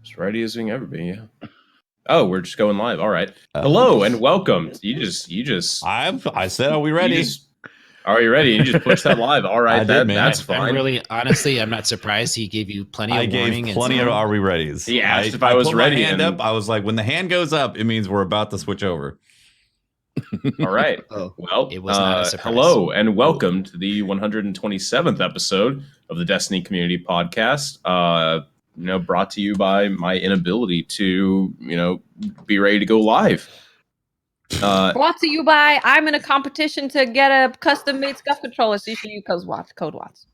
As ready as we can ever be, yeah. Oh, we're just going live. All right. Hello and welcome. I said, are we ready? Are you ready? You just pushed that live. All right, that's fine. I'm really, honestly, I'm not surprised. He gave you plenty of warning. I gave plenty of are we ready? He asked if I was ready. My hand up. I was like, when the hand goes up, it means we're about to switch over. All right. Well, it was not a surprise. Hello and welcome to the 127th episode of the Destiny Community Podcast. Brought to you by my inability to, be ready to go live. Brought to you by I'm in a competition to get a custom-made Scuf controller, so you should use code Watts.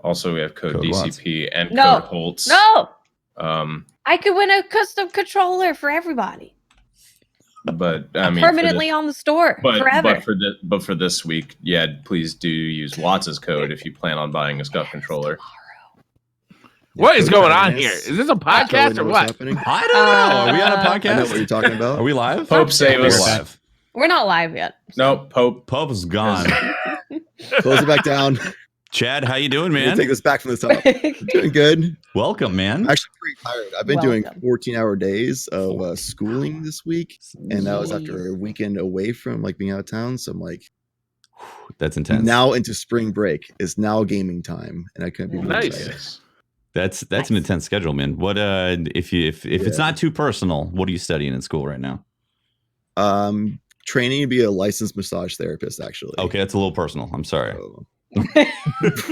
Also, we have code DCP and code Holtz. No, I could win a custom controller for everybody. But I mean, permanently on the store forever. But for this week, yeah, please do use Watts' code if you plan on buying a Scuf controller. What is going on here? Is this a podcast or what? I don't know. Are we on a podcast? I know what you're talking about. Are we live? Pope, save us. We're live. We're not live yet. No, Pope is gone. Close it back down. Chad, how you doing, man? We'll take this back from the top. Doing good. Welcome, man. I'm actually pretty tired. I've been doing 14-hour days of schooling this week, and that was after a weekend away from being out of town. So I'm like, that's intense. Now into spring break. It's now gaming time, and I couldn't be more excited. That's an intense schedule, man. What if it's not too personal, what are you studying in school right now? Training to be a licensed massage therapist, actually. Okay, that's a little personal. I'm sorry. If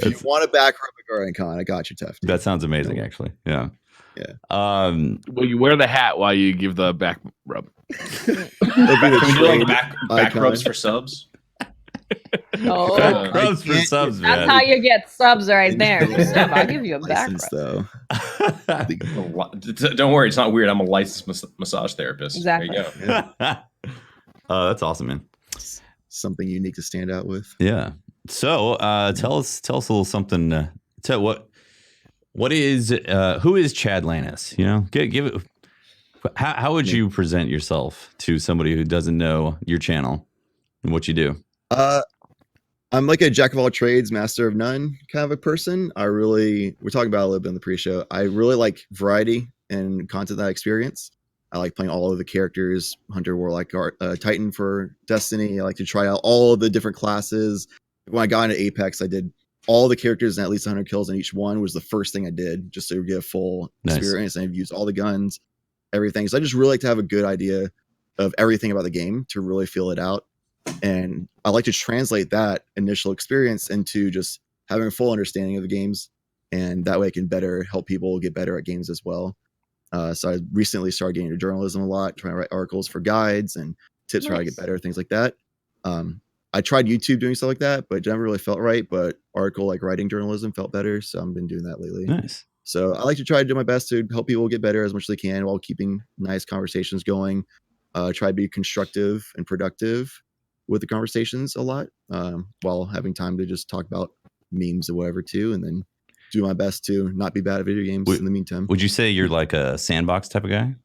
you want a back rub at Guardian Con, I got you, Tefty. That sounds amazing, actually. Yeah. Yeah. Well, you wear the hat while you give the back rub. Can we do back rubs for subs? Rubs for subs, man. That's how you get subs right there. I'll give you a back rub. Though. Don't worry, it's not weird. I'm a licensed massage therapist. Exactly. There you go. Yeah. That's awesome, man. Something unique to stand out with. Yeah. So tell us a little something. What is who is Chadlantis? Give it. How would you present yourself to somebody who doesn't know your channel and what you do? I'm like a jack of all trades, master of none kind of a person. We're talking about it a little bit in the pre-show. I really like variety and content that I experience. I like playing all of the characters, Hunter, Warlock, Titan for Destiny. I like to try out all of the different classes. When I got into Apex, I did all the characters and at least 100 kills in each one was the first thing I did, just to get a full experience. And I've used all the guns, everything. So I just really like to have a good idea of everything about the game to really feel it out. And I like to translate that initial experience into just having a full understanding of the games. And that way I can better help people get better at games as well. So I recently started getting into journalism a lot, trying to write articles for guides and tips for how to get better, things like that. I tried YouTube doing stuff like that, but it never really felt right. But writing journalism felt better. So I've been doing that lately. Nice. So I like to try to do my best to help people get better as much as they can while keeping nice conversations going. Try to be constructive and productive with the conversations a lot, while having time to just talk about memes or whatever too, and then do my best to not be bad at video games in the meantime. Would you say you're like a sandbox type of guy?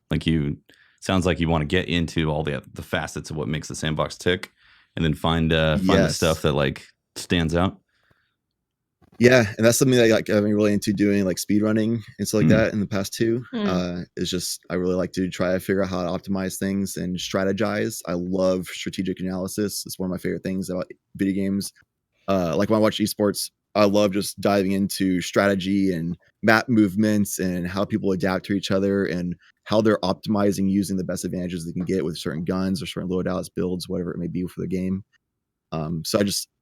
Sounds like you want to get into all the facets of what makes the sandbox tick, and then find the stuff that stands out. Yeah, and that's something that I've been really into doing, like speed running and stuff like that in the past too. It's just I really like to try to figure out how to optimize things and strategize. I love strategic analysis. It's one of my favorite things about video games. Like when I watch esports, I love just diving into strategy and map movements and how people adapt to each other and how they're optimizing using the best advantages they can get with certain guns or certain loadouts, builds, whatever it may be for the game. So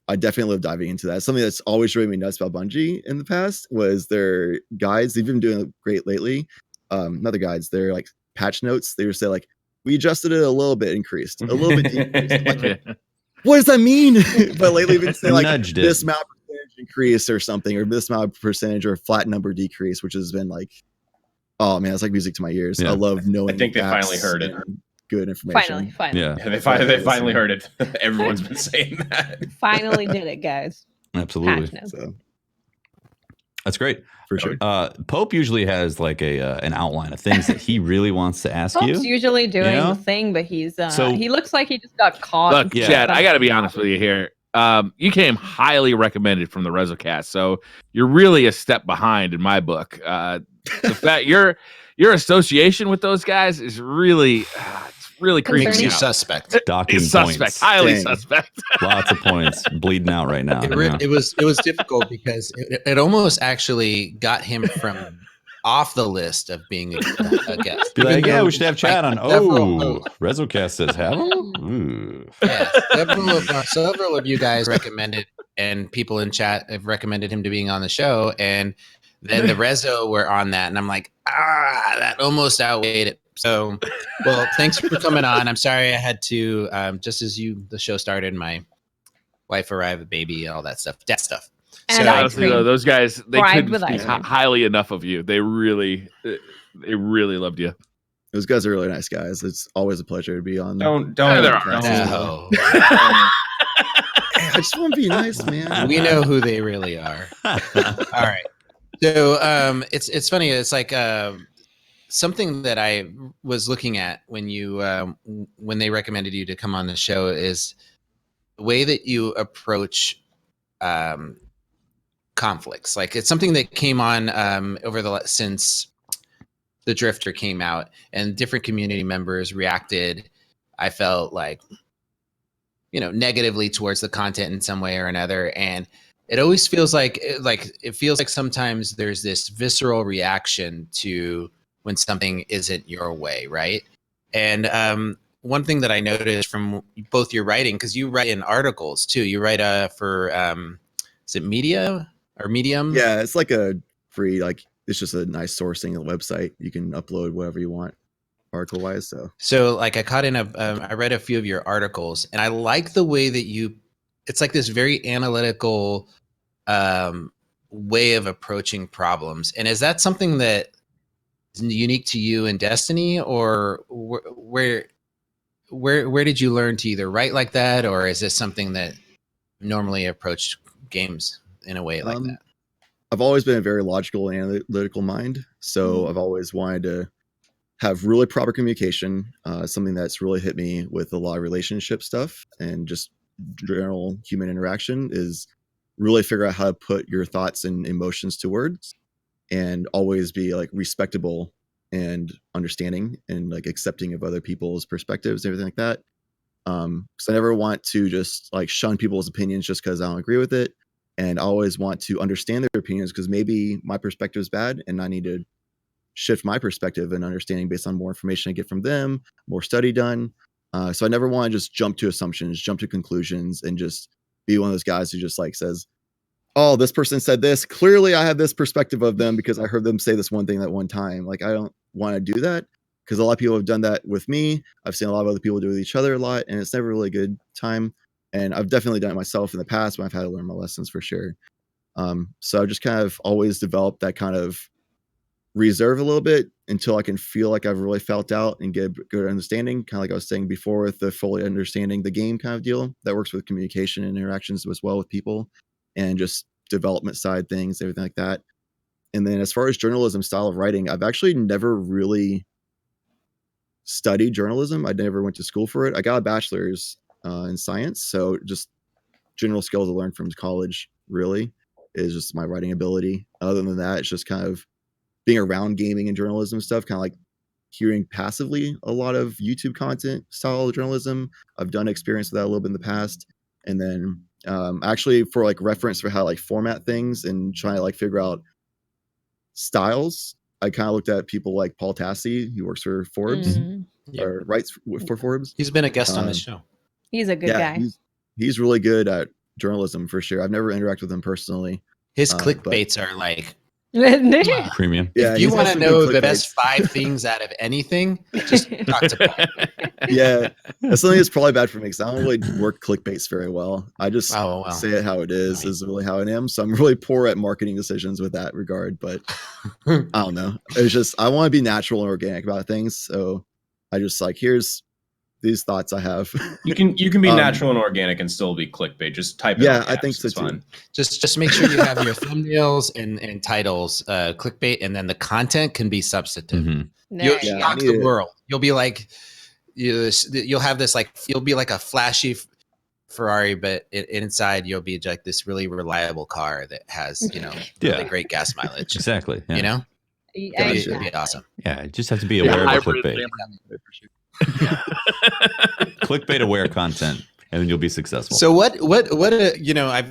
I definitely love diving into that. Something that's always driven me nuts about Bungie in the past was their guides. They've been doing great lately. Not the guides, they're like patch notes. They would say we adjusted it a little bit, increased, a little bit decreased. What does that mean? But lately they've been saying this amount percentage increase or something, or this amount percentage or flat number decrease, which has been oh man, it's like music to my ears. Yeah. I love knowing. I think they finally heard it. Good information. Finally. Yeah, they finally heard it. Everyone's been saying that. Finally did it, guys. Absolutely. So. That's great. For sure. Pope usually has an outline of things that he really wants to ask you. Pope's usually doing the thing, but he looks like he just got caught. Look, Chad, I got to be honest with you here. you came highly recommended from the RezoCast, so you're really a step behind in my book. The fact your association with those guys is really it's really creepy. Makes you out. suspect. Docking It's points. suspect, highly Dang. suspect. Lots of points bleeding out right now. It was difficult because it almost actually got him from off the list of being a guest. Be like, Even yeah, though, we should have Chad on. several- RezoCast says have him. Ooh. Yeah, several of you guys recommended, and people in chat have recommended him to being on the show, and then the Rezo were on that, and I'm like, that almost outweighed it. So, well, thanks for coming on. I'm sorry I had to, just as the show started, my wife arrived, baby, all that stuff, that stuff. And So, Honestly, though, those guys they Fried couldn't with speak ice cream. highly enough of you. They really loved you. Those guys are really nice guys. It's always a pleasure to be on. Don't. They're don't- no. Hey, I just want to be nice, man. We know who they really are. All right. So it's funny. It's like something that I was looking at when when they recommended you to come on the show is the way that you approach conflicts. Like it's something that came on since the Drifter came out, and different community members reacted. I felt like, negatively towards the content in some way or another, and it always feels like sometimes there's this visceral reaction to when something isn't your way, right? And one thing that I noticed from both your writing, because you write in articles too, you write for is it Media or Medium? Yeah, it's like a free, it's just a nice sourcing of the website. You can upload whatever you want, article wise. So like I caught in I read a few of your articles, and I like the way that it's like this very analytical way of approaching problems. And is that something that is unique to you in Destiny, or where did you learn to either write like that, or is this something that normally approached games in a way like that? I've always been a very logical and analytical mind, so I've always wanted to have really proper communication. Something that's really hit me with a lot of relationship stuff and just general human interaction is really figure out how to put your thoughts and emotions to words, and always be respectable and understanding and accepting of other people's perspectives, everything like that. Because I never want to just shun people's opinions just because I don't agree with it. And I always want to understand their opinions, because maybe my perspective is bad and I need to shift my perspective and understanding based on more information I get from them, more study done. So I never want to just jump to assumptions, jump to conclusions, and just be one of those guys who just says, oh, this person said this. Clearly I have this perspective of them because I heard them say this one thing that one time. I don't want to do that, because a lot of people have done that with me. I've seen a lot of other people do it with each other a lot, and it's never really a good time. And I've definitely done it myself in the past when I've had to learn my lessons for sure. So I've just kind of always developed that kind of reserve a little bit until I can feel like I've really felt out and get a good understanding. Kind of like I was saying before with the fully understanding the game kind of deal that works with communication and interactions as well with people and just development side things, everything like that. And then as far as journalism style of writing, I've actually never really studied journalism. I never went to school for it. I got a bachelor's in science, so just general skills I learned from college really is just my writing ability. Other than that, it's just kind of being around gaming and journalism stuff, kind of like hearing passively a lot of YouTube content style of journalism. I've done experience with that a little bit in the past. And then actually for reference for how format things and trying to figure out styles, I kind of looked at people like Paul Tassi, who works for Forbes or writes for Forbes. He's been a guest on this show. He's a good guy. He's really good at journalism for sure. I've never interacted with him personally. His clickbaits are premium. Yeah, if you want to know the best 5 things out of anything, just talk to Paul. Yeah, that's something that's probably bad for me because I don't really work clickbaits very well. I just say it how it is really how I am. So I'm really poor at marketing decisions with that regard. But I don't know. It's just I want to be natural and organic about things. So I just here's these thoughts I have. You can be natural and organic and still be clickbait. Just type it. Yeah, I think so too. Fine. Just make sure you have your thumbnails and titles clickbait, and then the content can be substantive. Mm-hmm. You'll shock the world. You'll be you'll have this you'll be like a flashy Ferrari, but inside you'll be like this really reliable car that has, really great gas mileage. Exactly. Yeah. You know, Gotcha. it'd be awesome. Yeah, you just have to be aware of the clickbait. Hybrid Clickbait aware content, and then you'll be successful. So what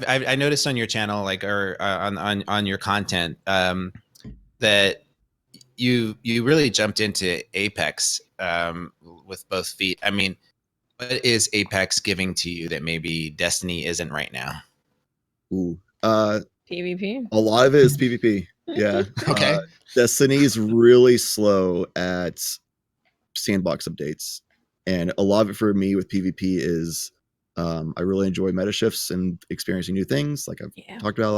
I noticed on your channel, like, or on your content, that you really jumped into Apex with both feet. I mean, what is Apex giving to you that maybe Destiny isn't right now? Ooh. PvP. A lot of it is PvP. Yeah. Okay. Destiny's really slow at sandbox updates. And a lot of it for me with PvP is I really enjoy meta shifts and experiencing new things, like I've talked about a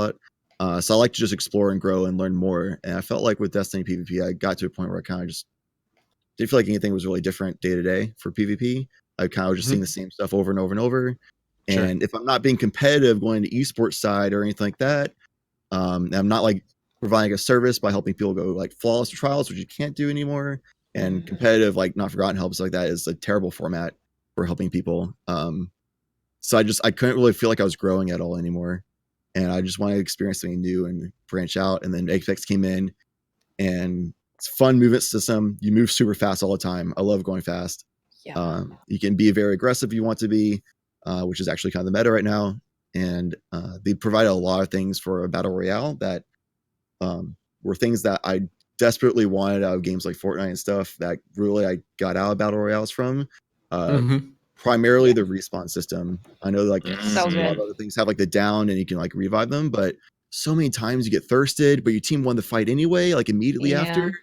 lot. So I like to just explore and grow and learn more. And I felt like with Destiny PvP, I got to a point where I kind of just didn't feel like anything was really different day to day for PvP. I kind of just seeing the same stuff over and over and over. Sure. And if I'm not being competitive going to esports side or anything like that, and I'm not like providing a service by helping people go like flawless trials, which you can't do anymore. And competitive, like Not Forgotten helps like that, is a terrible format for helping people. So I couldn't really feel like I was growing at all anymore. And I just wanted to experience something new and branch out. And then Apex came in, and it's a fun movement system. You move super fast all the time. I love going fast. Yeah. You can be very aggressive if you want to be, which is actually kind of the meta right now. And they provide a lot of things for a battle royale that were things that I desperately wanted out of games like Fortnite and stuff that really I got out of battle royales from. Primarily the respawn system. I know like a lot of other things have like the down and you can like revive them, but so many times you get thirsted, but your team won the fight anyway, like immediately after.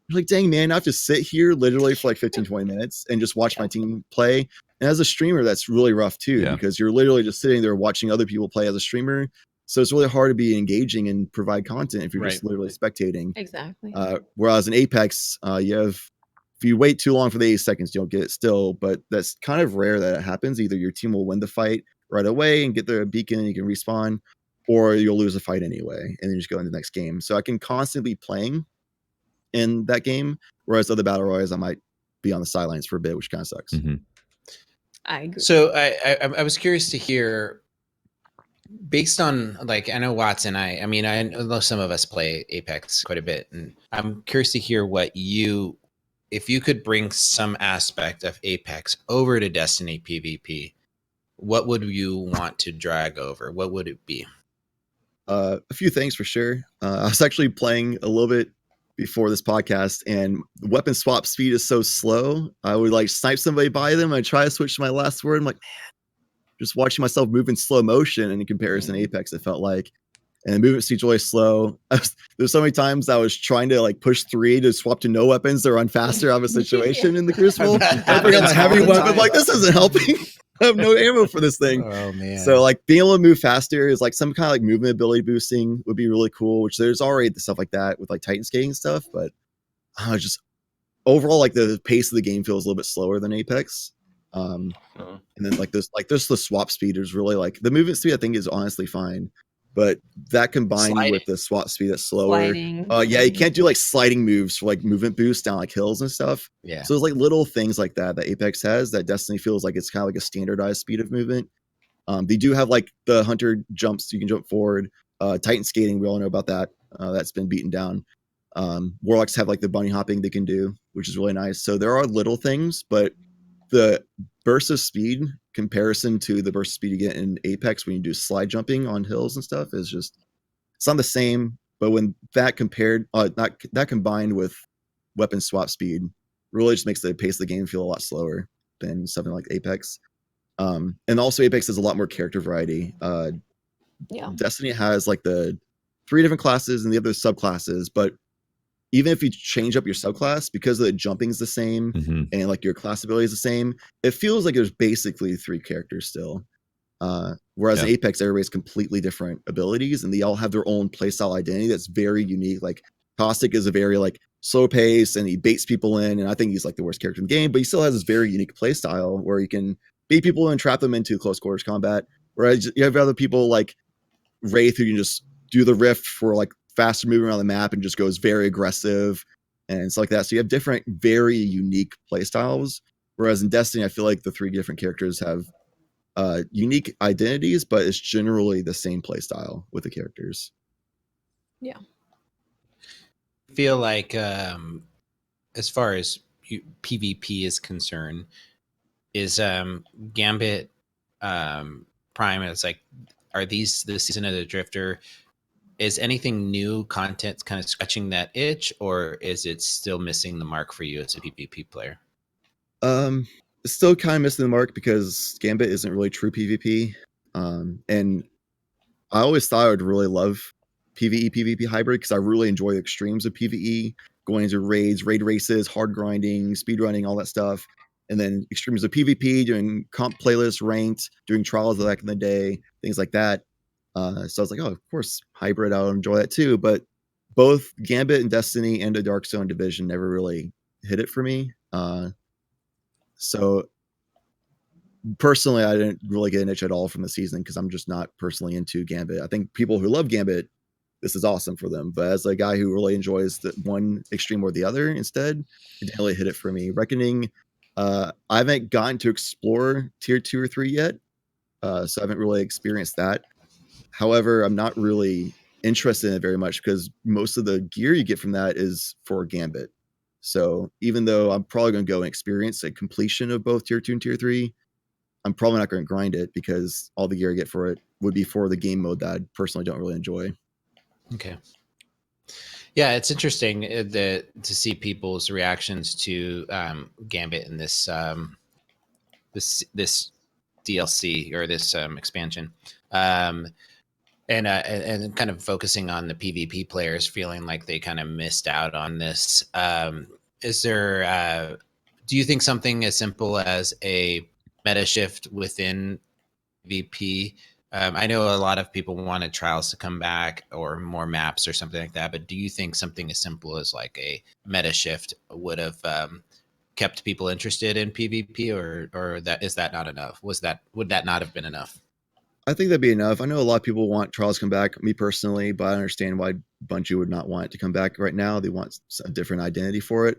You're like, dang man, I have to sit here literally for like 15, 20 minutes and just watch my team play. And as a streamer, that's really rough too, because you're literally just sitting there watching other people play as a streamer. So it's really hard to be engaging and provide content if you're just literally spectating. Exactly. Whereas in Apex, if you wait too long for the 8 seconds, you don't get it still, but that's kind of rare that it happens. Either your team will win the fight right away and get their beacon and you can respawn, or you'll lose the fight anyway and then just go into the next game. So I can constantly be playing in that game, whereas other battle royals I might be on the sidelines for a bit, which kind of sucks. I agree. So I was curious to hear, based on, like, I know Watts and I mean, I know some of us play Apex quite a bit, and I'm curious to hear if you could bring some aspect of Apex over to Destiny PvP, what would you want to drag over? What would it be? A few things for sure. I was actually playing a little bit before this podcast, and the weapon swap speed is so slow. I would like snipe somebody by them. I try to switch to my last word. I'm like, man, just watching myself move in slow motion in comparison to Apex, it felt like. And the movement speed's really slow. There's so many times I was trying to like push 3 to swap to no weapons to run faster out of a situation in the Crucible. I forgot my heavy weapon. Like, this isn't helping. I have no ammo for this thing. Oh man. So like being able to move faster is like some kind of like movement ability boosting would be really cool, which there's already the stuff like that with like Titan skating stuff, but just overall like the pace of the game feels a little bit slower than Apex. And then like this the swap speed is really like the movement speed I think is honestly fine. But that combined with the swap speed that's slower. You can't do like sliding moves for like movement boosts down like hills and stuff. Yeah. So there's like little things like that Apex has that Destiny feels like it's kind of like a standardized speed of movement. They do have like the hunter jumps, you can jump forward. Titan skating, we all know about that. That's been beaten down. Warlocks have like the bunny hopping they can do, which is really nice. So there are little things, but the burst of speed comparison to the burst of speed you get in Apex when you do slide jumping on hills and stuff is just, it's not the same. But when that combined with weapon swap speed really just makes the pace of the game feel a lot slower than something like Apex. And also Apex has a lot more character variety. Destiny has like the 3 different classes and the other subclasses, but even if you change up your subclass, because the jumping's the same and like your class ability is the same, it feels like there's basically 3 characters still. Whereas in Apex, everybody's completely different abilities and they all have their own playstyle identity that's very unique. Like Caustic is a very like slow pace and he baits people in, and I think he's like the worst character in the game, but he still has this very unique playstyle where you can bait people and trap them into close quarters combat. Whereas you have other people like Wraith who can just do the rift for like faster moving around the map and just goes very aggressive and stuff like that. So you have different, very unique play styles. Whereas in Destiny, I feel like the 3 different characters have unique identities, but it's generally the same play style with the characters. Yeah. Feel like as far as PvP is concerned, is Gambit Prime, it's like, are these the season of the Drifter? Is anything new content kind of scratching that itch, or is it still missing the mark for you as a PvP player? It's still kind of missing the mark because Gambit isn't really true PvP. And I always thought I would really love PvE PvP hybrid because I really enjoy the extremes of PvE, going into raids, raid races, hard grinding, speed running, all that stuff. And then extremes of PvP, doing comp playlists, ranked, doing trials back in the day, things like that. So I was like, oh, of course, hybrid, I'll enjoy that too. But both Gambit and Destiny and the Dark Zone division never really hit it for me. So personally, I didn't really get an itch at all from the season because I'm just not personally into Gambit. I think people who love Gambit, this is awesome for them. But as a guy who really enjoys the one extreme or the other instead, it didn't really hit it for me. Reckoning, I haven't gotten to explore tier 2 or 3 yet, so I haven't really experienced that. However, I'm not really interested in it very much because most of the gear you get from that is for Gambit. So even though I'm probably going to go and experience a completion of both tier 2 and tier 3, I'm probably not going to grind it because all the gear I get for it would be for the game mode that I personally don't really enjoy. Okay. Yeah, it's interesting to see people's reactions to Gambit in this this DLC or this expansion, and kind of focusing on the PvP players feeling like they kind of missed out on this. Is there? Do you think something as simple as a meta shift within PvP? I know a lot of people wanted trials to come back or more maps or something like that, but do you think something as simple as like a meta shift would have kept people interested in PvP, or that is that not enough? Would that not have been enough? I think that'd be enough. I know a lot of people want trials to come back, me personally, but I understand why Bungie would not want it to come back right now. They want a different identity for it.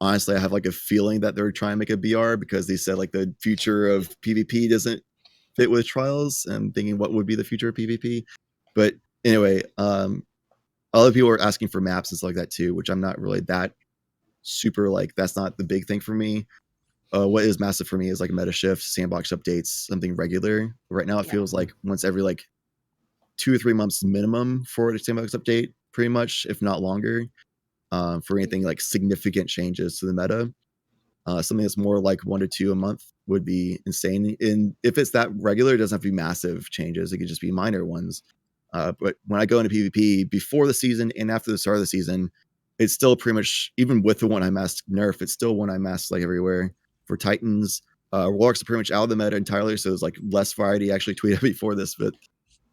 Honestly, I have like a feeling that they're trying to make a BR because they said like the future of PvP doesn't fit with trials. I'm thinking what would be the future of PvP. But anyway, other people are asking for maps and stuff like that too, which I'm not really that super like, that's not the big thing for me. What is massive for me is like meta shifts, sandbox updates, something regular. Right now it feels like once every like 2 or 3 months minimum for a sandbox update, pretty much, if not longer, for anything like significant changes to the meta. Something that's more like 1 to 2 a month would be insane. And if it's that regular, it doesn't have to be massive changes. It could just be minor ones. But when I go into PvP before the season and after the start of the season, it's still pretty much, even with the one-eye mask nerf, it's still one-eye mask like everywhere. For Titans, Warlocks are pretty much out of the meta entirely, so there's like less variety. I actually tweeted before this, but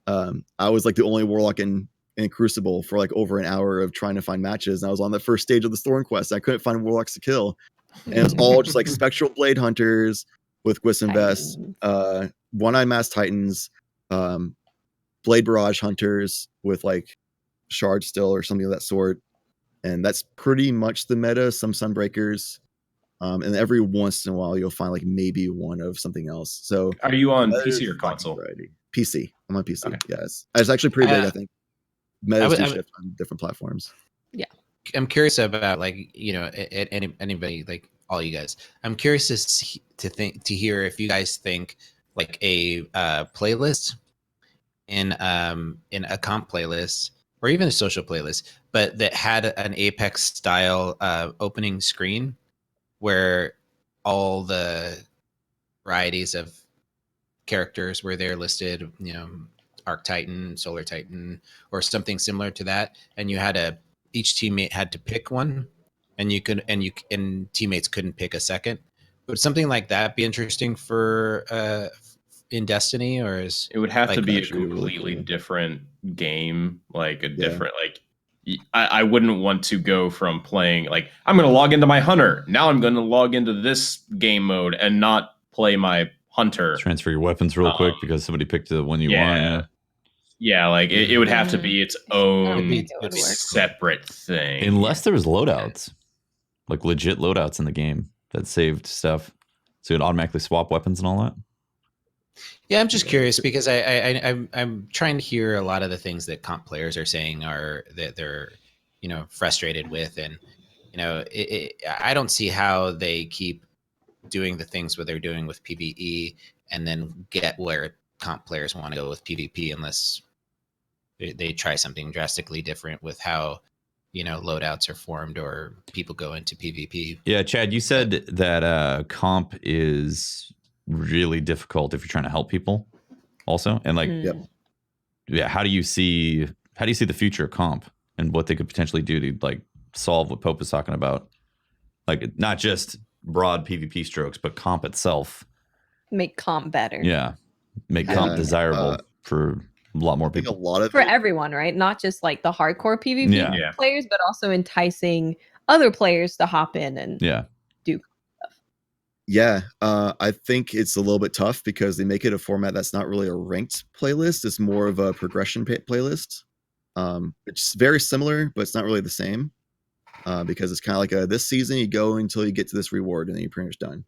I was like the only Warlock in Crucible for like over an hour of trying to find matches. And I was on the first stage of the Thorn quest. I couldn't find Warlocks to kill. And it was all just like Spectral Blade Hunters with Gwist Vest, One-Eye Mask Titans, Blade Barrage Hunters with like Shard Still or something of that sort. And that's pretty much the meta. Some Sunbreakers. And every once in a while, you'll find like maybe one of something else. So, are you on PC or console? Variety. PC. I'm on PC. Okay. Yes, it's actually pretty big. I think metas do shift on different platforms. Yeah, I'm curious about like anybody, like all you guys. I'm curious to hear if you guys think like a playlist in a comp playlist or even a social playlist, but that had an Apex style opening screen where all the varieties of characters were there listed, Arc Titan, Solar Titan, or something similar to that, and you had each teammate had to pick one, and teammates couldn't pick a second. Would something like that be interesting for in Destiny, or is it would have like, to be a completely different game, like a different like. I wouldn't want to go from playing like I'm going to log into my hunter. Now I'm going to log into this game mode and not play my hunter. Transfer your weapons real quick because somebody picked the one you want. Yeah, like it would have to be its own separate thing. Unless there was loadouts, like legit loadouts in the game that saved stuff. So you'd automatically swap weapons and all that. Yeah, I'm just curious because I'm trying to hear a lot of the things that comp players are saying are that they're frustrated with, and I don't see how they keep doing the things what they're doing with PvE and then get where comp players want to go with PvP unless they try something drastically different with how loadouts are formed or people go into PvP. Yeah, Chad, you said that comp is really difficult if you're trying to help people also, and like yeah, how do you see the future of comp and what they could potentially do to like solve what Pope is talking about, like not just broad PvP strokes but comp itself, make comp better. yeah, make comp desirable for a lot more people, a lot of for everyone, right? Not just like the hardcore PvP Yeah. players, but also enticing other players to hop in and do stuff. Yeah, I think it's a little bit tough because they make it a format that's not really a ranked playlist. It's more of a progression playlist. It's very similar, but it's not really the same because it's kind of like this season you go until you get to this reward and then you're pretty much done.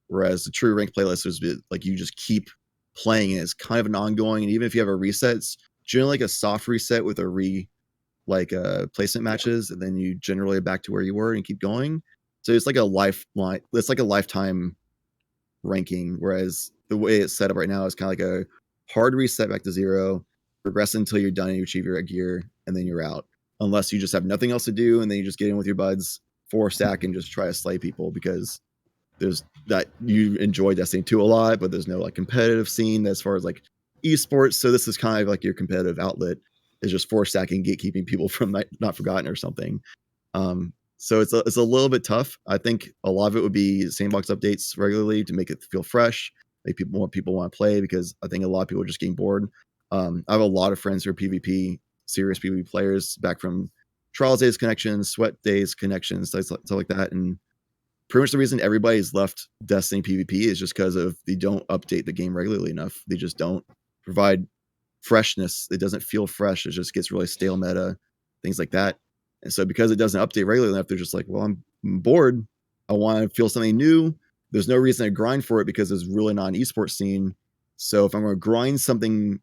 Whereas the true ranked playlist is like you just keep playing it. It's kind of an ongoing, and even if you have a reset, it's generally like a soft reset with a placement matches, and then you generally are back to where you were and keep going. So it's like a lifeline. It's like a lifetime ranking. Whereas the way it's set up right now is kind of like a hard reset back to 0, progress until you're done and you achieve your gear, and then you're out. Unless you just have nothing else to do, and then you just get in with your buds, 4-stack, and just try to slay people because there's that you enjoy Destiny 2 a lot, but there's no like competitive scene as far as like esports. So this is kind of like your competitive outlet is just 4-stacking, gatekeeping people from not forgotten or something. So it's a little bit tough. I think a lot of it would be sandbox updates regularly to make it feel fresh, make people want to play, because I think a lot of people are just getting bored. I have a lot of friends who are serious PvP players back from Trials Days connections, Sweat Days connections, stuff like that. And pretty much the reason everybody's left Destiny PvP is just because they don't update the game regularly enough. They just don't provide freshness. It doesn't feel fresh. It just gets really stale meta, things like that. And so because it doesn't update regularly enough, they're just like, well, I'm bored. I want to feel something new. There's no reason to grind for it because there's really not an esports scene. So if I'm going to grind something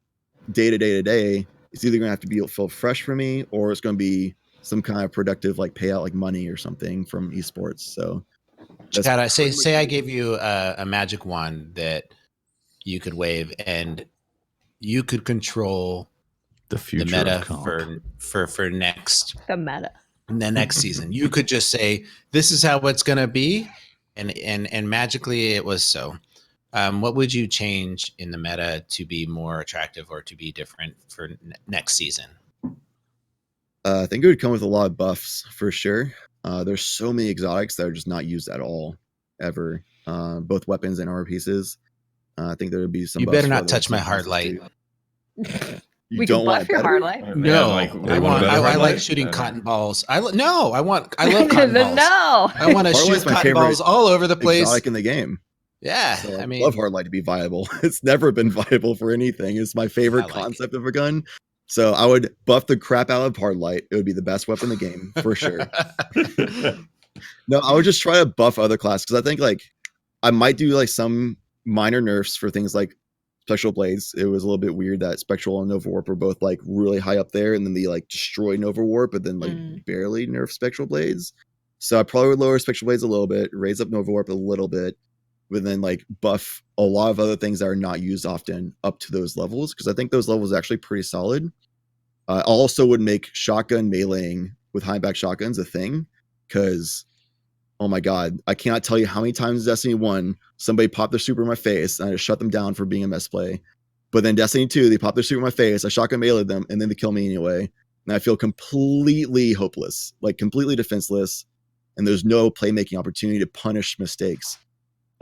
day to day, it's either going to have to feel fresh for me, or it's going to be some kind of productive like payout, like money or something from esports. So Chad, I say I gave you a magic wand that you could wave and you could control the meta for the next season. You could just say, this is how it's going to be. And magically it was so. What would you change in the meta to be more attractive or to be different for next season? I think it would come with a lot of buffs for sure. There's so many exotics that are just not used at all, ever. Both weapons and armor pieces. I think there would be some. You better not touch my hard light. You don't want your hard light. No, I like shooting cotton balls. I love cotton balls. No, I want to shoot cotton balls all over the place. Exotic in the game. Yeah, so I love hard light to be viable. It's never been viable for anything. It's my favorite concept of a gun. So I would buff the crap out of hard light. It would be the best weapon in the game for sure. No, I would just try to buff other classes because I think like I might do like some minor nerfs for things like Spectral Blades. It was a little bit weird that Spectral and Nova Warp were both like really high up there, and then they like destroy Nova Warp, but then like barely nerf Spectral Blades. So I probably would lower Spectral Blades a little bit, raise up Nova Warp a little bit, but then like buff a lot of other things that are not used often up to those levels, because I think those levels are actually pretty solid. I also would make shotgun meleeing with high impact shotguns a thing, because oh my god, I cannot tell you how many times in Destiny 1 somebody popped their super in my face and I just shut them down for being a mess play. But then Destiny 2, they popped their super in my face, I shotgun meleeed them, and then they kill me anyway. And I feel completely hopeless, like completely defenseless, and there's no playmaking opportunity to punish mistakes.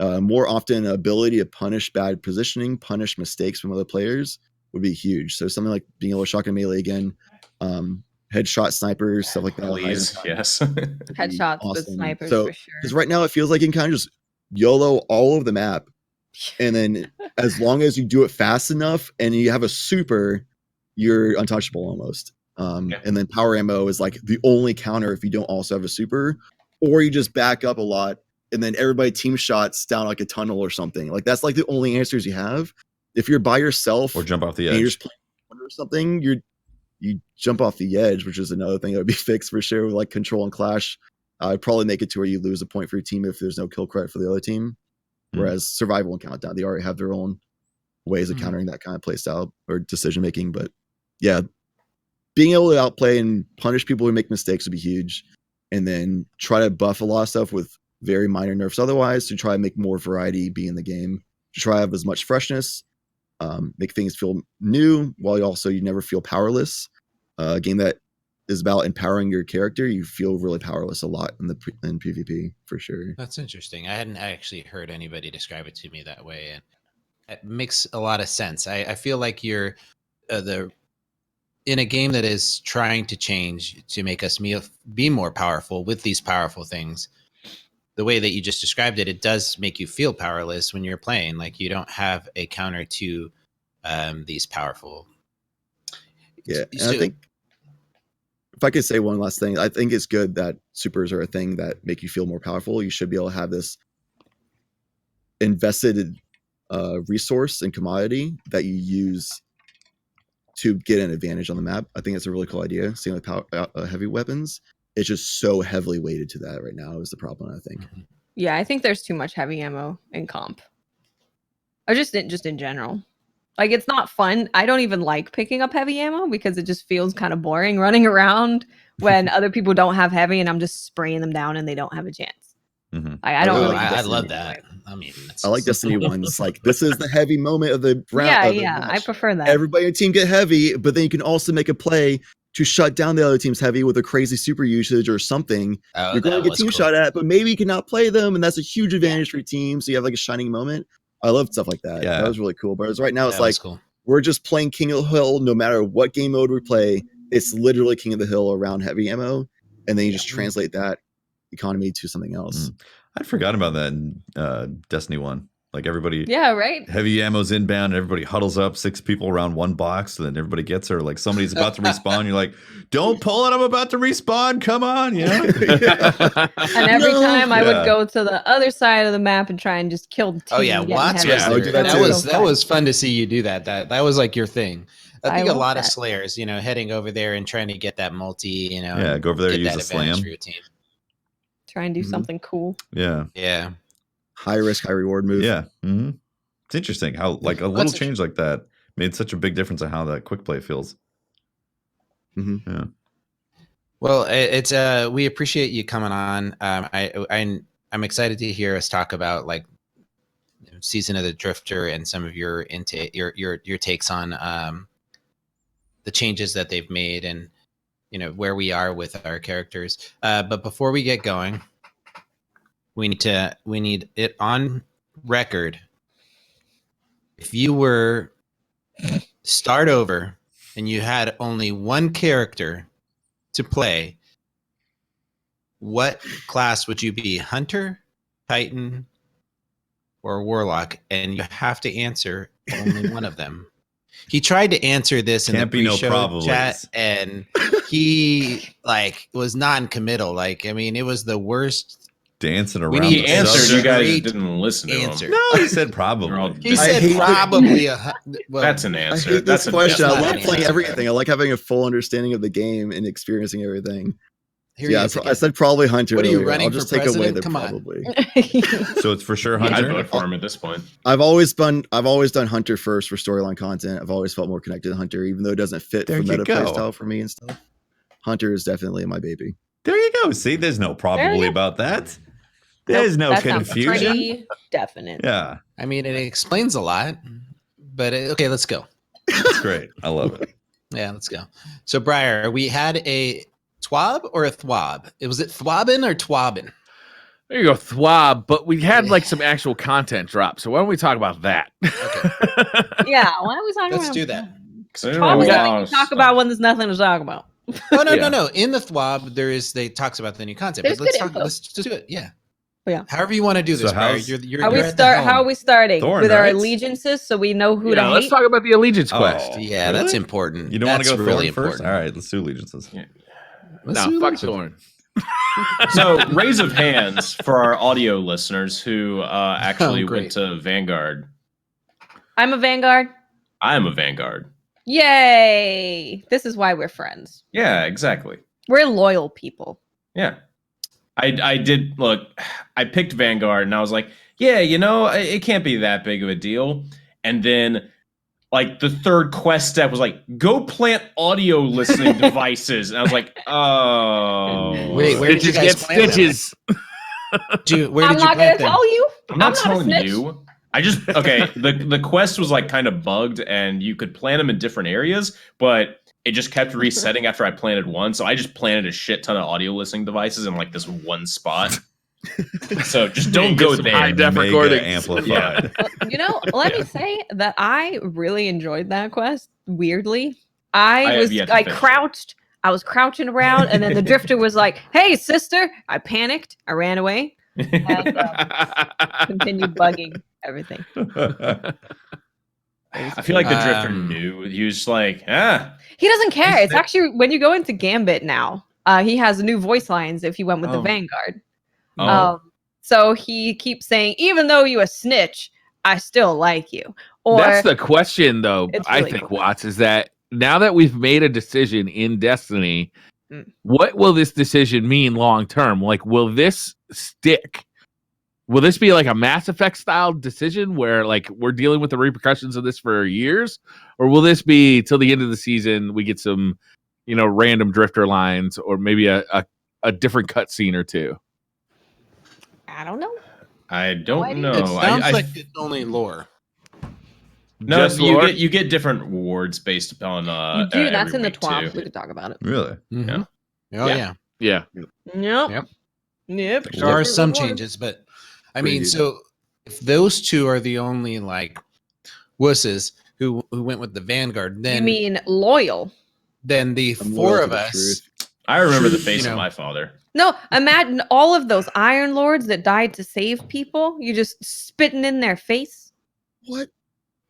More often, ability to punish bad positioning, punish mistakes from other players would be huge. So something like being able to shotgun melee again, headshot snipers, stuff like that. Please, yes. Headshots awesome. with snipers so, for sure. Because right now it feels like you can kind of just YOLO all over the map. And then as long as you do it fast enough and you have a super, you're untouchable almost. And then power ammo is like the only counter if you don't also have a super, or you just back up a lot and then everybody team shots down like a tunnel or something. Like that's like the only answers you have if you're by yourself Or jump off the and you're edge. just playing or something, you jump off the edge, which is another thing that would be fixed for sure. Like control and clash, I'd probably make it to where you lose a point for your team if there's no kill credit for the other team. Whereas survival and countdown, they already have their own ways of countering that kind of play style or decision making. But yeah, being able to outplay and punish people who make mistakes would be huge. And then try to buff a lot of stuff with very minor nerfs otherwise to try and make more variety be in the game, to try to have as much freshness, make things feel new while you never feel powerless. A game that is about empowering your character, you feel really powerless a lot in PvP for sure. That's interesting. I hadn't actually heard anybody describe it to me that way, and it makes a lot of sense. I feel like you're in a game that is trying to change to make us be more powerful with these powerful things. The way that you just described it, it does make you feel powerless when you're playing. Like you don't have a counter to these powerful. Yeah, and I think if I could say one last thing, I think it's good that supers are a thing that make you feel more powerful. You should be able to have this invested resource and commodity that you use to get an advantage on the map. I think it's a really cool idea. Same with heavy weapons. It's just so heavily weighted to that right now is the problem, I think. Yeah, I think there's too much heavy ammo in comp. Or just in general. Like, it's not fun. I don't even like picking up heavy ammo because it just feels kind of boring running around when other people don't have heavy and I'm just spraying them down and they don't have a chance. I don't really. I love that. I mean, I like Destiny 1. It's like, this is the heavy moment of the round. Yeah, I prefer that. Everybody in the team get heavy, but then you can also make a play to shut down the other team's heavy with a crazy super usage or something. You're going to get team shot at, but maybe you can outplay them, and that's a huge advantage for your team. So you have like a shining moment. I love stuff like that. Yeah, that was really cool. But right now, it's like we're just playing King of the Hill. No matter what game mode we play, it's literally King of the Hill around heavy ammo, and then you just translate that economy to something else. I'd forgotten about that in Destiny 1. Like everybody, yeah, right. Heavy ammo's inbound, and everybody huddles up, 6 people around one box, and then everybody gets her. Like somebody's about to respawn, you're like, "Don't pull it! I'm about to respawn. Come on, you know." And every time I would go to the other side of the map and try and just kill the team. Oh yeah, lots. That was fun to see you do that. That was like your thing. I think a lot of slayers, heading over there and trying to get that multi, go over there, use a slam for your team. Try and do something cool. Yeah. High risk, high reward move. Yeah. It's interesting how like a little change like that made such a big difference in how that quick play feels. Yeah. Well, it's we appreciate you coming on. I'm excited to hear us talk about like Season of the Drifter and some of your takes on the changes that they've made and where we are with our characters. But before we get going, we need it on record. If you were start over and you had only one character to play, what class would you be? Hunter, Titan, or Warlock? And you have to answer only one of them. He tried to answer this in the pre-show chat, and he was non-committal. It was the worst. Dancing around. He answered. You guys didn't listen to him. No, he said probably. He said probably. That's an answer. I hate that's this question. I love an playing answer. everything. I like having a full understanding of the game and experiencing everything. Here Yeah, I said probably Hunter. What are you earlier. running I'll just for take away president? the Come on. probably. So it's for sure I'd Hunter. vote for him at this point. I've always done Hunter first for storyline content. I've always felt more connected to Hunter, even though it doesn't fit There for you meta go. playstyle for me and stuff. Hunter is definitely my baby. There you go. See, there's no probably about that. There's no that sounds confusion. pretty definite. Yeah, It explains a lot. But okay, let's go. it's great. I love it. Yeah, let's go. So, Briar, we had a TWAB or a THWAB? Was it THWABin or TWABin? There you go, THWAB. But we had some actual content drop. So why don't we talk about that? Okay. Yeah, why don't we talk about Let's do that. Probably something to talk about when there's nothing to talk about. Oh, no. In the THWAB, they talks about the new content. There's But let's good talk. info. Let's just do it. Yeah. Yeah. However you want to do this, So Briar. how's- You're How at the helm. are we starting? THORN, with our right? allegiances so we know who to Let's hate? talk about the allegiance quest. Oh, Yeah, really? that's important. You don't want to That's go really Thorn first? important. All right, let's do allegiances. Let's No, do fuck it. Thorn. So, raise of hands for our audio listeners who actually Oh, great. went to Vanguard. I'm a Vanguard. I'm a Vanguard. Yay! This is why we're friends. Yeah, exactly. We're loyal people. Yeah. I did look, I picked Vanguard and I was like, yeah, you know, it can't be that big of a deal. And then like the third quest step was like, go plant audio listening devices. And I was like, oh. Wait, where did you guys get plant them? stitches? Where I'm did you not gonna plant them? tell you. I'm not a telling snitch. you. I just okay. The quest was like kind of bugged, and you could plant them in different areas, but it just kept resetting after I planted one. So I just planted a shit ton of audio listening devices in like this one spot. So just don't go Some there. high def Mega recordings. amplified. You know, let me say that I really enjoyed that quest. Weirdly, I have yet to finish it. crouched. I was crouching around, and then the drifter was like, "Hey, sister!" I panicked. I ran away. And continued bugging everything. I feel like the drifter knew. He was just like, He doesn't care. It's actually when you go into Gambit now, he has new voice lines if you went with the Oh. Vanguard. oh, So he keeps saying, even though you a snitch, I still like you. Or That's the question, though. It's I really think, cool. Watts, is that now that we've made a decision in Destiny, Mm. what will this decision mean long term? Like, will this stick? Will this be like a Mass Effect style decision where like we're dealing with the repercussions of this for years, or will this be till the end of the season we get some, random drifter lines or maybe a different cutscene or two? I don't know. I don't Why do you- know. It sounds I like it's only lore. no, Just you lore? get different rewards based upon You do. That's every in the week, TWAB. too. We could talk about it. Really? Mhm. Yeah. Oh Yeah. yeah. Yeah. Nope. Yep. Yep. There are Different some rewards. changes, but I Pretty mean, neat. so if those two are the only like wusses who went with the Vanguard, You then mean loyal? then the I'm four loyal to of the us. truth. I remember the True, face you of know. my father. No, imagine all of those Iron Lords that died to save people. You just spitting in their face. What?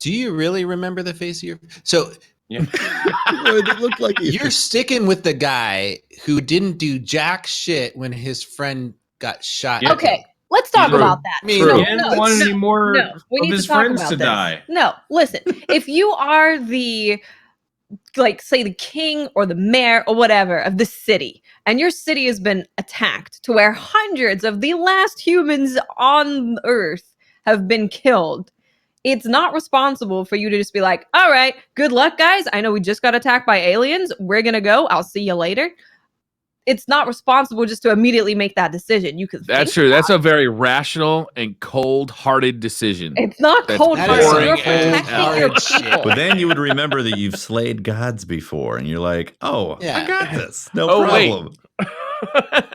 Do you really remember the face of your? So Yeah. Boy, they look like you. you're sticking with the guy who didn't do jack shit when his friend got shot. Yeah. Okay, let's talk True. about that. I mean, He True. didn't want any more no, we of need his to talk friends about to this. die. No, listen. If you are the, like, say the king or the mayor or whatever of the city, and your city has been attacked to where hundreds of the last humans on Earth have been killed, it's not responsible for you to just be like, all right, good luck, guys. I know we just got attacked by aliens. We're going to go. I'll see you later. It's not responsible just to immediately make that decision. You could That's think true. about That's a very rational and cold-hearted decision. It's not That's cold-hearted. boring You're as protecting hell. your Shit. people. But then you would remember that you've slayed gods before, and you're like, "Oh, Yeah. I got this. No Oh, wait. problem."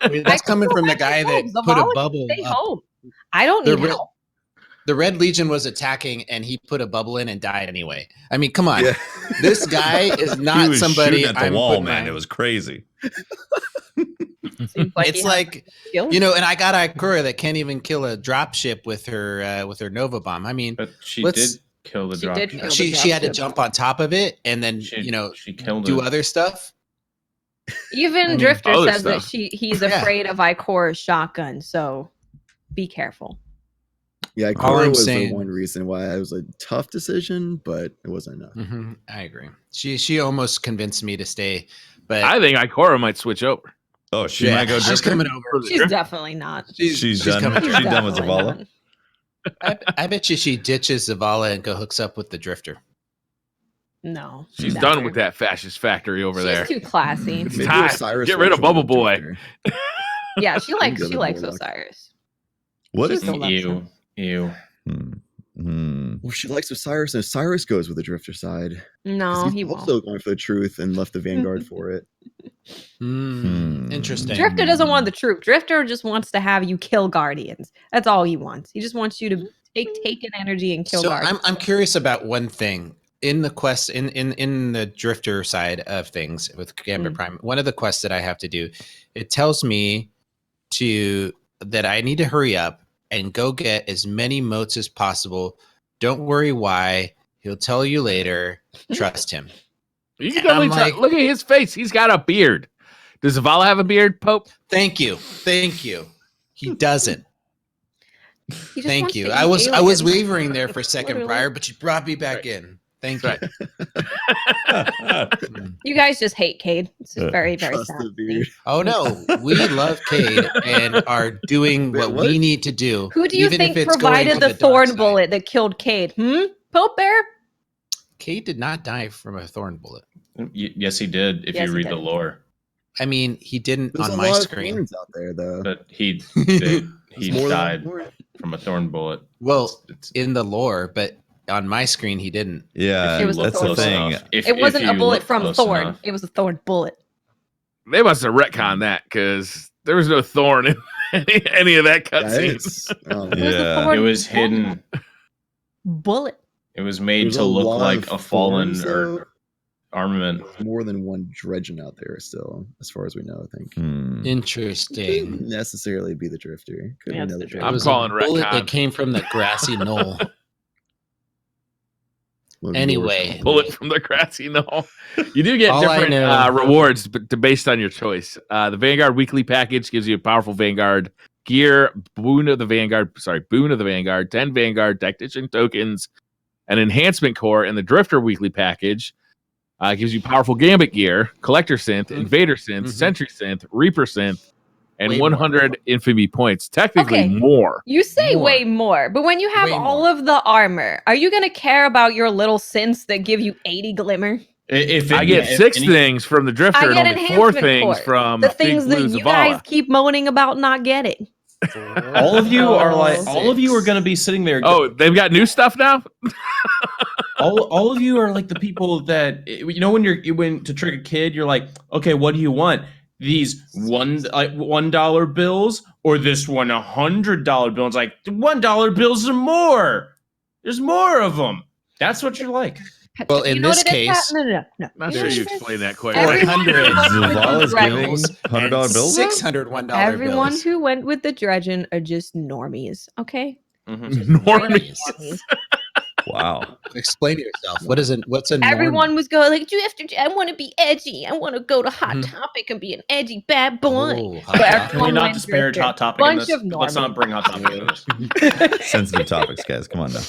I mean, that's coming from the guy that put a bubble Stay up. home. I don't The need re- help. The Red Legion was attacking, and he put a bubble in and died anyway. I mean, come on. Yeah. This guy is He not was somebody shooting at the I'm wall, putting man. my- It was crazy. Seems like It's he has like skills. and I got Ikura that can't even kill a dropship with her Nova bomb. I mean, But she Let's- did kill the She drop. did ship. kill the she had to dropship. jump on top of it and then She killed do it. other stuff. Even I mean, Drifter other says that stuff. he's Yeah. afraid of Ikora's shotgun, so be careful. Yeah, All Ikora I'm was saying- the one reason why it was a tough decision, but it wasn't enough. Mhm, I agree. She almost convinced me to stay, but I think Ikora might switch over. Oh, she yeah, might go she's drifter. coming over. For the She's drift. definitely not. She's done. coming. She's done with definitely Zavala. not. I bet you she ditches Zavala and go hooks up with the Drifter. No. She's never. done with that fascist factory over She's there. too classy. It's Maybe time. Osiris Get rid of wants to Bubble be a Boy. drifter. Yeah, she likes go to Warlock. Osiris. What She is? still loves him. Ew. Well, she likes Osiris, and Osiris goes with the drifter side. 'Cause No, he's he won't. also going for the truth and left the Vanguard for it. Interesting. Drifter doesn't want the truth. Drifter just wants to have you kill Guardians. That's all he wants. He just wants you to take an energy and kill So Guardians. I'm curious about one thing in the quest in the Drifter side of things with Gambit Prime. One of the quests that I have to do, it tells me that I need to hurry up and go get as many motes as possible. Don't worry why. He'll tell you later. Trust him. You can And totally I'm like- look at his face. He's got a beard. Does Zavala have a beard, Pope? Thank you. He doesn't. He just Thank wants you. to I eat was aliens. wavering there for a second, Literally. Briar, but you brought me back in. Thank you. You guys just hate Cade. It's just very, very Trust sad. the to me. beard. Oh no, we love Cade and are doing Wait, what what? we need to do. Who do you even think if it's provided going to the dark thorn side. bullet that killed Cade? Pope Bear? Cade did not die from a thorn bullet. Yes, he did. If Yes, you he read the did. lore, I mean, he didn't There's on a my lot screen. of thorns out there, though. but he There's more than died one thorn. from a thorn bullet. Well, It's- in the lore, but on my screen he didn't. Yeah, if you It was look a that's the thorn close thing. enough. If- It wasn't if a you bullet look from close Thorn. enough. It was a thorn bullet. They must have retconned that because there was no thorn in any of that Yeah, cutscene. it's, It was a Yeah. thorn It was bullet. hidden. Bullet. It was made there's to look lot like of a fallen thorns, though. armament. There's more than one dredgen out there still, as far as we know, I think. Hmm. Interesting. Couldn't necessarily be the drifter. Could Yeah, be it's another the drifter. Drifter. I'm It was calling a bullet retcon. that came from the grassy knoll. One of Anyway. yours. Bullet from the grassy knoll. You do get All I different know- rewards based on your choice. The Vanguard weekly package gives you a powerful Vanguard gear, boon of the Vanguard, 10 Vanguard tactician tokens, an enhancement core, and the Drifter weekly package gives you powerful Gambit gear, Collector Synth, Invader Synth, Mhm. Sentry Synth, Reaper Synth, and Way more. 100 Infamy points. Technically Okay. more. You say More. way more, but when you have Way all more. of the armor, are you going to care about your little synths that give you 80 glimmer? If I get if 6 any- things from the Drifter I and get only 4 enhancement things cores. from The Big things Blue that you guys Zavala. keep moaning about not getting. all of you are like, Oh. all of you are going to be sitting there. Oh, they've got new stuff now? all of you are like the people that when you went to trick a kid, you're like, okay, what do you want? These $1 bills or this $100 bill? It's like $1 bills are more. There's more of them. That's what you're like. Well, in You know this what it is, Pat? case- No. Not You sure know you what it is? explained that quite Every- right. 400 Zavala's giving rebels $100 and bills? $601 Everyone bills. who went with the dredgen are just normies, okay? Mhm. Normies. Normies. Wow. Explain to yourself. What's a norm? Everyone was going like, I want to be edgy. I want to go to Hot Mhm. Topic and be an edgy bad boy. Oh, But hot Can we everyone not went disparage Drifter. Hot Topic in Bunch this? of Let's not normies. bring Hot Topic into this. Sensitive topics, guys. Come on now.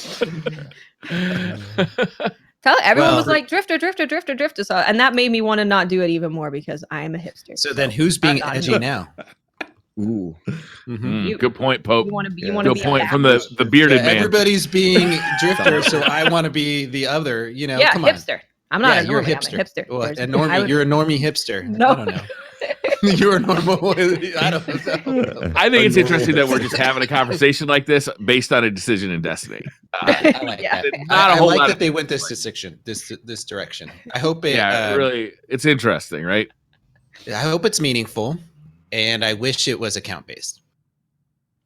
Everyone was Well- like Drifter. So, and that made me want to not do it even more because I am a hipster. So then who's being I'm not edgy doing now? Ooh. Mhm. Good point, Pope. you want to be, you Yeah. want to Good be a point bad from boy. the bearded Yeah, man. everybody's being drifter, so I want to be the other. yeah, come on. hipster. I'm not Yeah, a you're normie. a hipster. I'm a hipster. Well, There's- a normie. I would- You're a normie hipster. No. I don't know. You're a normal. I don't know. I think it's A interesting normal that we're just having a conversation like this based on a decision in Destiny. I like Yeah. that. Not a I whole like lot that of- they went this direction. I hope it. Really, it's interesting, right? I hope it's meaningful, and I wish it was account based.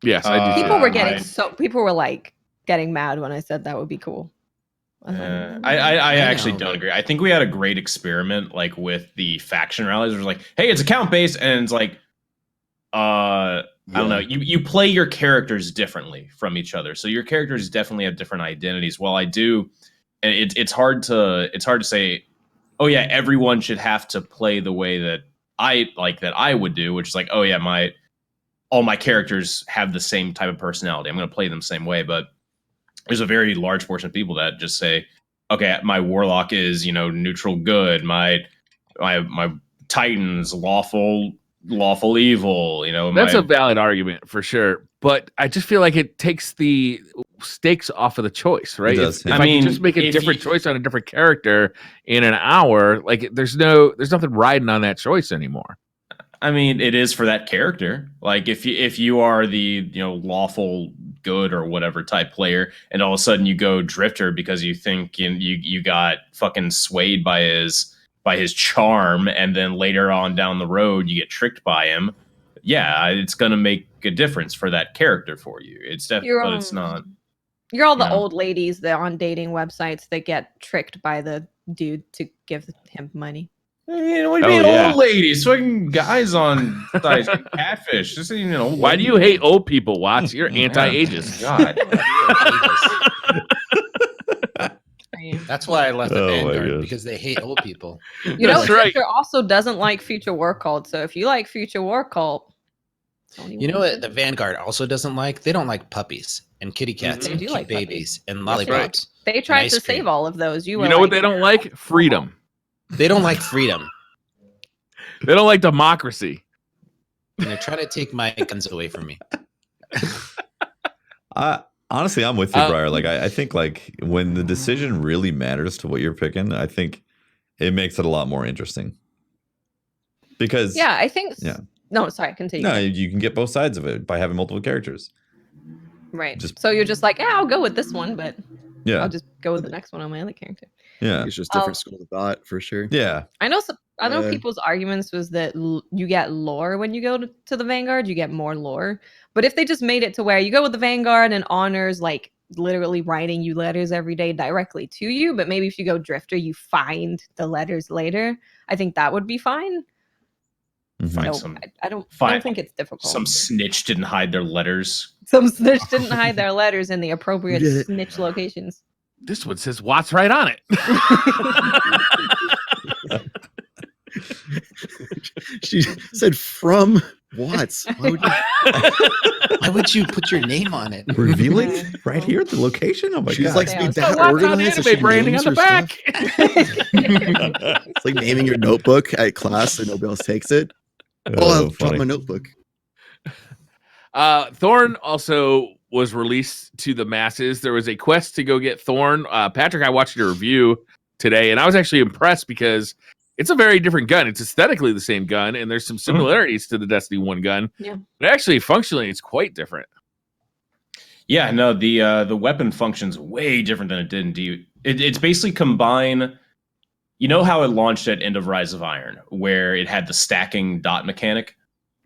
Yes, I do. People too. were getting mine- people were like getting mad when I said that would be cool. I was like, I actually know, don't but- agree. I think we had a great experiment like with the faction rallies. It was like, hey, it's account based, and it's like, I don't know. You play your characters differently from each other, so your characters definitely have different identities. Well, I do, and it's hard to say, oh yeah, everyone should have to play the way that I would do, which is like, oh yeah, all my characters have the same type of personality. I'm going to play them the same way, but there's a very large portion of people that just say, okay, my warlock is, neutral good. My Titan's lawful evil, That's a valid argument for sure, but I just feel like it takes the stakes off of the choice, right? It does, If yeah. I I mean, can just make a if different you- choice on a different character in an hour, like there's nothing riding on that choice anymore. I mean, it is for that character. Like if you are the lawful good or whatever type player, and all of a sudden you go drifter because you think you got fucking swayed by his charm, and then later on down the road you get tricked by him. Yeah, it's gonna make a difference for that character for you. It's definitely, but it's not. You're all the No. old ladies that on dating websites that get tricked by the dude to give him money. What do you Oh, mean, yeah. old ladies, fucking guys on sites, catfish. Just Why do you hate old people, Watts? You're anti-ageist. God. That's why I left the Oh my Vanguard, gosh. because they hate old people. You know, That's right. Drifter also doesn't like Future War Cult. So if you like Future War Cult, Tony You know wants what the Vanguard also doesn't like? They don't like puppies and kitty cats They and do cute like puppies. babies and That's right. lollipops. They tried ice to cream. save all of those. You You were know what like, they don't like? Freedom. They don't like freedom. They don't like democracy. And they're trying to take my guns away from me. Honestly, I'm with you, Uh, Briar. Like, I think like when the decision really matters to what you're picking, I think it makes it a lot more interesting. Because yeah, I think. Yeah. No, sorry, continue. no, you can get both sides of it by having multiple characters. Right. Just- So you're just like, yeah, I'll go with this one, but Yeah, I'll just go with the next one on my other character. yeah, It's just different school of thought for sure. yeah. I know. I know Yeah. people's arguments was that you get lore when you go to the Vanguard. You get more lore. But if they just made it to where you go with the Vanguard and honors like literally writing you letters every day directly to you, but maybe if you go Drifter, you find the letters later. I think that would be fine. Mhm. Find So some I don't find think it's difficult. some snitch didn't hide their letters. Some snitch didn't hide their letters in the appropriate did it. snitch locations. This one says Watts right on it. She said from Watts. Why would you put your name on it? Revealing right here at the location. Oh my She's god! like Yeah, be so that Watts on organized. that anime she branding on names the her back. stuff. It's like naming your notebook at class so nobody else takes it. Oh, I'll drop funny. my notebook. Thorn also was released to the masses. There was a quest to go get Thorn. Patrick, I watched your review today, and I was actually impressed because it's a very different gun. It's aesthetically the same gun, and there's some similarities to the Destiny 1 gun. Yeah. But actually, functionally, it's quite different. Yeah, no, the weapon functions way different than it did in D. It's basically combine. You know how it launched at End of Rise of Iron, where it had the stacking dot mechanic,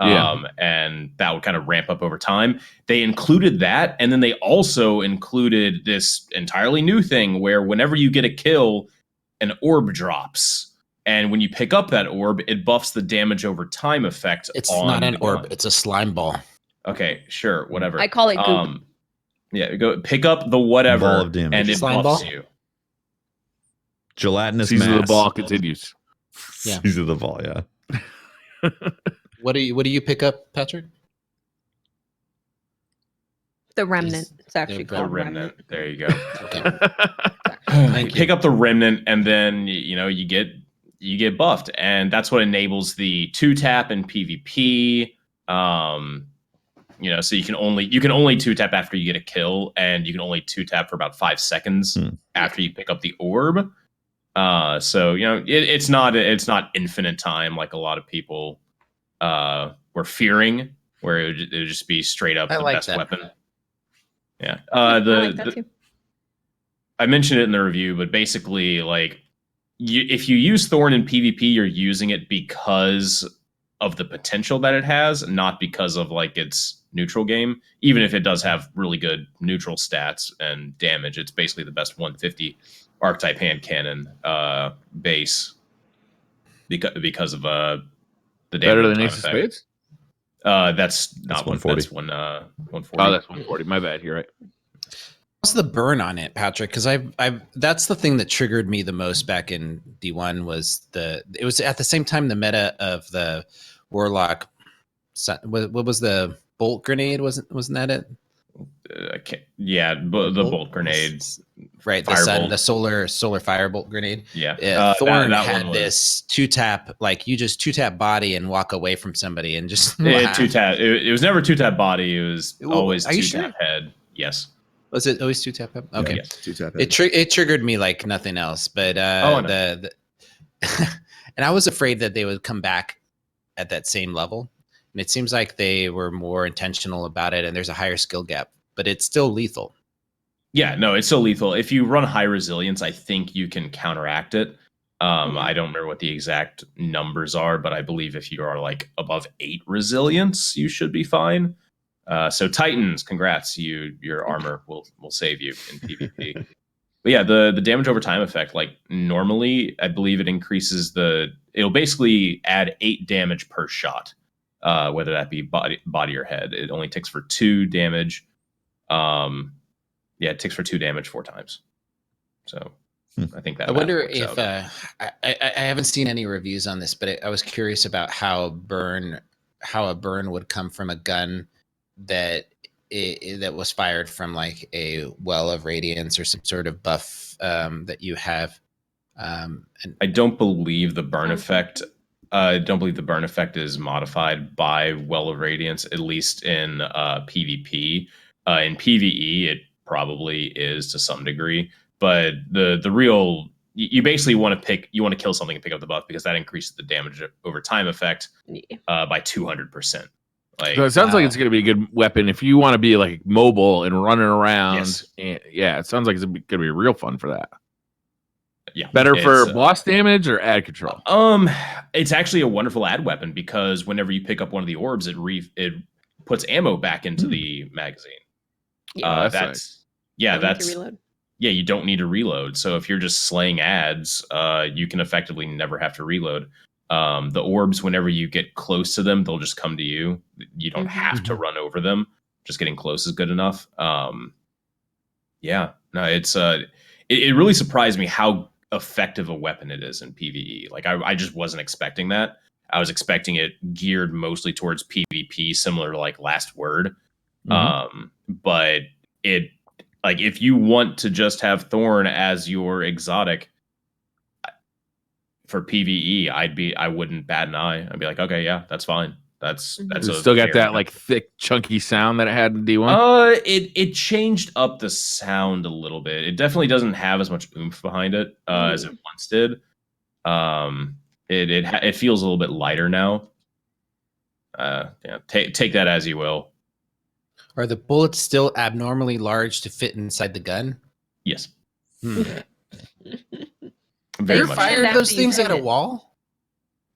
Yeah. and that would kind of ramp up over time. They included that, and then they also included this entirely new thing where whenever you get a kill, an orb drops. And when you pick up that orb, it buffs the damage over time effect. It's on not an the orb. gun. It's a slime ball. Okay, sure, whatever. I call it goop. Yeah, go pick up the whatever, Ball of damage. and it Slime buffs ball? you. Gelatinous Season mass. of the ball continues. Yeah. Season of the ball. Yeah. What do you pick up, Patrick? The remnant. It's actually The The called remnant. There you go. Okay. You pick up the remnant, and then you get buffed, and that's what enables the 2-tap in PvP. So you can only 2-tap after you get a kill, and you can only 2-tap for about 5 seconds after you pick up the orb. So it's not infinite time like a lot of people were fearing, where it would just be straight up I the like best that. weapon. Yeah. I like that too. I mentioned it in the review, but basically, like, if you use Thorn in PvP, you're using it because of the potential that it has, not because of like its neutral game. Even if it does have really good neutral stats and damage, it's basically the best 150 archetype hand cannon base because of the damage. Better than time Ace of effect. Spades? That's not 140. That's 140. Oh, that's 140. My bad. You're right. What's the burn on it, Patrick? Because I've that's the thing that triggered me the most back in D1 was it was at the same time the meta of the Warlock. What was the bolt grenade? Wasn't that it? The bolt grenade. Right, Firebolt. the solar firebolt grenade. Yeah. Thorn that had one was- this 2-tap, like you just 2-tap body and walk away from somebody and just 2-tap. It was never 2-tap body. It was Well, always are you 2-tap head. Yes. Was it always 2-tap? Okay. Yes. 2-tap. It triggered me like nothing else, but no. and I was afraid that they would come back at that same level, and it seems like they were more intentional about it, and there's a higher skill gap, but it's still lethal. Yeah, no, it's so lethal. If you run high resilience, I think you can counteract it. I don't remember what the exact numbers are, but I believe if you are like above 8 resilience, you should be fine. So Titans, congrats, your armor will save you in PvP. But yeah, the damage over time effect, like normally, I believe it increases it'll basically add 8 damage per shot, whether that be body or head. It only ticks for 2 damage. It ticks for 2 damage 4 times. So I think that. I wonder works if out. I haven't seen any reviews on this, but I was curious about how burn how a burn would come from a gun that that was fired from like a well of radiance or some sort of buff that you have. And I don't believe the burn effect. I don't believe the burn effect is modified by Well of Radiance, at least in PvP. In PvE, it probably is to some degree, but the real you basically want to kill something and pick up the buff because that increases the damage over time effect by 200%. Like, So it sounds like it's going to be a good weapon if you want to be like mobile and running around. Yes. And, yeah, it sounds like it's going to be real fun for that. yeah, Better for it's, boss damage or ad control? It's actually a wonderful ad weapon because whenever you pick up one of the orbs, it puts ammo back into the magazine. Yeah, that's nice. Yeah, Don't need to reload. Yeah, you don't need to reload. So if you're just slaying ads, you can effectively never have to reload. The orbs, whenever you get close to them, they'll just come to you. You don't have to run over them. Just getting close is good enough. Yeah, no, it's it really surprised me how effective a weapon it is in PvE. Like I just wasn't expecting that. I was expecting it geared mostly towards PvP, similar to like Last Word. But it, like, if you want to just have Thorn as your exotic for PvE, I wouldn't bat an eye. I'd be like, okay, yeah, that's fine. That's It's still got that like thick, chunky sound that it had in D1. It changed up the sound a little bit. It definitely doesn't have as much oomph behind it as it once did. It feels a little bit lighter now. Yeah, take that as you will. Are the bullets still abnormally large to fit inside the gun? Yes. Have Very you much. fired those things at a wall?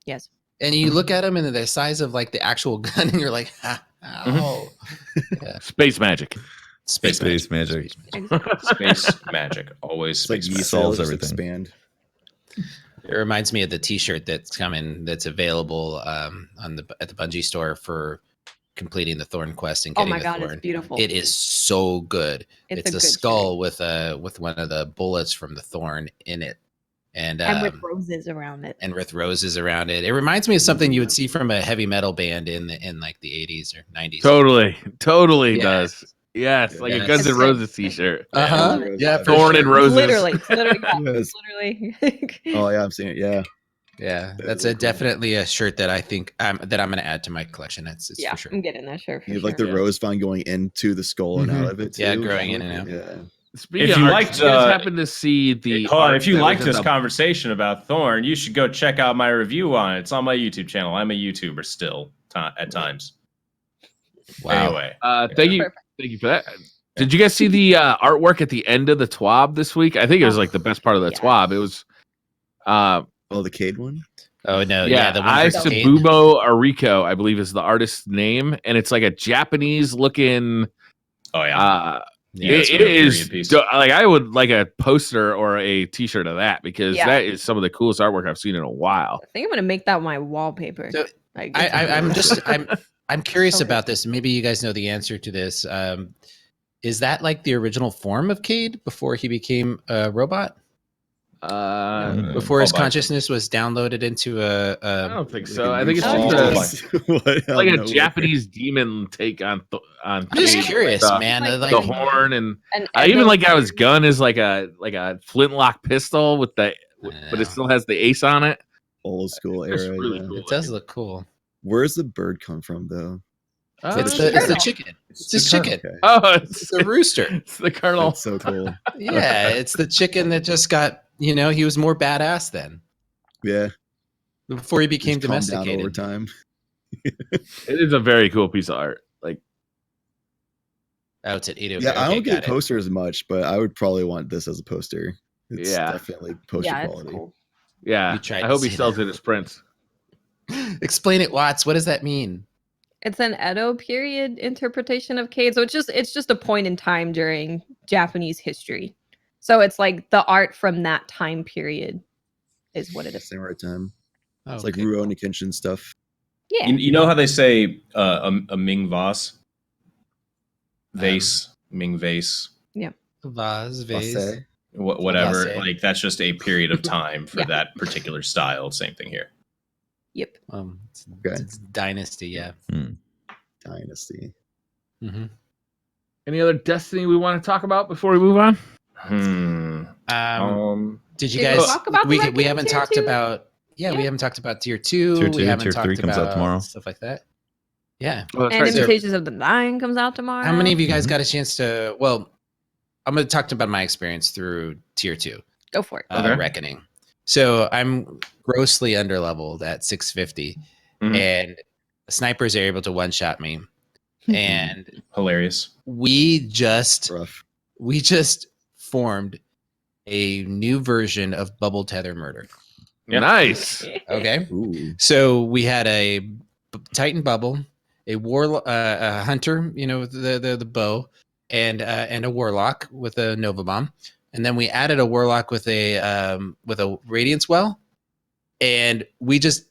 Yes. And you look at them and they're the size of like the actual gun, and you're like, ow. Yeah. Space magic. Space magic. Space magic. Always It's like space yeast magic. solves cells everything. expand. It reminds me of the T-shirt that's coming, that's available at the Bungie store for completing the Thorn quest and Oh getting my the god, Thorn. it's beautiful. It is so good. It's It's a a good skull with one of the bullets from the Thorn in it, and with roses around it. and with roses around it. It reminds me of something you would see from a heavy metal band in like the 80s or 90s. Totally Yeah. does. Yes, like a Yes. Guns N' It's Roses t-shirt. Uh huh. love it. Yeah, for Thorn sure. and roses. Literally, yeah, Yes. literally. Oh yeah, I'm seeing it. Yeah. Yeah, That that's is really cool. definitely a shirt that I think that I'm going to add to my collection. It's Yeah, for sure. I'm getting that shirt for You have sure. like the Yeah. rose vine going into the skull and out of it too. Yeah, growing in and out. Yeah. Speaking If of you art, liked, did you guys uh, happen to see the Hold on, art if you that liked was in this the- conversation about Thorn, you should go check out my review on it. It's on my YouTube channel. I'm a YouTuber still at times. Wow. Anyway, thank you for that. Did you guys see the artwork at the end of the TWAB this week? I think it was like the best part of the Yes. TWAB. It was Oh, the Cade one. Oh no, yeah, the one for Kate. Isabumo Ariko, I believe is the artist's name, and it's like a Japanese looking. oh yeah, Yeah, it's it a period is piece. like I would like a poster or a T-shirt of that because Yeah. that is some of the coolest artwork I've seen in a while. I think I'm gonna make that my wallpaper. So, Like, I'm curious So good. about this. Maybe you guys know the answer to this. Is that like the original form of Cade before he became a robot? Before his Hold on. consciousness was downloaded into I don't think so. I think it's Oh, just like a Japanese. Japanese demon take on I'm just Cade. curious, The- man. Like, Like, The horn and and I even then- like how his gun is like a flintlock pistol with the, but Yeah. it still has the ace on it. Old school It's era. really yeah. cool. it does look cool. Where's the bird come from though? It's the the colonel. chicken. It's his the chicken. colonel, okay. Oh, It's the rooster. it's the Colonel. That's so cool. Yeah, it's the chicken that just got. He was more badass then Yeah. before he became Just calmed down domesticated. over time. It is a very cool piece of art. Like, Oh, it's at 8. Yeah, I don't got get it. posters much, but I would probably want this as a poster. It's Yeah. definitely poster yeah, it's quality. cool. yeah, You tried I to hope he say sells that. it as prints. Explain it, Watts. What does that mean? It's an Edo period interpretation of Cade. So it's just a point in time during Japanese history. So it's like the art from that time period is what it is. Samurai time. Oh, It's like okay, Rurouni cool. Kenshin stuff. Yeah. you know how they say a Ming vase, vase, Ming vase, Vase. Vase. whatever. Vase. Like that's just a period of time for Yeah. that particular style. Same thing here. Yep. It's Dynasty, yeah. Dynasty. Mm-hmm. Any other Destiny we want to talk about before we move on? Did you Did we guys talk about the we Reckoning haven't tier talked two? about we Yeah. haven't talked about tier 2. Tier 2, we haven't tier talked 3 comes out about tomorrow. stuff like that. Yeah. Oh, that's And right. So- Invitations of the Nine comes out tomorrow. How many of you guys Mhm. got a chance to? Well, I'm going to talk about my experience through tier 2, Go for it. Okay. Reckoning. So I'm grossly underleveled at 650, Mhm. and snipers are able to one shot me, and Hilarious. we just Rough. formed a new version of bubble tether murder. Yep. Nice. Okay. Ooh. So we had a Titan bubble, a a hunter, with the bow, and a warlock with a nova bomb, and then we added a warlock with a radiance well, and we just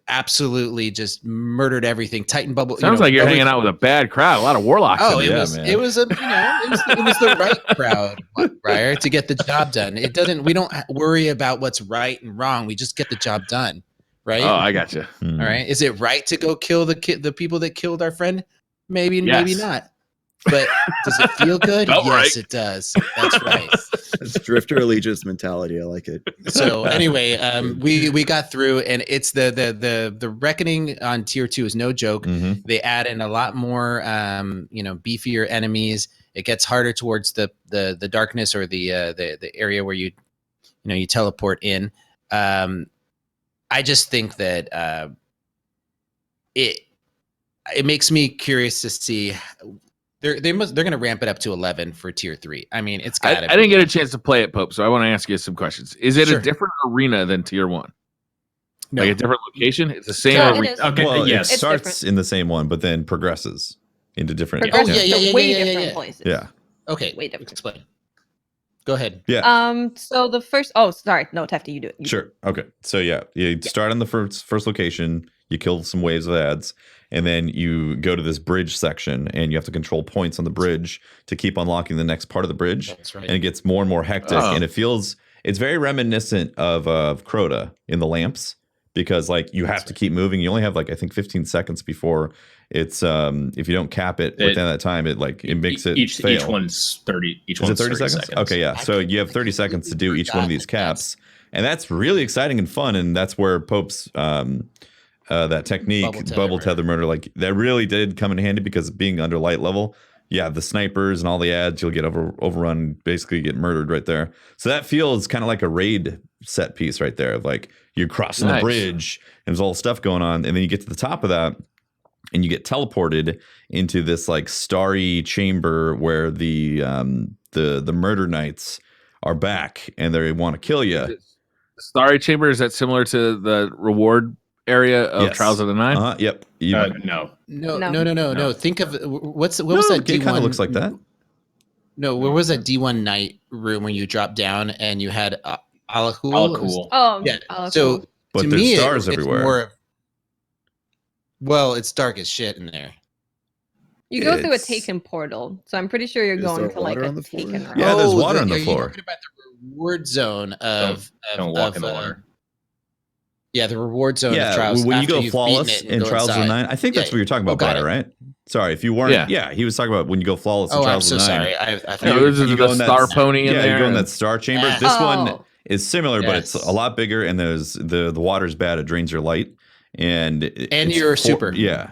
absolutely just murdered everything. Titan bubble. Sounds like you're hanging out with a bad crowd. A lot of warlocks. Oh, in it there. was man. it was it was the right crowd, Briar, to get the job done. We don't worry about what's right and wrong. We just get the job done, right? Oh, I got you. Hmm. All right. Is it right to go kill the people that killed our friend? Maybe, maybe Yes. not. But does it feel good? Felt Yes, right. it does. That's right. It's Drifter Allegiance mentality. I like it. So anyway, we got through, and it's the reckoning on tier 2 is no joke. Mhm. They add in a lot more beefier enemies. It gets harder towards the darkness or the area where you teleport in. I just think that it makes me curious to see. They're going to ramp it up to 11 for tier 3. I mean, it's got. I didn't get a chance to play it, Pope, so I want to ask you some questions. Is it Sure. a different arena than tier 1? No. Like a different location? It's the same No, it arena. is. Okay. Well, yes. it It's starts different. in the same one, but then progresses into different. Progresses yeah, to yeah, way yeah, yeah, different yeah. places. Yeah. Okay, Way different. explain. Go ahead. Yeah. So the first. Oh, sorry. No, Tefty, you do it. Sure. Okay. So yeah, you start on the first location. You kill some waves of ads, and then you go to this bridge section, and you have to control points on the bridge to keep unlocking the next part of the bridge. That's right. And it gets more and more hectic, Oh. and it's very reminiscent of Crota in the lamps, because like you have to keep moving. You only have like I think 15 seconds before it's if you don't cap it within that time, it makes it each fail. one's 30. Each Is one's it 30 seconds? Okay, yeah. So you have 30 seconds to do each one of these caps. And that's really exciting and fun. And that's where Pope's that technique, bubble tether murder, like that really did come in handy, because being under light level, yeah, the snipers and all the ads, you'll get overrun, basically get murdered right there. So that feels kind of like a raid set piece right there. Like you're crossing the bridge and there's all stuff going on. And then you get to the top of that and you get teleported into this like starry chamber where the murder knights are back and they want to kill you. The Starry Chamber, is that similar to the reward area of Yes. Trials of the Nine? Yep. No. No. Think of what was that D1? It kind of looks like that. No, where was that D1 night room when you dropped down and you had Alakul? All cool. Oh, Yeah. oh, So cool. But to there's me, stars it's everywhere. more. Well, it's dark as shit in there. You go through a it's- Taken portal, so I'm pretty sure you're Is going there to like water a on the floor? Taken realm. Yeah, there's water on the Are you floor. talking about the reward zone of Don't walk in the water. Yeah, the reward zone of Yeah, Trials. when you after go you've flawless beaten it and in go Trials of the inside. Nine, I think that's Yeah. what you're talking Oh, about, got Briar, it. right? Sorry, if you weren't. Yeah. Yeah, he was talking about when you go flawless in Oh, I'm Trials so of the Nine. sorry. I No, thought this is you the go in that- Star Pony in Yeah, there. you go in and- that star chamber. Ah. This Oh. one is similar, but it's Yes. a lot bigger, and there's the water's bad. It drains your light, and it's you're super. Yeah,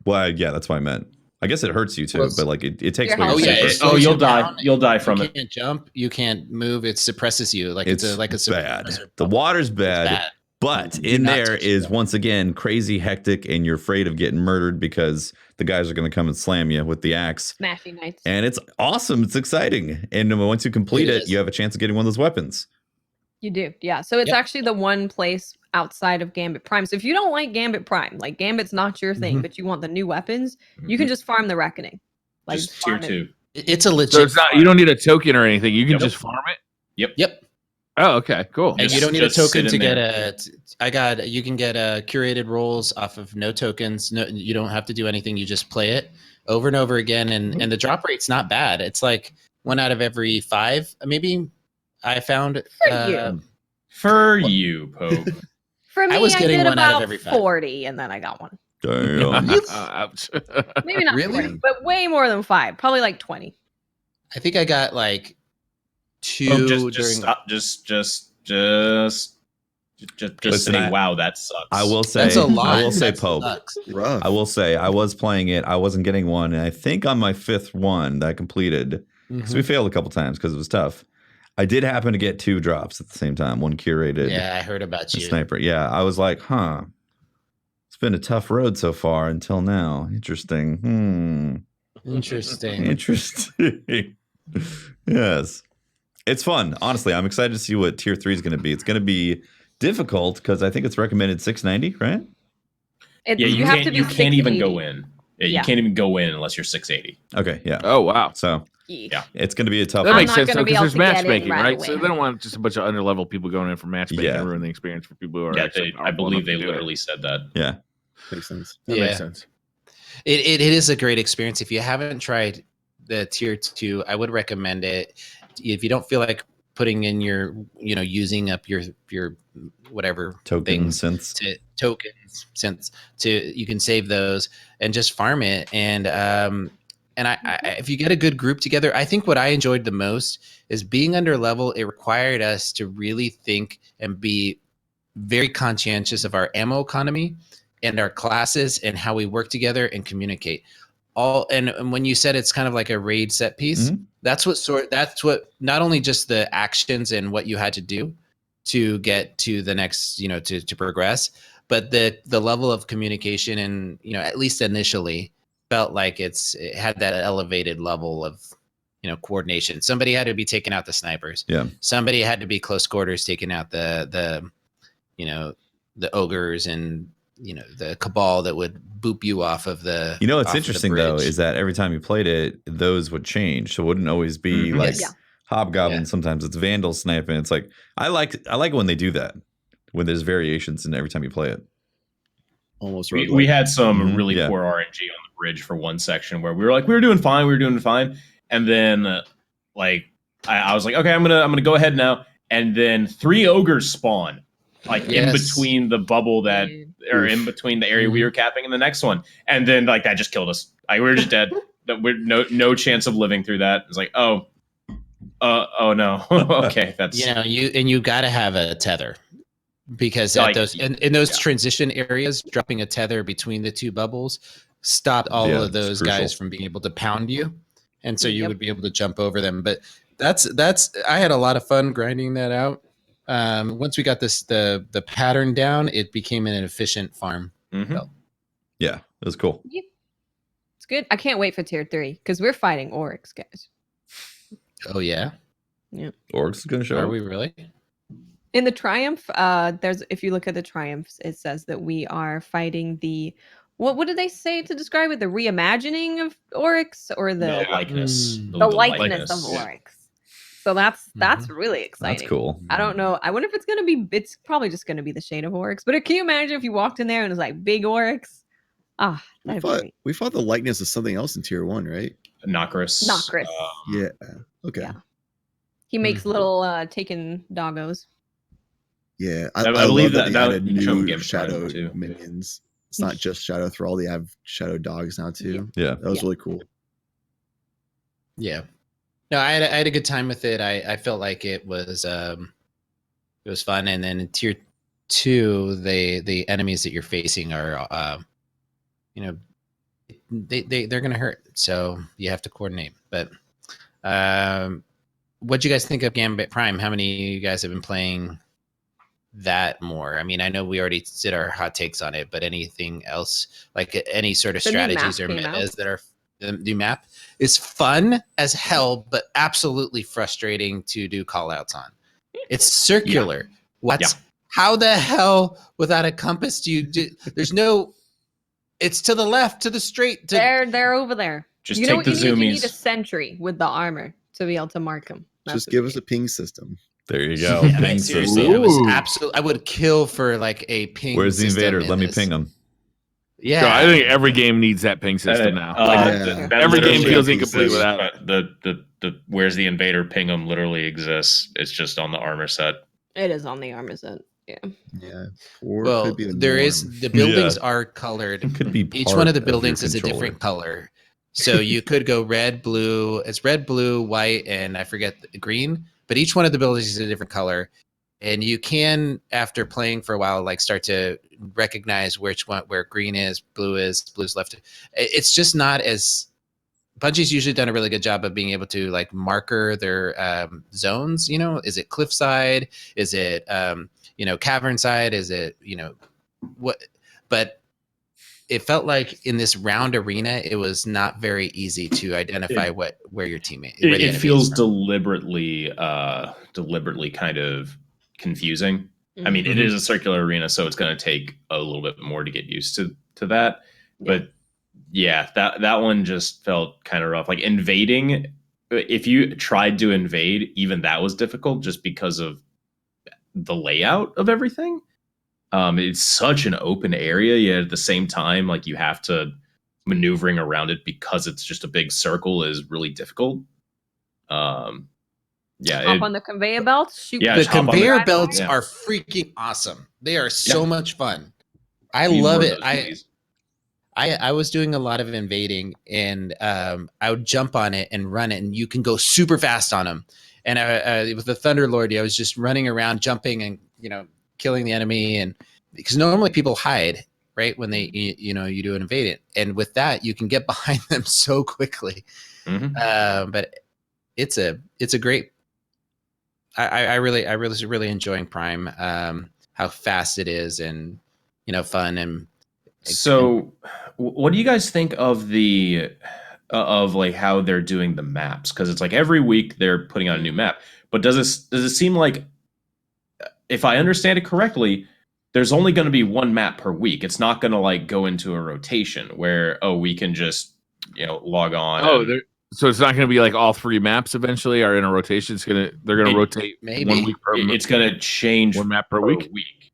that's what I meant. I guess it hurts you too, Well, but like it takes Your away heart your yeah, super. it slows you'll you die. down. You'll die from You it. can't jump. You can't move. It suppresses you. Like It's it's a bad. suppressor. The water's It's bad. But Do in not there touch is that. once again crazy hectic, and you're afraid of getting murdered because the guys are going to come and slam you with the axe. Smashing Knights. And it's awesome. It's exciting. And once you complete It it, is. you have a chance of getting one of those weapons. You do, yeah. So it's Yep. actually the one place outside of Gambit Prime. So if you don't like Gambit Prime, like Gambit's not your thing, Mhm. but you want the new weapons, you can just farm the Reckoning. Like Just tier farm it. 2. It's a legit. So it's not. You don't need a token or anything. You can Nope. just farm it. Yep. Oh, okay, cool. And Just- you don't need a just sit token in to get there. you can get curated rolls off of no tokens. No, you don't have to do anything. You just play it over and over again, and the drop rate's not bad. It's like 1 out of every 5, maybe. I found For you. For you, Pope. For me, I was getting did one out of about every 5. 40, and then I got one. Damn. Ouch. Maybe not Really? 40, but way more than 5. Probably like 20. I think I got like 2 Oh, during. just stop. Just Listen, say, wow, that sucks. I will say, That's a lot. I will say, That Pope. sucks. Rough. I will say, I was playing it. I wasn't getting one, and I think on my 5th one that I completed, because we failed a couple times because it was tough. I did happen to get 2 drops at the same time. One curated, Yeah, I heard about a you. sniper. Yeah, I was like, huh. It's been a tough road so far until now. Interesting. Interesting. Interesting. Yes. It's fun. Honestly, I'm excited to see what tier 3 is going to be. It's going to be difficult because I think it's recommended 690, right? Yeah, You have can't, to be you can't even 680. go in. Yeah, you Yeah. can't even go in unless you're 680. Okay, yeah. Oh wow. So Yeah. it's going to be a tough That I'm one. makes not sense gonna though, be because able there's to get in matchmaking, right right? So away. they don't want just a bunch of underleveled people going in for matchmaking Yeah. and ruin the experience for people who are Yeah, actually I powerful believe enough they to do it. literally said that. Yeah. Makes sense. That Yeah. makes sense. It is a great experience. If you haven't tried the tier 2, I would recommend it. If you don't feel like putting in your, using up your whatever Token things synths. to tokens, since you can save those and just farm it. And I if you get a good group together, I think what I enjoyed the most is being under level. It required us to really think and be very conscientious of our ammo economy and our classes and how we work together and communicate. And when you said it's kind of like a raid set piece, that's what not only just the actions and what you had to do to get to the next, to progress, but the level of communication and, at least initially felt like it had that elevated level of, coordination. Somebody had to be taking out the snipers. Yeah. Somebody had to be close quarters taking out the ogres and, the cabal that would boop you off of the. What's off of the interesting though bridge. is that every time you played it, those would change. So it wouldn't always be Mhm. like Yes. hobgoblin. Yeah. Sometimes it's vandal sniping. It's like I like when they do that, when there's variations in every time you play it. Almost We roguelike. had some really yeah. poor RNG on the bridge for one section where we were doing fine, and then I was like, okay, I'm gonna go ahead now, and then 3 ogres spawn in Yes. between the bubble or in between the area we were capping and the next one, and then that just killed us. We were just dead. We're no chance of living through that. It's like, oh no, okay, that's you got to have a tether. Because at those in those transition areas, dropping a tether between the 2 bubbles stopped all of those guys from being able to pound you, and so you would be able to jump over them. But that's I had a lot of fun grinding that out. Once we got the pattern down, it became an efficient farm. Yeah, it was cool. Yep. It's good. I can't wait for tier 3 because we're fighting Oryx, guys. Oh yeah, Orcs is gonna show. Are up. we really? In the Triumph, if you look at the Triumphs, it says that we are fighting the what did they say to describe it? The reimagining of Oryx or the likeness, the likeness of Oryx. So that's really exciting. That's cool. I don't know. I wonder if it's probably just gonna be the shade of Oryx. But can you imagine if you walked in there and it was like big Oryx? We fought the likeness of something else in tier 1, right? Nokris. Yeah. Okay. Yeah. He makes little taken doggos. Yeah, I I believe love that they that added you can show 'em new Gambit Prime, shadow too. minions. It's not just Shadow Thrall; they have Shadow Dogs now too. Yeah. That was really cool. Yeah. No, I had a good time with it. I felt like it was fun. And then in tier 2, the enemies that you're facing are they're gonna hurt. So you have to coordinate. But what'd you guys think of Gambit Prime? How many of you guys have been playing that more? I mean, I know we already did our hot takes on it, but anything else, like any sort of strategies or metas that are the new map is fun as hell, but absolutely frustrating to do call outs on. It's circular. How the hell without a compass do you do? There's no, it's to the left, to the straight. They're over there. Just you know take what the you zoomies. need? You need a sentry with the armor to be able to mark them. Just give us a ping system. There you go. Yeah, Ping seriously, system. I was absolutely. I would kill for like a ping. Where's the system invader? in Let me this. ping him. Yeah, So I think every game needs that ping system now. Every game feels incomplete without the where's the invader ping 'em literally exists. It's just on the armor set. It is on the armor set. Yeah. Or Well, could be the there is norm. the buildings Yeah. are colored. It could be Each part one of the your buildings is a controller. different color. So you could go red, blue. It's red, blue, white, and I forget the green. But each one of the buildings is a different color, and you can, after playing for a while, like start to recognize which one where green is, blue's left. It's just not as. Bungie's usually done a really good job of being able to like marker their zones. You know, is it cliffside? Is it cavern side? Is it what? But it felt like in this round arena, it was not very easy to identify where your teammate. Where the It enemy feels is from. deliberately kind of confusing. I Mm-hmm. mean, it is a circular arena, so it's going to take a little bit more to get used to that. But yeah, that one just felt kind of rough. Like invading, if you tried to invade, even that was difficult just because of the layout of everything. It's such an open area, yet at the same time, like you have to maneuvering around it because it's just a big circle is really difficult. Yeah, Hop on the conveyor belts. Shoot. Yeah, The hop on the- conveyor Right belts away. are freaking awesome. They are so Yeah. much fun. I need love more of it. those, please. I was doing a lot of invading, and I would jump on it and run it, and you can go super fast on them. And with the Thunderlord, I was just running around, jumping, and killing the enemy. And because normally people hide right when they you do an invade it, and with that you can get behind them so quickly. Mhm. But it's a great. I really enjoying Prime. How fast it is, and fun and. So, what do you guys think of the of like how they're doing the maps? Because it's like every week they're putting out a new map. But does it seem like, if I understand it correctly, there's only going to be one map per week? It's not going to like go into a rotation where we can just log on. Oh, and- so it's not going to be like all three maps eventually are in a rotation. They're going to rotate maybe. 1 week per. it's going to change one map per week.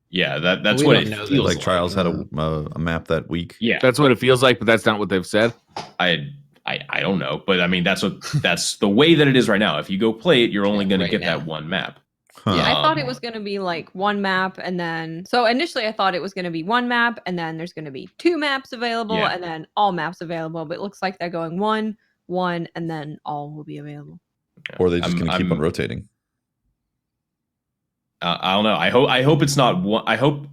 Yeah, that's We what don't it know that. feels Like like. Trials had a map that week. Yeah, That's what it feels like, but that's not what they've said. I don't know, but I mean that's the way that it is right now. If you go play it, you're only Yeah, going to right get now. that one map. Huh. I thought it was going to be like one map, and then so initially I thought it was going to be one map, and then there's going to be two maps available, Yeah. and then all maps available. But it looks like they're going one, and then all will be available. Or are they just going to keep on I'm- rotating? I don't know. I hope it's not one. I hope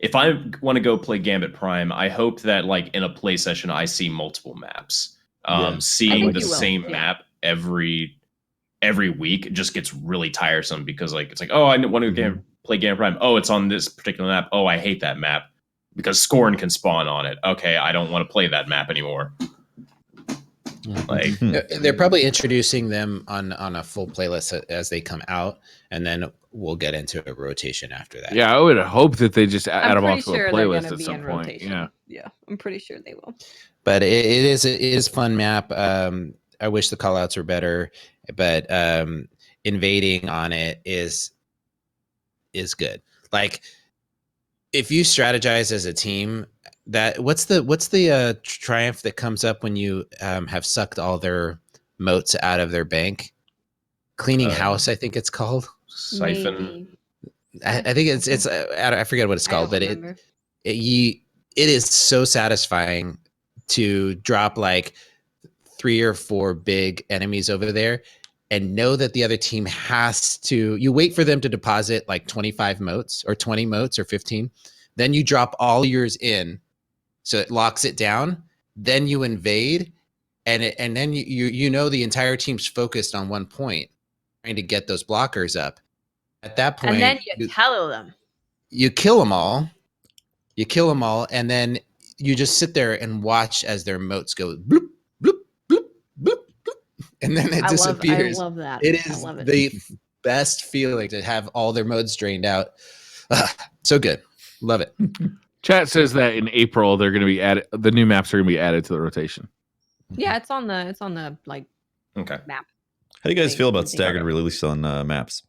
if I want to go play Gambit Prime, I hope that like in a play session I see multiple maps. Yeah. I Seeing think the you will, same yeah. map every week just gets really tiresome, because like it's like, oh, I want to play Gambit Prime. Oh, it's on this particular map. Oh, I hate that map because Scorn can spawn on it. Okay, I don't want to play that map anymore. Like, They're probably introducing them on a full playlist as they come out, and then we'll get into a rotation after that. Yeah, I would hope that they just add I'm them pretty onto sure a they're playlist going to at be some in point. rotation. Yeah, I'm pretty sure they will. But it is fun map. I wish the callouts were better, but invading on it is good. Like if you strategize as a team, that what's the triumph that comes up when you have sucked all their moats out of their bank? Cleaning house, I think it's called. Siphon. Maybe. I think it's I forget what it's I called, don't but remember. it is so satisfying to drop like 3 or 4 big enemies over there and know that the other team has to. You wait for them to deposit like 25 moats or 20 moats or 15, then you drop all yours in, so it locks it down. Then you invade, and then you know the entire team's focused on one point, trying to get those blockers up. At that point, And then you tell them. you kill them all. You kill them all, and then you just sit there and watch as their moats go bloop, bloop, bloop, bloop, bloop, and then it disappears. I love that. It I is love it. the best feeling to have all their modes drained out. So good. Love it. Chat says that in April they're going to be added. The new maps are going to be added to the rotation. Yeah, it's on the like Okay. map. How do you guys Thing. feel about Okay. staggered release on maps?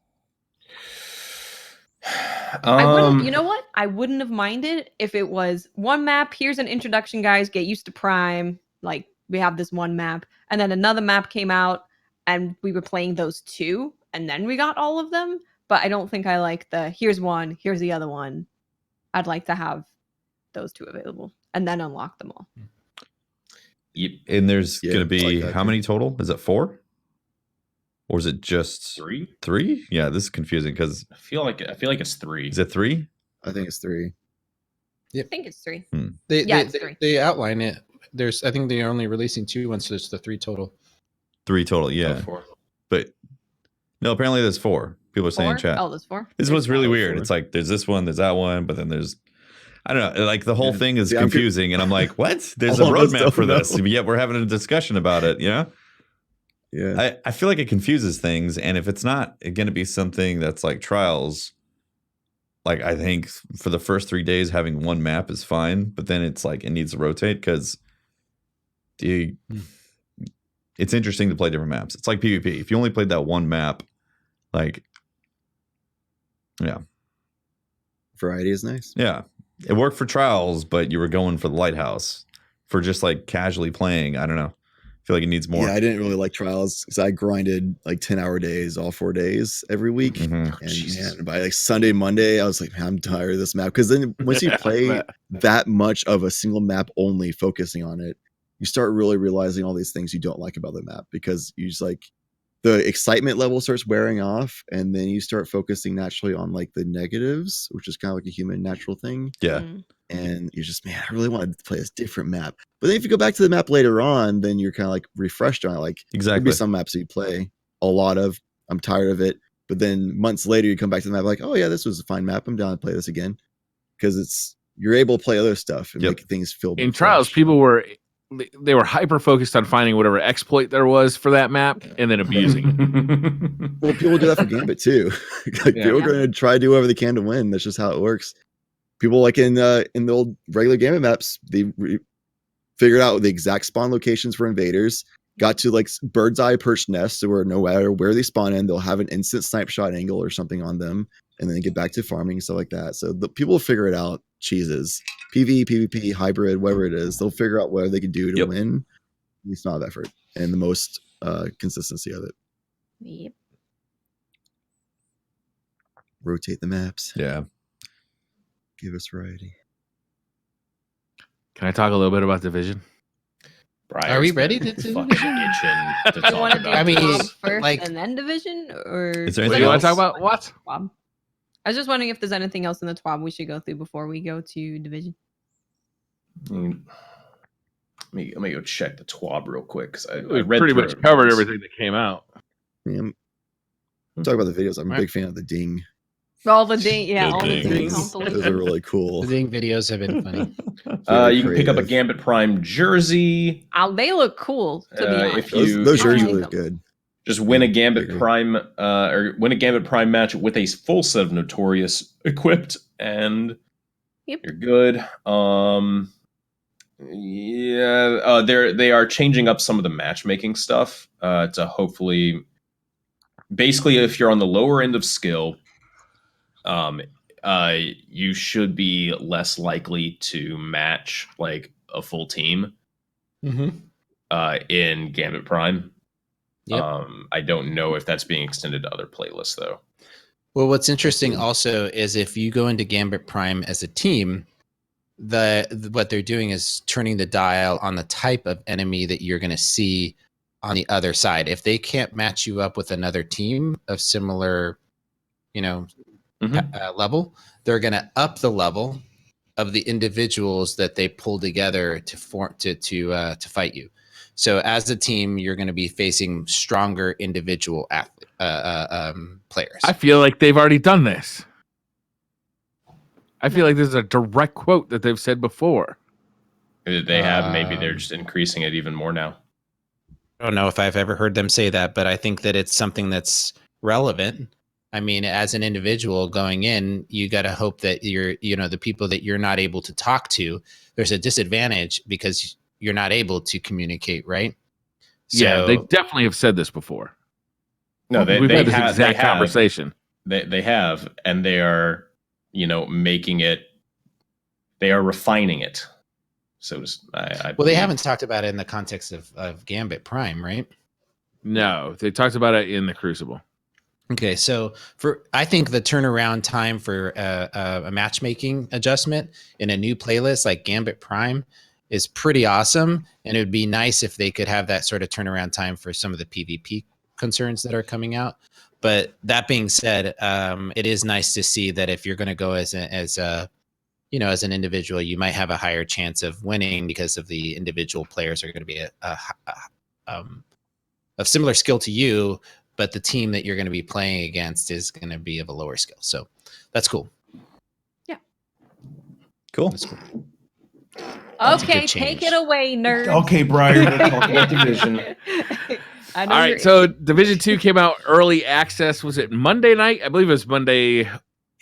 I wouldn't. You know what? I wouldn't have minded if it was one map. Here's an introduction, guys. Get used to Prime. Like we have this one map, and then another map came out, and we were playing those two, and then we got all of them. but I don't think I like the here's one, here's the other one. I'd like to have those two available and then unlock them all. Yep. And there's Yeah, going to I like be that how too. many total? Is it 4? Or is it just 3? 3? Yeah, this is confusing because I feel like it's 3. is it 3? I think it's 3. I think it's 3. They, it's 3. they outline it. There's, I think they're only releasing 2 ones, so it's the 3 total. 3 total, yeah. 4. But no, apparently there's 4. People are saying in 4? chat. Oh, there's 4. This was really Oh, weird. 4. It's like there's this one, there's that one, but then there's I don't know, like the whole Yeah. thing is See, I'm confusing, and I'm like, what? There's a All of us roadmap don't for this, know. yet we're having a discussion about it. Yeah, Yeah. I feel like it confuses things, and if it's not going to be something that's like trials, like I think for the first 3 days having one map is fine, but then it's like it needs to rotate because it's interesting to play different maps. It's like PvP. If you only played that one map, like Variety is nice. yeah, it worked for trials, but you were going for the lighthouse for just like casually playing. I don't know. I feel like it needs more. Yeah, I didn't really like trials because I grinded like 10-hour days all 4 days every week. Mhm. And man, by like Sunday, Monday, I was like, man, I'm tired of this map. Because then once you play that much of a single map only, focusing on it, you start really realizing all these things you don't like about the map because you just like the excitement level starts wearing off, and then you start focusing naturally on like the negatives, which is kind of like a human natural thing. Yeah. And you're just, man, I really wanted to play this different map. But then if you go back to the map later on, then you're kind of like refreshed on it. Like there'll be Exactly. some maps that you play a lot of. I'm tired of it. But then months later, you come back to the map like, oh yeah, this was a fine map. I'm down to play this again. Because you're able to play other stuff and Yep. make things feel In trials, fresh. people were hyper focused on finding whatever exploit there was for that map and then abusing it. Well, people do that for Gambit too. Like Yeah. people are going to try to do whatever they can to win. That's just how it works. People like in the old regular Gambit maps, they figured out the exact spawn locations for invaders. Got to like bird's eye perch nests, so where no matter where they spawn in, they'll have an instant snipe shot angle or something on them, and then get back to farming and stuff like that. So the people figure it out. Cheeses, PvE, PvP, hybrid, whatever it is, they'll figure out what they can do to Yep. win. It's not effort and the most consistency of it. Yep. Rotate the maps. Yeah. Give us variety. Can I talk a little bit about Division? Are we ready to do fucking Division? itching to You talk want to do about I mean, TWAB this. first like- and then division, or Is there What, anything do you want else? to talk about what? TWAB? I was just wondering if there's anything else in the TWAB we should go through before we go to division. Let me go check the TWAB real quick because I We read pretty through much it. covered everything that came out. Yeah, talk about the videos. I'm a Right. big fan of the ding. All the ding, yeah, The all the dings. ding Those compilations. are really cool. The Ding videos have been funny. Very You can pick up a creative. Gambit Prime jersey. Oh, they look cool. To be honest, if you Those if jerseys you look good. just win a I Gambit agree. Prime or win a Gambit Prime match with a full set of Notorious equipped, and Yep. you're good. They are changing up some of the matchmaking stuff to hopefully, basically, if you're on the lower end of skill, you should be less likely to match like a full team Mm-hmm. in Gambit Prime. Yep. I don't know if that's being extended to other playlists though. Well, what's interesting also is if you go into Gambit Prime as a team, what they're doing is turning the dial on the type of enemy that you're going to see on the other side. If they can't match you up with another team of similar, level, they're going to up the level of the individuals that they pull together to form to fight you. So as a team, you're going to be facing stronger individual players. I feel like they've already done this. I feel like this is a direct quote that they've said before. They have. Maybe they're just increasing it even more now. I don't know if I've ever heard them say that, but I think that it's something that's relevant. I mean, as an individual going in, you got to hope that the people that you're not able to talk to, there's a disadvantage because you're not able to communicate, right? Yeah, So- they definitely have said this before. No, We've they had this have, exact they have. conversation. They have, and they are, making it. They are refining it. So, I Well, they haven't talked about it in the context of Gambit Prime, right? No, they talked about it in the Crucible. Okay, so I think the turnaround time for a matchmaking adjustment in a new playlist like Gambit Prime is pretty awesome, and it would be nice if they could have that sort of turnaround time for some of the PvP concerns that are coming out. But that being said, it is nice to see that if you're going to go as an individual, you might have a higher chance of winning because of the individual players are going to be of similar skill to you, but the team that you're going to be playing against is going to be of a lower skill. So that's cool. Yeah. Cool. That's cool. Okay, good take change. it away, nerd. Okay, Brian, we're talking about Division. I know All you're right, so Division 2 came out early access. Was it Monday night? I believe it was Monday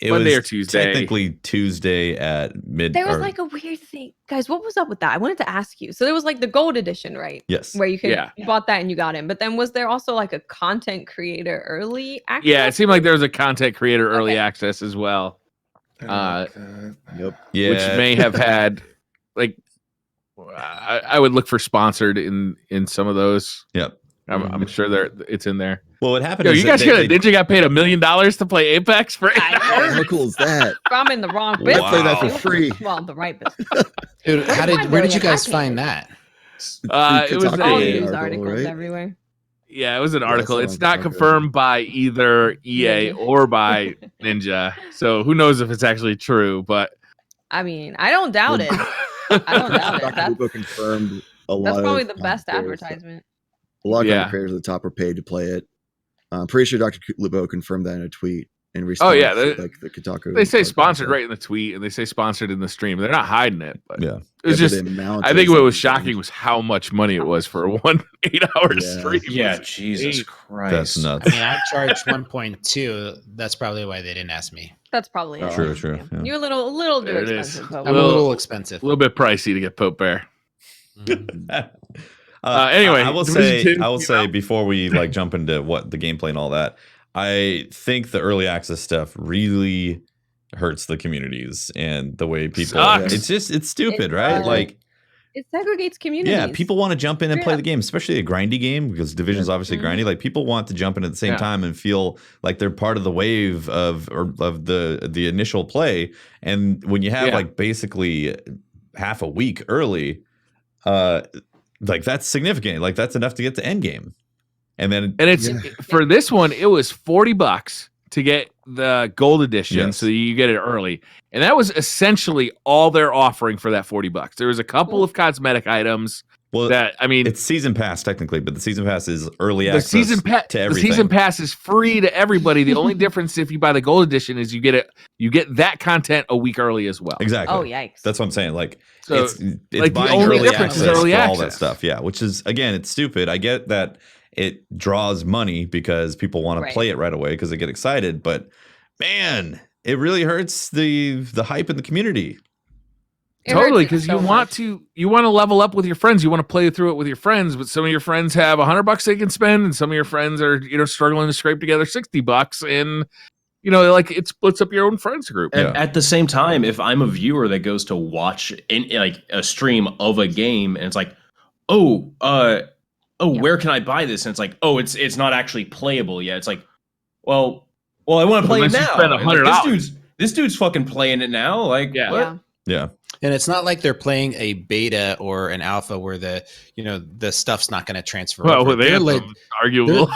or Tuesday. Technically Tuesday at mid. There was like a weird thing, guys. What was up with that? I wanted to ask you. So there was like the gold edition, right? Yes. Where you could Yeah. you bought that and you got in. But then was there also like a content creator early access? Yeah, it seemed like there was a content creator early Okay. access as well. Yep. Yeah. Which may have had like I would look for sponsored in some of those. Yep. I'm sure it's in there. Well, what happened Yo, is you guys that hear that Ninja got paid $1 million to play Apex for 8 I hours? How cool is that? I'm in the wrong Wow. business. Play that for free. Well, the right business. Dude, where did you guys find that? It was Kotaku All a- news article, articles right? everywhere. Yeah, it was an Yeah, I article. saw it It's on not Kotaku. confirmed by either EA Ninja. or by Ninja. So who knows if it's actually true, but I mean, I don't doubt it. I don't doubt it. Dr. That's, Lupo confirmed a lot that's probably of the best content creators. advertisement. A lot of Yeah. content creators at the top are paid to play it. I'm pretty sure Dr. Lupo confirmed that in a tweet in Oh, response yeah, to like the Kotaku. they say article. sponsored right in the tweet and they say sponsored in the stream. They're not hiding it, but Yeah. it was Yeah, but just the amount I think is what was insane. shocking was how much money it was for a 1 8-hour Yeah. stream. Yeah, It was Jesus insane. Christ. That's nuts. I mean, I charged 1.2. That's probably why they didn't ask me. That's probably it. True, true, yeah. You're a little too There it is. expensive. But I'm Well, a little expensive. A little bit pricey to get Pope Bear. Mhm. Anyway, I will Division 2 say came out. before we like jump into what the gameplay and all that, I think the early access stuff really hurts the communities and the way people. Sucks. It's stupid, It right? does. Like, it segregates communities. yeah, people want to jump in and play Yeah. the game, especially a grindy game because Division's obviously Mhm. grindy. Like people want to jump in at the same Yeah. time and feel like they're part of the wave of the initial play. And when you have Yeah. like basically half a week early, like that's significant. Like that's enough to get to end game. And then And it's Yeah. for this one, it was $40 to get the gold edition, Yes. so you get it early. And that was essentially all they're offering for that $40. There was a couple of cosmetic items well, that I mean it's season pass technically, but the season pass is early the access season to the everything. season pass is free to everybody. The only difference if you buy the gold edition is you get that content a week early as well. Exactly. Oh yikes! That's what I'm saying. Like So it's like, the buying only early difference access is early for all that access. stuff. Yeah, which is again, it's stupid. I get that it draws money because people want Right. to play it right away because they get excited. But man, it really hurts the hype in the community. It hurts Totally, it because so you want much. to level up with your friends. You want to play through it with your friends, but some of your friends have $100 they can spend, and some of your friends are struggling to scrape together $60, and like it splits up your own friends group. Yeah. At the same time, if I'm a viewer that goes to watch like a stream of a game and it's like, where can I buy this? And it's like, it's not actually playable yet. It's like, well, I want to play it Unless you now. spend Like, $100. this dude's fucking playing it now. Like, Yeah. what? Yeah. Yeah. And it's not like they're playing a beta or an alpha where the stuff's not going to transfer Well, over. they They're, have some arguable.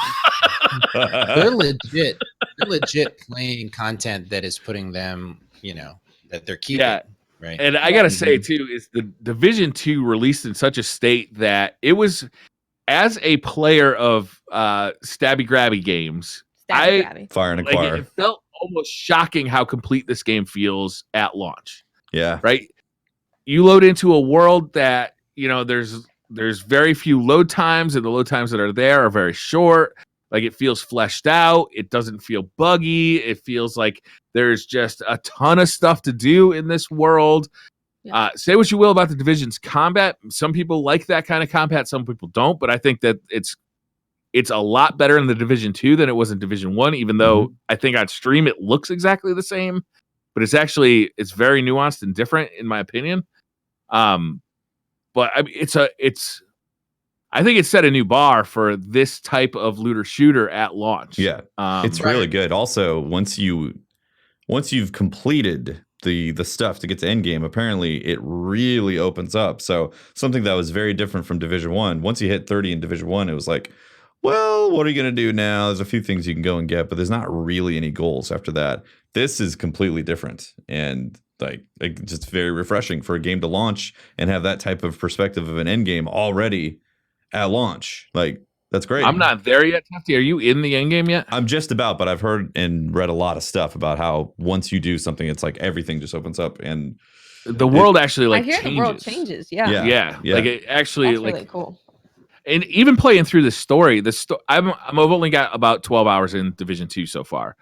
they're legit. They're legit playing content that is putting them, that they're keeping. Yeah. Right. And I gotta say too, is the Division 2 released in such a state that it was, as a player of stabby grabby games, Stabby grabby. Fire and like acquire. it felt almost shocking how complete this game feels at launch. Yeah. Right? You load into a world that, there's very few load times, and the load times that are there are very short. Like it feels fleshed out. It doesn't feel buggy. It feels like there's just a ton of stuff to do in this world. Yeah. Say what you will about the Division's combat. Some people like that kind of combat. Some people don't. But I think that it's a lot better in the Division 2 than it was in Division 1, even though I think on stream it looks exactly the same. But it's very nuanced and different in my opinion. But I mean, I think it set a new bar for this type of looter shooter at launch. Yeah, it's really good. Also, once you've completed the stuff to get to endgame, apparently it really opens up. So something that was very different from Division 1. Once you hit 30 in Division 1, it was like, well, what are you going to do now? There's a few things you can go and get, but there's not really any goals after that. This is completely different, and like just very refreshing for a game to launch and have that type of perspective of an end game already at launch. Like, that's great. I'm not there yet, Tufty. Are you in the end game yet? I'm just about, but I've heard and read a lot of stuff about how once you do something, it's like everything just opens up, and the world actually like I hear changes. the world changes. Yeah. Yeah. Like it actually That's like really cool. And even playing through the story, I've only got about 12 hours in Division 2 so far.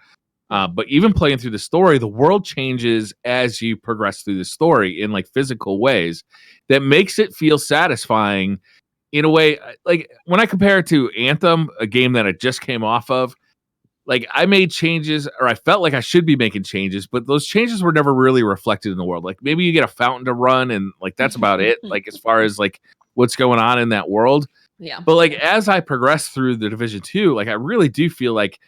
But even playing through the story, the world changes as you progress through the story in like physical ways that makes it feel satisfying in a way. Like when I compare it to Anthem, a game that I just came off of, like I made changes, or I felt like I should be making changes, but those changes were never really reflected in the world. Like maybe you get a fountain to run and like that's about it. Like as far as like what's going on in that world. Yeah. But like as I progress through the Division 2, like I really do feel like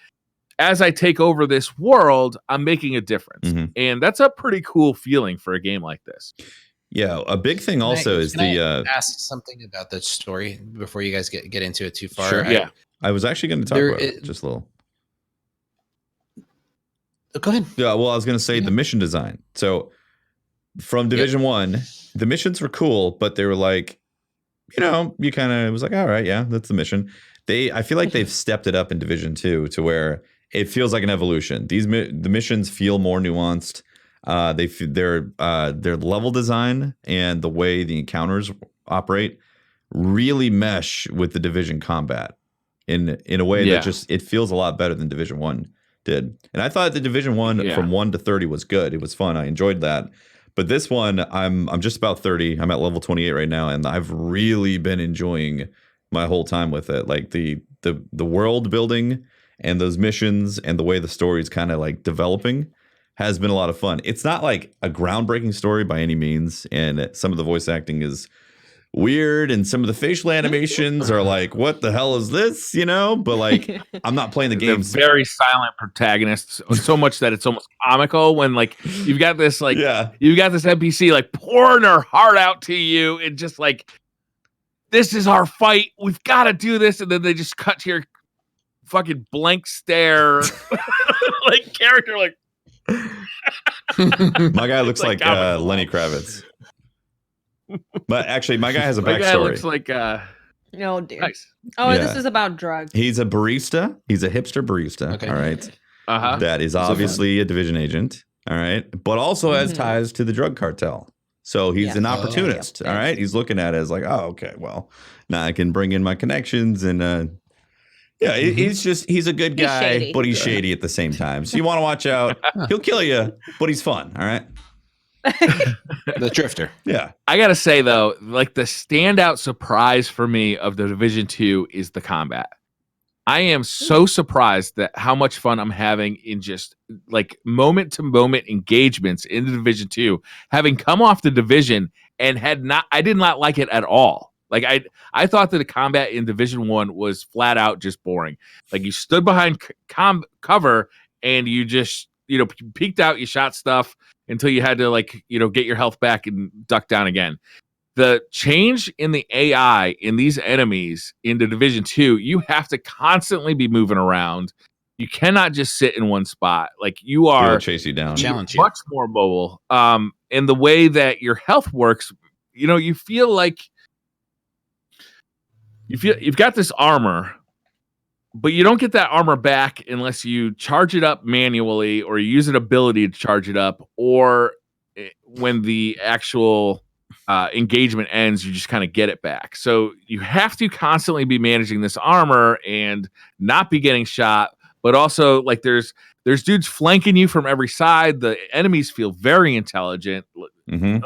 as I take over this world, I'm making a difference. Mhm. And that's a pretty cool feeling for a game like this. Yeah, a big thing also is Can the I ask something about the story before you guys get into it too far? Sure. Yeah. I was actually going to talk There about is- it just a little. Go ahead. Yeah, well, I was going to say the mission design. So from Division 1, the missions were cool, but they were like, you know, you kind of was like, all right, yeah, that's the mission. I feel like they've stepped it up in Division 2 to where it feels like an evolution. The missions feel more nuanced. Their level design and the way the encounters operate really mesh with the Division combat in a way that just it feels a lot better than Division 1 did. And I thought the Division 1 from 1 to 30 was good. It was fun. I enjoyed that. But this one, I'm just about 30. I'm at level 28 right now, and I've really been enjoying my whole time with it. Like the world building and those missions and the way the story is kind of like developing has been a lot of fun. It's not like a groundbreaking story by any means, and some of the voice acting is weird, and some of the facial animations are like, what the hell is this? You know, but like I'm not playing the They're games. very silent protagonists, so much that it's almost comical when like you've got this like you've got this NPC like pouring her heart out to you and just like, this is our fight, we've got to do this, and then they just cut to your fucking blank stare like character like My guy looks like Lenny Kravitz. But actually, my guy has a backstory. My guy looks like Oh dear. nice. Oh, Yeah. this is about drugs. He's a barista. He's a hipster barista. Okay. All right. Uh-huh. That is obviously a division agent. All right. But also has ties to the drug cartel. So he's Yes. an Oh, opportunist. yeah. All right. He's looking at it as like, oh, okay, well, now I can bring in my connections and he's a good He's guy, shady. but he's shady at the same time. So you want to watch out. He'll kill you, but he's fun. All right. The Drifter. Yeah. I gotta say though, like the standout surprise for me of the Division 2 is the combat. I am so surprised that how much fun I'm having in just like moment to moment engagements in the Division 2, having come off the Division and I did not like it at all. Like I thought that the combat in Division 1 was flat out just boring. Like you stood behind cover and you just, peeked out, you shot stuff until you had to get your health back and duck down again. The change in the AI in these enemies into Division 2, you have to constantly be moving around. You cannot just sit in one spot. Like you are He'll chase you down. Challenge you. much more mobile. And the way that your health works, you feel like you've got this armor, but you don't get that armor back unless you charge it up manually or you use an ability to charge it up, or when the actual engagement ends, you just kind of get it back. So you have to constantly be managing this armor and not be getting shot, but also like there's dudes flanking you from every side. The enemies feel very intelligent. Mm-hmm.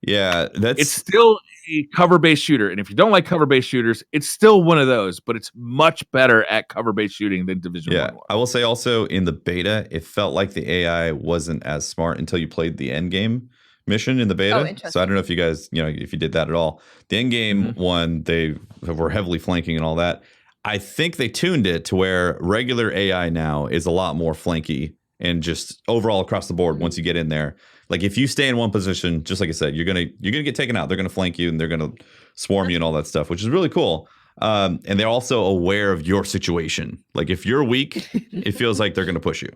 It's still a cover-based shooter, and if you don't like cover-based shooters, it's still one of those, but it's much better at cover-based shooting than Division 1 was. I will say also in the beta, it felt like the AI wasn't as smart until you played the end game, mission in the beta. So I interesting. don't know if you guys, if you did that at all. The end game one, they were heavily flanking and all that. I think they tuned it to where regular AI now is a lot more flanky and just overall across the board. Once you get in there, like if you stay in one position, just like I said, you're gonna get taken out. They're gonna flank you and they're gonna swarm you and all that stuff, which is really cool. And they're also aware of your situation. Like if you're weak, it feels like they're gonna push you.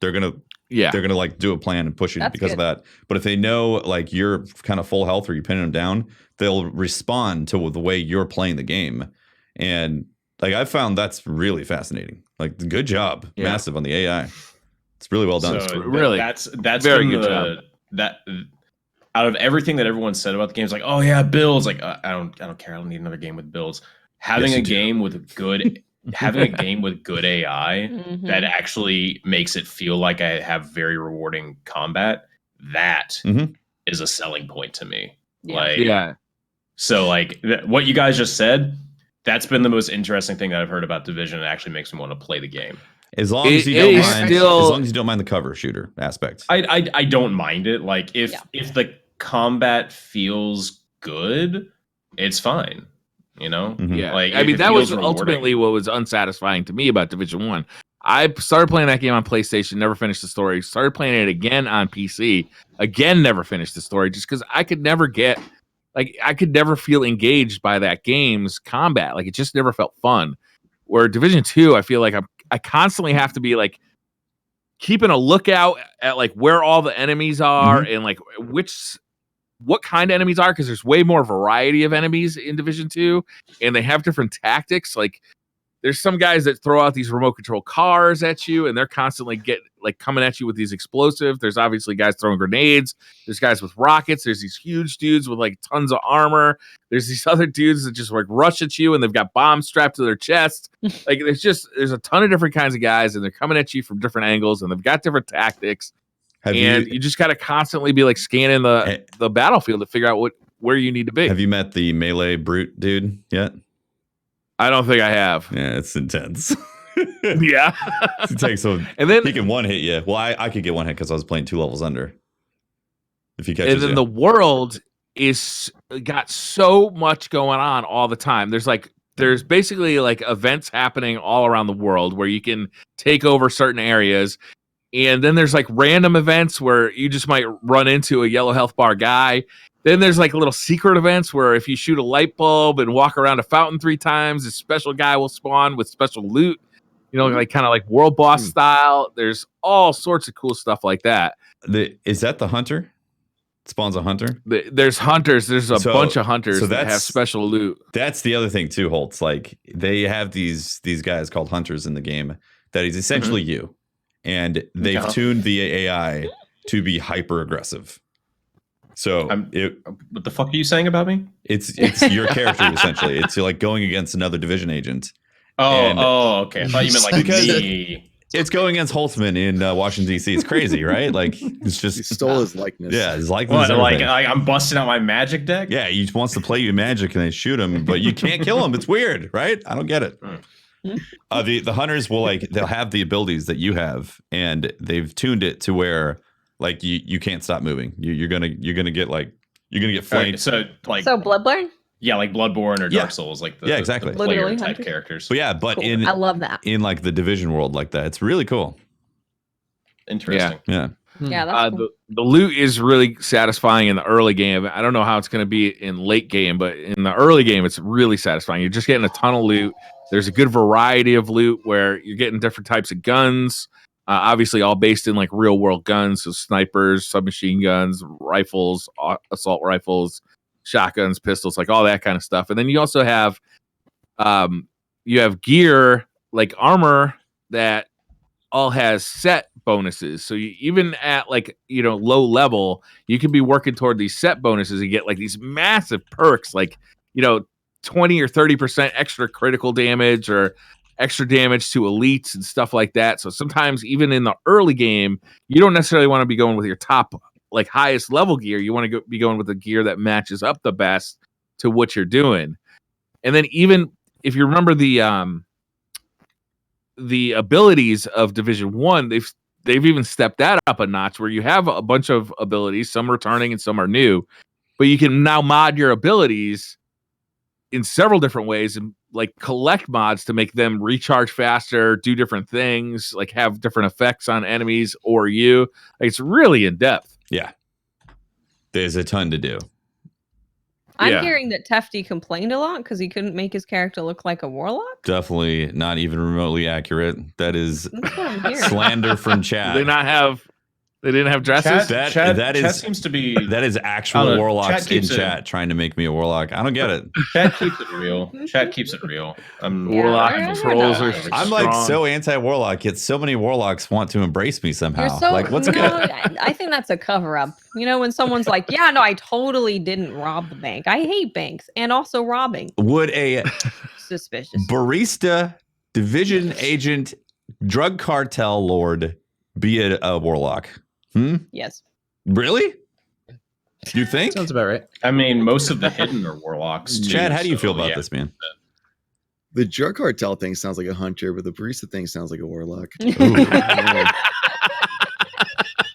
They're gonna like do a plan and push you because of that. But if they know like you're kind of full health or you're pinning them down, they'll respond to the way you're playing the game. And like I found that's really fascinating. Like good job, massive on the AI. It's really well done. So really, that's very good job. That out of everything that everyone said about the game, it's like, oh yeah, builds. Like I don't care. I don't need another game with builds. Having a game with good AI that actually makes it feel like I have very rewarding combat. That is a selling point to me. So like what you guys just said. That's been the most interesting thing that I've heard about Division. It actually makes me want to play the game. As long as you don't mind the cover shooter aspect. I don't mind it. Like if the combat feels good, it's fine. Like I mean that was ultimately what was unsatisfying to me about Division 1. I started playing that game on PlayStation, never finished the story. Started playing it again on PC, again never finished the story, just because I could never feel engaged by that game's combat. Like it just never felt fun. Where Division 2, I feel like I constantly have to be like keeping a lookout at like where all the enemies are and like what kind of enemies are, because there's way more variety of enemies in Division 2 and they have different tactics. Like there's some guys that throw out these remote control cars at you and they're constantly coming at you with these explosives. There's obviously guys throwing grenades. There's guys with rockets. There's these huge dudes with like tons of armor. There's these other dudes that just like rush at you and they've got bombs strapped to their chest. Like there's a ton of different kinds of guys and they're coming at you from different angles and they've got different tactics. You just got to constantly be like scanning the battlefield to figure out where you need to be. Have you met the melee brute dude yet? I don't think I have. Yeah, it's intense. Yeah. It takes and then he can one hit you. Well, I could get one hit because I was playing 2 levels under. If he catches and then you. The world is got so much going on all the time. There's basically like events happening all around the world where you can take over certain areas. And then there's like random events where you just might run into a yellow health bar guy. Then there's like little secret events where if you shoot a light bulb and walk around a fountain 3 times, a special guy will spawn with special loot, like kind of like world boss style. There's all sorts of cool stuff like that. Is that the hunter? Spawns a hunter? There's hunters. There's a bunch of hunters that have special loot. That's the other thing too, Holtz. Like they have these guys called hunters in the game that is essentially you. And they've tuned the AI to be hyper aggressive. So what the fuck are you saying about me? It's your character essentially. It's like going against another Division agent. Okay. I thought you meant like me. It's going against Holtzman in Washington D.C. It's crazy, right? Like it's just he stole his likeness. Yeah, his likeness. What, like I'm busting out my magic deck? Yeah, he wants to play you magic and they shoot him, but you can't kill him. It's weird, right? I don't get it. The hunters will they'll have the abilities that you have, and they've tuned it to where like you can't stop moving. You're gonna get flanked. So Bloodborne? Yeah, like Bloodborne or Dark Souls, like the exactly. the player type characters. But cool. I love that. In like the Division world like that, it's really cool. Interesting. Yeah. Yeah, that's cool. The loot is really satisfying in the early game. I don't know how it's going to be in late game, but in the early game, it's really satisfying. You're just getting a ton of loot. There's a good variety of loot where you're getting different types of guns, obviously all based in like real world guns, so snipers, submachine guns, rifles, assault rifles, shotguns, pistols, like all that kind of stuff. And then you also have gear like armor that all has set bonuses. So even at like low level, you can be working toward these set bonuses and get like these massive perks, like 20 or 30% extra critical damage or extra damage to elites and stuff like that. So sometimes even in the early game, you don't necessarily want to be going with your top like highest level gear. You want to be going with the gear that matches up the best to what you're doing. And then even if you remember the abilities of Division 1, they've even stepped that up a notch where you have a bunch of abilities, some returning and some are new, but you can now mod your abilities in several different ways and like collect mods to make them recharge faster, do different things, like have different effects on enemies or you. Like, it's really in depth. Yeah. There's a ton to do. I'm Yeah. hearing that Tefty complained a lot because he couldn't make his character look like a warlock. Definitely not even remotely accurate. That is That's what I'm hearing. slander from Do Chad. they didn't have dresses? Chad seems to be. That is actual warlocks in keeps chat trying to make me a warlock. I don't get it. Chad keeps it real. Chad keeps it real. Warlock Yeah, trolls are I'm strong. like so anti-warlock, yet so many warlocks want to embrace me somehow. You're so, Like, what's no, good? I think that's a cover up. You know, when someone's like, yeah, no, I totally didn't rob the bank. I hate banks and also robbing. Would a Suspicious. barista, division agent, drug cartel lord be a warlock? Yes. Really? You think? Sounds about right. I mean, most of the hidden are warlocks. Too, Chad, how do you so, feel about yeah. this, man? The drug cartel thing sounds like a hunter, but the barista thing sounds like a warlock. Do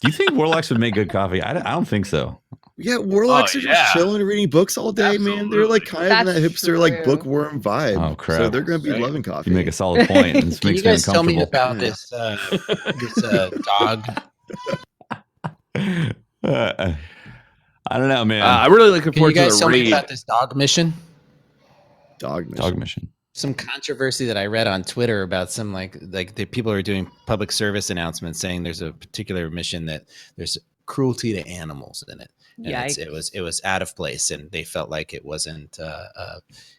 you think warlocks would make good coffee? I don't think so. Yeah, warlocks are just chilling, reading books all day, man. They're like kind of in that That's hipster, like true. bookworm vibe. Oh, crap. So they're gonna be Right. loving coffee. You make a solid point. And this Can makes you guys me tell me uncomfortable. about this dog? I don't know, man. I'm really looking Can you forward to guys the tell me read. about this dog mission? Dog mission. Dog mission. Some controversy that I read on Twitter about some like the people are doing public service announcements saying there's a particular mission that there's cruelty to animals in it. And it was out of place, and they felt like it wasn't.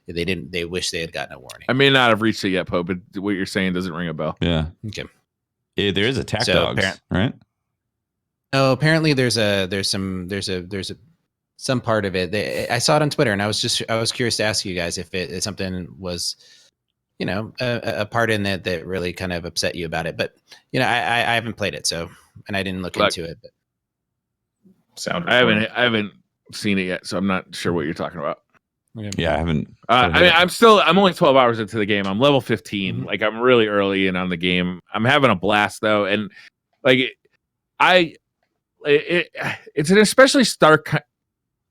They wish they had gotten a warning. I may not have reached it yet, Poe, but what you're saying doesn't ring a bell. Yeah. Okay. There is attack So, dogs, right? No, apparently there's some part of it. I saw it on Twitter, and I was curious to ask you guys if something was, a part in that really kind of upset you about it. But I haven't played it, so and I didn't look into it. But. Sound. I haven't seen it yet, so I'm not sure what you're talking about. Yeah, I haven't. I'm only 12 hours into the game. I'm level 15. Mm-hmm. Like, I'm really early in on the game. I'm having a blast though, and like it's an especially stark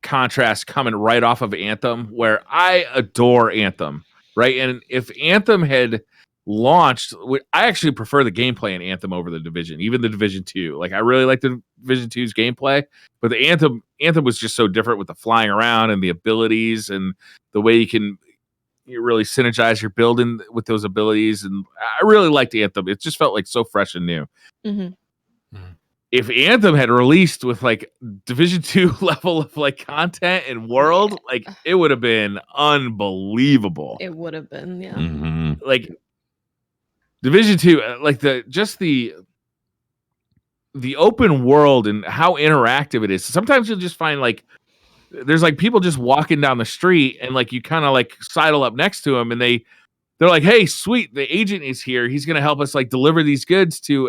contrast coming right off of Anthem, where I adore Anthem, right? And if Anthem had launched, I actually prefer the gameplay in Anthem over the Division, even the Division 2. Like, I really like the Division 2's gameplay, but the Anthem was just so different with the flying around and the abilities and the way you really synergize your building with those abilities. And I really liked Anthem. It just felt like so fresh and new. Mm-hmm. If Anthem had released with like Division 2 level of like content and world, like it would have been unbelievable. It would have been, yeah. Mm-hmm. Like Division 2, like the open world and how interactive it is. Sometimes you'll just find like there's like people just walking down the street, and like you kind of like sidle up next to them, and they're like, "Hey, sweet, the agent is here. He's going to help us like deliver these goods to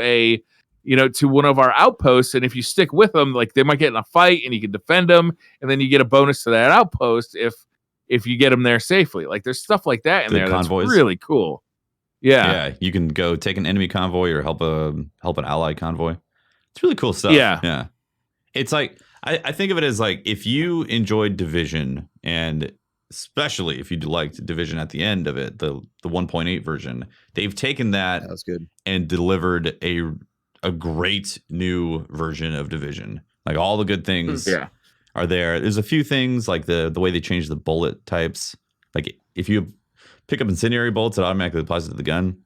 to one of our outposts. And if you stick with them, like they might get in a fight, and you can defend them, and then you get a bonus to that outpost if you get them there safely. Like there's stuff like that in there convoys. That's really cool. Yeah, you can go take an enemy convoy or help an allied convoy. It's really cool stuff. Yeah. It's like I think of it as like if you enjoyed Division, and especially if you liked Division at the end of it, the 1.8 version, they've taken that was good and delivered a great new version of Division. Like all the good things are there. There's a few things like the way they changed the bullet types. Like if you pick up incendiary bolts, it automatically applies to the gun.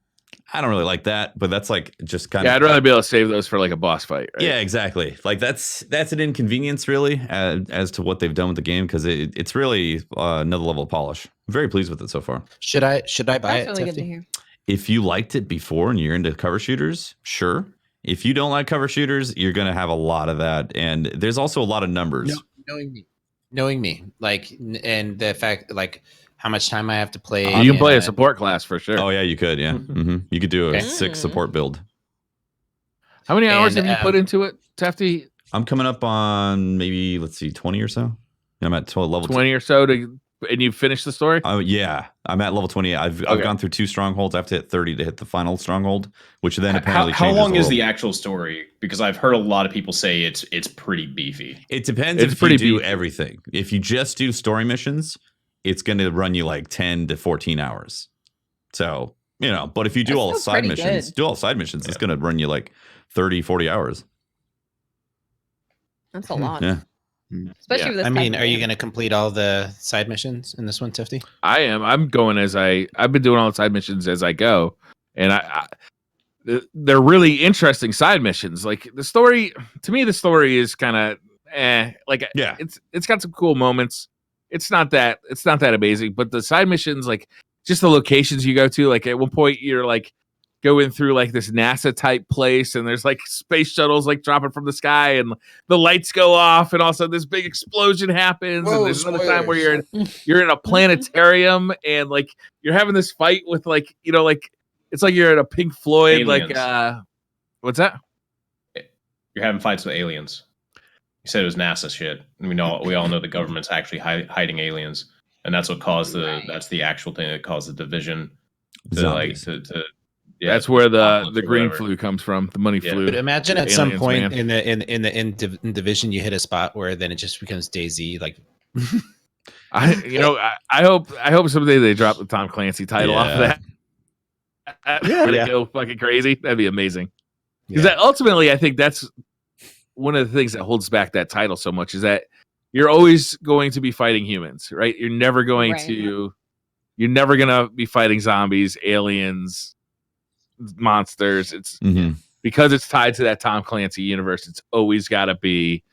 I don't really like that, but that's like just kind of. I'd rather be able to save those for like a boss fight. Right? Yeah, exactly. Like that's an inconvenience really as to what they've done with the game, because it's really another level of polish. I'm very pleased with it so far. Should I buy That's it? really good Tefty? to hear. If you liked it before and you're into cover shooters, sure. If you don't like cover shooters, you're going to have a lot of that, and there's also a lot of numbers. Knowing me, like, and the fact, like, how much time I have to play. You can play a support class for sure. Oh yeah, you could. Yeah, you could do a 6 support build. How many hours have you put into it, Tefty? I'm coming up on maybe 20 or so. I'm at level 20 or so to you've finished the story? Oh yeah, I'm at level 28. I've gone through 2 strongholds. I have to hit 30 to hit the final stronghold, which then apparently how changes long the is world. the actual story? Because I've heard a lot of people say it's pretty beefy. It depends It's if pretty you do beefy. everything. If you just do story missions, it's going to run you like 10 to 14 hours. So, but if you do That's all the still side pretty missions, good. it's going to run you like 30, 40 hours. That's a lot. Yeah. Especially Yeah. with this I mean, type of are you game. going to complete all the side missions in this one, Tifty? I am. I'm going I've been doing all the side missions as I go, and they're really interesting side missions. Like the story, to me, the story is kind of Yeah. It's got some cool moments. It's not that amazing, but the side missions, like just the locations you go to, like at one point you're like going through like this NASA type place, and there's like space shuttles like dropping from the sky, and the lights go off, and also this big explosion happens. Whoa, and there's another time where you're in a planetarium, and like you're having this fight with like like it's like you're at a Pink Floyd Aliens. What's that? You're having fights with aliens. You said it was NASA shit. And we all know the government's actually hiding aliens, and that's what caused that's the actual thing that caused the division. Zombies. That's where the green whatever. flu comes from. The money flu. But imagine at Aliens, some point man. in the division you hit a spot where then it just becomes DayZ. Like, I hope someday they drop the Tom Clancy title off of that. Let it go fucking crazy. That'd be amazing. Because ultimately, I think that's one of the things that holds back that title so much is that you're always going to be fighting humans, right? You're never going to be fighting zombies, aliens, monsters. It's because it's tied to that Tom Clancy universe. It's always got to be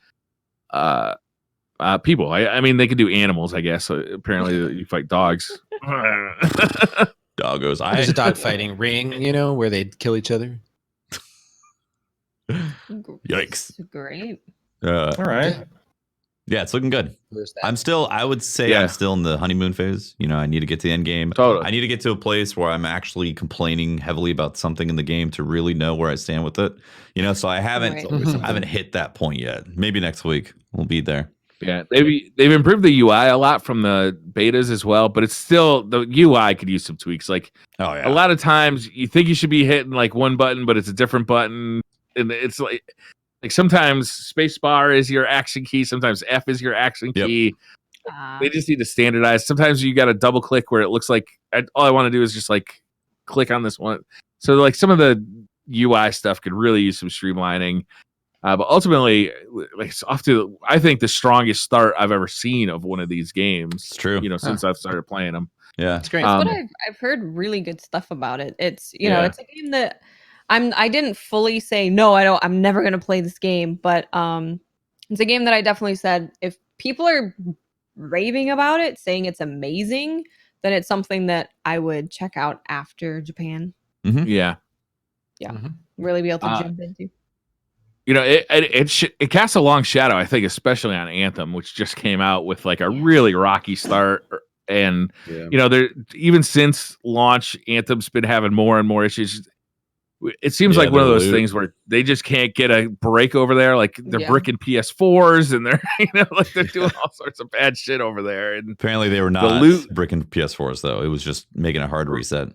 people. I mean, they could do animals, I guess. So apparently, you fight dogs. Doggos. there's a dog fighting ring, where they kill each other. Yikes. Great. All right. Yeah, it's looking good. Where's that? I would say I'm still in the honeymoon phase. I need to get to the end game. Totally. I need to get to a place where I'm actually complaining heavily about something in the game to really know where I stand with it. So I haven't hit that point yet. Maybe next week we'll be there. Yeah, they've improved the UI a lot from the betas as well, but it's still the UI could use some tweaks. Like a lot of times you think you should be hitting like one button, but it's a different button, and it's like sometimes spacebar is your action key, sometimes F is your action key. They just need to standardize. Sometimes you got to double click where it looks like all I want to do is just like click on this one. So like some of the UI stuff could really use some streamlining. But ultimately, it's off to I think the strongest start I've ever seen of one of these games. It's true. Since I've started playing them. Yeah, It's great. That's what I've heard really good stuff about it. It's it's a game that I didn't fully say no, I'm never gonna play this game, but it's a game that I definitely said if people are raving about it, saying it's amazing, then it's something that I would check out after Japan. Mm-hmm. Yeah. Really be able to jump into. It casts a long shadow, I think, especially on Anthem, which just came out with like a really rocky start. And, there even since launch, Anthem's been having more and more issues. It seems like one of those things where they just can't get a break over there. Like they're bricking PS4s and they're they're doing all sorts of bad shit over there. And apparently they were not bricking PS4s though. It was just making a hard reset.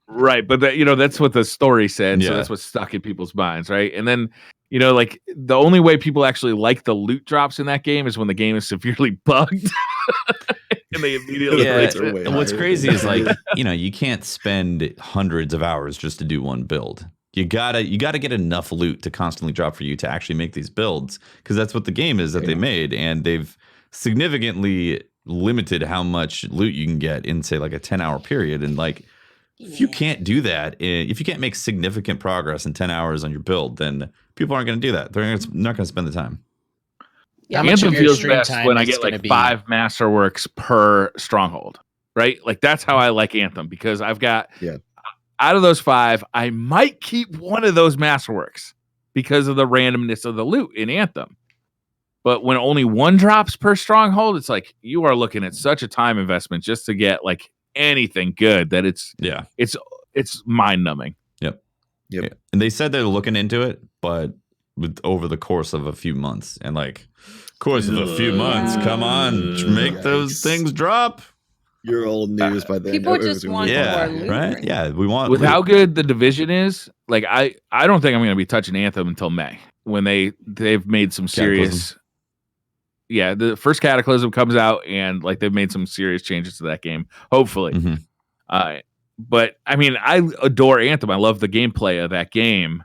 Right. But that's what the story said. So that's what's stuck in people's minds. Right. And then, like the only way people actually like the loot drops in that game is when the game is severely bugged. And they immediately break it. And what's crazy is like, you can't spend hundreds of hours just to do one build. You gotta get enough loot to constantly drop for you to actually make these builds, because that's what the game is that they made, and they've significantly limited how much loot you can get in say like a 10-hour period. And like if you can't do that, if you can't make significant progress in 10 hours on your build, then people aren't going to do that. They're not going to spend the time. Yeah, Anthem feels best when I get like 5 masterworks per stronghold, right? Like that's how I like Anthem, because I've got out of those 5, I might keep one of those masterworks because of the randomness of the loot in Anthem. But when only 1 drops per stronghold, it's like you are looking at such a time investment just to get like anything good that it's mind numbing. Yep. And they said they're looking into it, but over the course of a few months, and like course of a few months, come on, make those things drop. You're old news by then. People Everyone's just gonna want be more Yeah, talking loot about it. right. Yeah, we want With loot. how good the division is, like I don't think I'm going to be touching Anthem until May when they've made some serious. Yeah, the first Cataclysm comes out and like they've made some serious changes to that game. Hopefully, Mhm. but I mean, I adore Anthem. I love the gameplay of that game,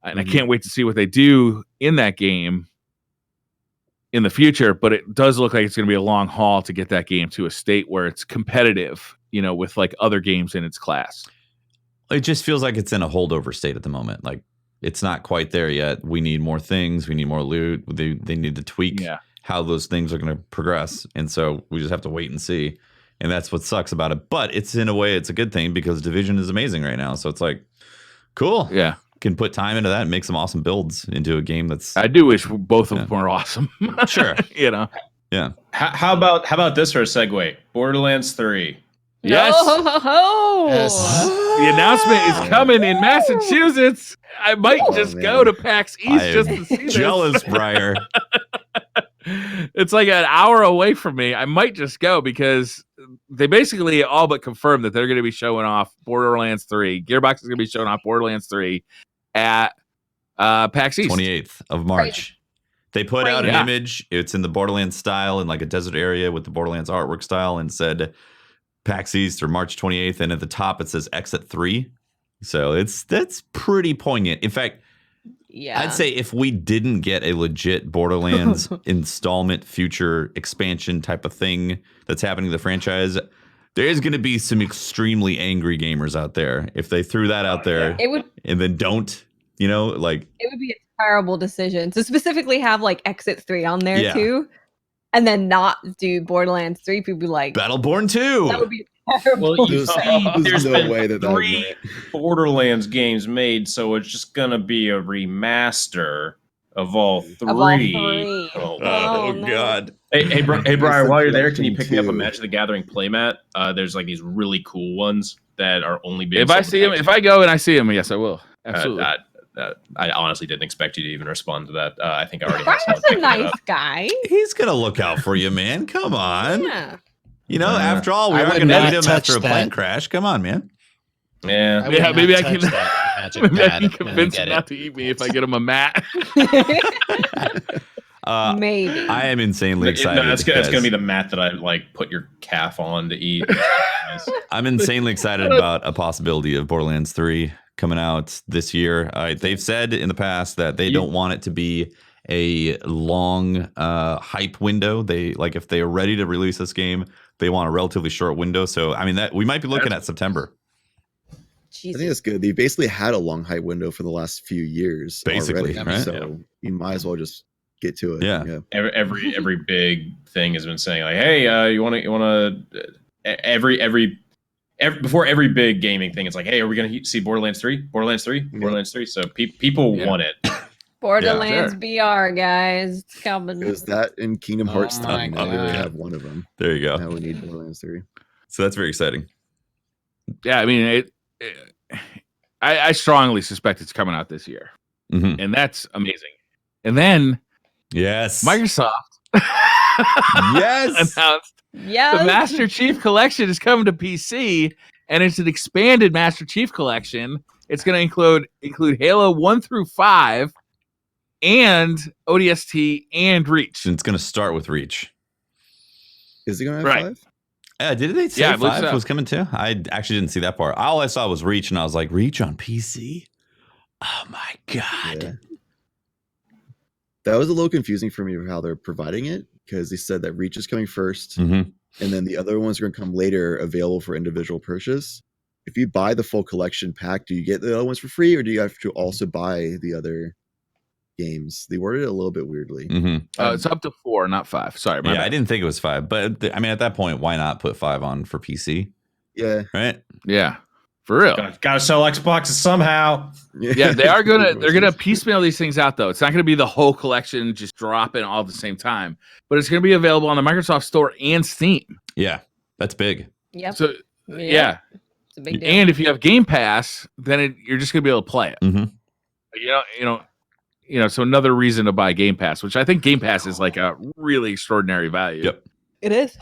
and I can't wait to see what they do in that game in the future. But it does look like it's going to be a long haul to get that game to a state where it's competitive, with like other games in its class. It just feels like it's in a holdover state at the moment. Like it's not quite there yet. We need more things. We need more loot. They need to tweak how those things are going to progress. And so we just have to wait and see. And that's what sucks about it. But it's in a way, it's a good thing because Division is amazing right now. So it's like, cool. Yeah. Can put time into that and make some awesome builds into a game that's. I do wish both of them were awesome. Sure. Yeah. How about this for a segue? Borderlands 3. Yes. Yes. The announcement is coming in Massachusetts. I might just go to PAX East just to see this. Jealous, Briar. It's like an hour away from me. I might just go because they basically all but confirmed that they're going to be showing off Borderlands 3. Gearbox is going to be showing off Borderlands 3 at PAX East. 28th of March. They put out an Yeah. image. It's in the Borderlands style in like a desert area with the Borderlands artwork style and said PAX East or March 28th. And at the top it says Exit 3. So that's pretty poignant. In fact, I'd say if we didn't get a legit Borderlands installment future expansion type of thing that's happening to the franchise, there is going to be some extremely angry gamers out there. If they threw that out there and then don't, like... It would be a terrible decision to specifically have like Exit 3 on there too, and then not do Borderlands 3. People be like, Battleborn 2! That would be terrible. Well, there's no way that would 3 Borderlands games made, so it's just gonna be a remaster of all 3. Of all 3. Oh no. God. Hey, Brian, while you're there, can you pick me up a Two. Magic the Gathering playmat? There's like these really cool ones that are only being If I sold see at him, PAX. if I go and I see him, yes, I will. Absolutely. I honestly didn't expect you to even respond to that. I think I already had Brian's someone a picking it nice up. guy. He's going to look out for you, man. Come on. Yeah. After all, we I are would going to not need him touch after a plane that. crash. Come on, man. Yeah. would Yeah, not maybe I touch can- that magic Maybe I pad can and convince get him it. not to eat me if I get him a mat. Maybe. I am insanely excited. No, it's because gonna be the mat that I like put your calf on to eat. I'm insanely excited about a possibility of Borderlands 3 coming out this year. They've said in the past that they don't want it to be a long hype window. They like if they are ready to release this game, they want a relatively short window. So I mean that we might be looking at September. I think that's good. They basically had a long hype window for the last few years, Basically, already, right? So you might as well just get to it. Yeah. Every big thing has been saying like, hey, you want to every before every big gaming thing, it's like, hey, are we gonna see Borderlands 3? Borderlands 3? Borderlands 3? So people want it. Borderlands Yeah, VR, guys. It's coming. It was that in Kingdom Oh Hearts my 3. Now we already God. have one of them. There you go. Now we need Borderlands 3. So that's very exciting. Yeah, I mean, I strongly suspect it's coming out this year, Mhm. and that's amazing. And then Yes. Microsoft Yes. announced Yes. the Master Chief Collection is coming to PC, and it's an expanded Master Chief Collection. It's going to include Halo 1 through 5, and ODST and Reach. It's going to start with Reach. Is it going to have Right. 5? Did they say Yeah, I believe 5 so. was coming too? I actually didn't see that part. All I saw was Reach, and I was like, Reach on PC? Oh my God. Yeah. That was a little confusing for me of how they're providing it, because they said that Reach is coming first, Mhm. and then the other ones are going to come later, available for individual purchase. If you buy the full collection pack, do you get the other ones for free, or do you have to also buy the other games? They worded it a little bit weirdly. Mhm. It's up to 4, not 5. Sorry, my Yeah, bad. I didn't think it was 5, but I mean, at that point, why not put 5 on for PC? Yeah. Right? Yeah, for real. Gotta sell Xboxes somehow. Yeah, they're gonna piecemeal these things out though. It's not gonna be the whole collection just dropping all at the same time, but it's gonna be available on the Microsoft Store and Steam. Yeah, that's big. Yep. So yeah, It's a big deal. and if you have Game Pass, then you're just gonna be able to play it. Mhm. So another reason to buy Game Pass, which I think Game Pass is like a really extraordinary value. Yep. It is.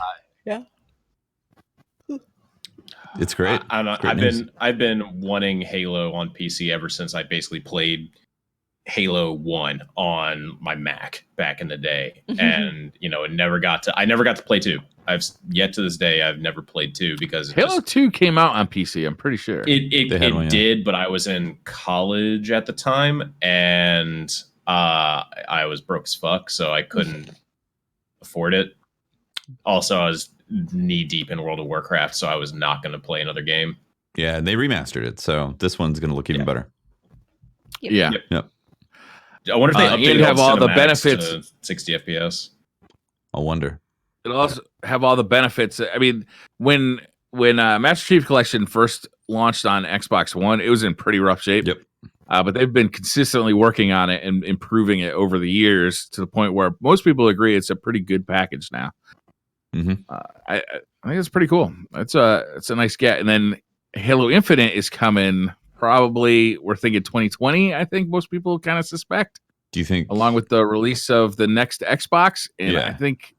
It's great. I don't know. It's great news. I've been wanting Halo on PC ever since I basically played Halo 1 on my Mac back in the day. And I never got to play 2. I've yet to this day I've never played 2 because Halo 2 came out on PC, I'm pretty sure. It did, but I was in college at the time and I was broke as fuck, so I couldn't afford it. Also, I was knee deep in World of Warcraft, so I was not going to play another game. Yeah, they remastered it, so this one's going to look even better. Yeah. Yep. I wonder if they updated have all the cinematics benefits to 60 FPS. I wonder. It'll also have all the benefits. I mean, when Master Chief Collection first launched on Xbox One, it was in pretty rough shape. Yep. But they've been consistently working on it and improving it over the years to the point where most people agree it's a pretty good package now. Mm-hmm. I think it's pretty cool. It's a nice get. And then Halo Infinite is coming. Probably we're thinking 2020. I think most people kind of suspect. Do you think, along with the release of the next Xbox? And I think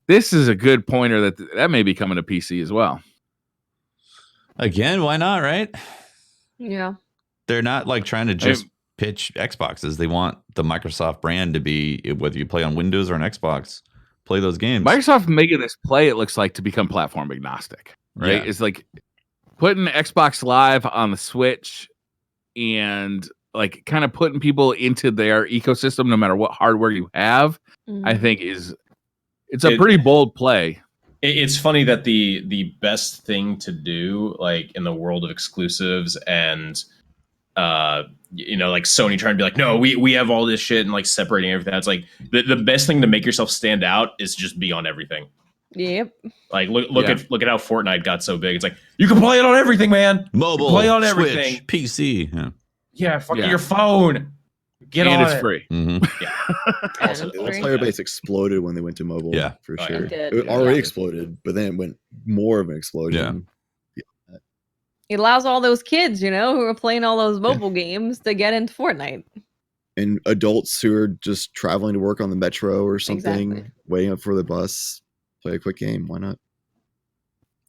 this is a good pointer that may be coming to PC as well. Again, why not? Right? Yeah. They're not like trying to just pitch Xboxes. They want the Microsoft brand to be, whether you play on Windows or an Xbox, play those games. Microsoft making this play, it looks like, to become platform agnostic, right? Yeah. It's like putting Xbox Live on the Switch and like kind of putting people into their ecosystem no matter what hardware you have. I think it's a pretty bold play. It's funny that the best thing to do, like in the world of exclusives and like Sony trying to be like, no, we have all this shit and like separating everything. It's like the best thing to make yourself stand out is just be on everything. Yep. Like look at how Fortnite got so big. It's like you can play it on everything, man. Mobile, play on Switch, everything, PC. Yeah, fucking your phone. Get and on it's it. free. Mm-hmm. Yeah. Also, the player base exploded when they went to mobile. Yeah. For Oh, sure. It did. It already exploded, but then it went more of an explosion. It allows all those kids, who are playing all those mobile games to get into Fortnite. And adults who are just traveling to work on the metro or something, Exactly. waiting up for the bus, play a quick game. Why not?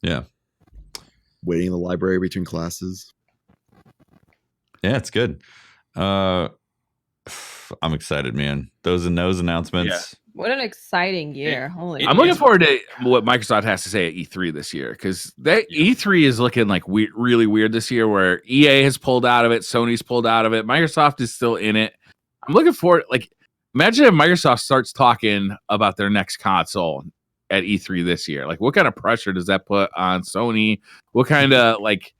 Yeah. Waiting in the library between classes. Yeah, it's good. I'm excited, man. Those announcements. What an exciting year. Holy I'm looking forward to what Microsoft has to say at E3 this year, because E3 is looking like really weird this year, where EA has pulled out of it, Sony's pulled out of it, Microsoft is still in it. I'm looking forward, like, imagine if Microsoft starts talking about their next console at E3 this year. Like, what kind of pressure does that put on Sony? What kind of, like,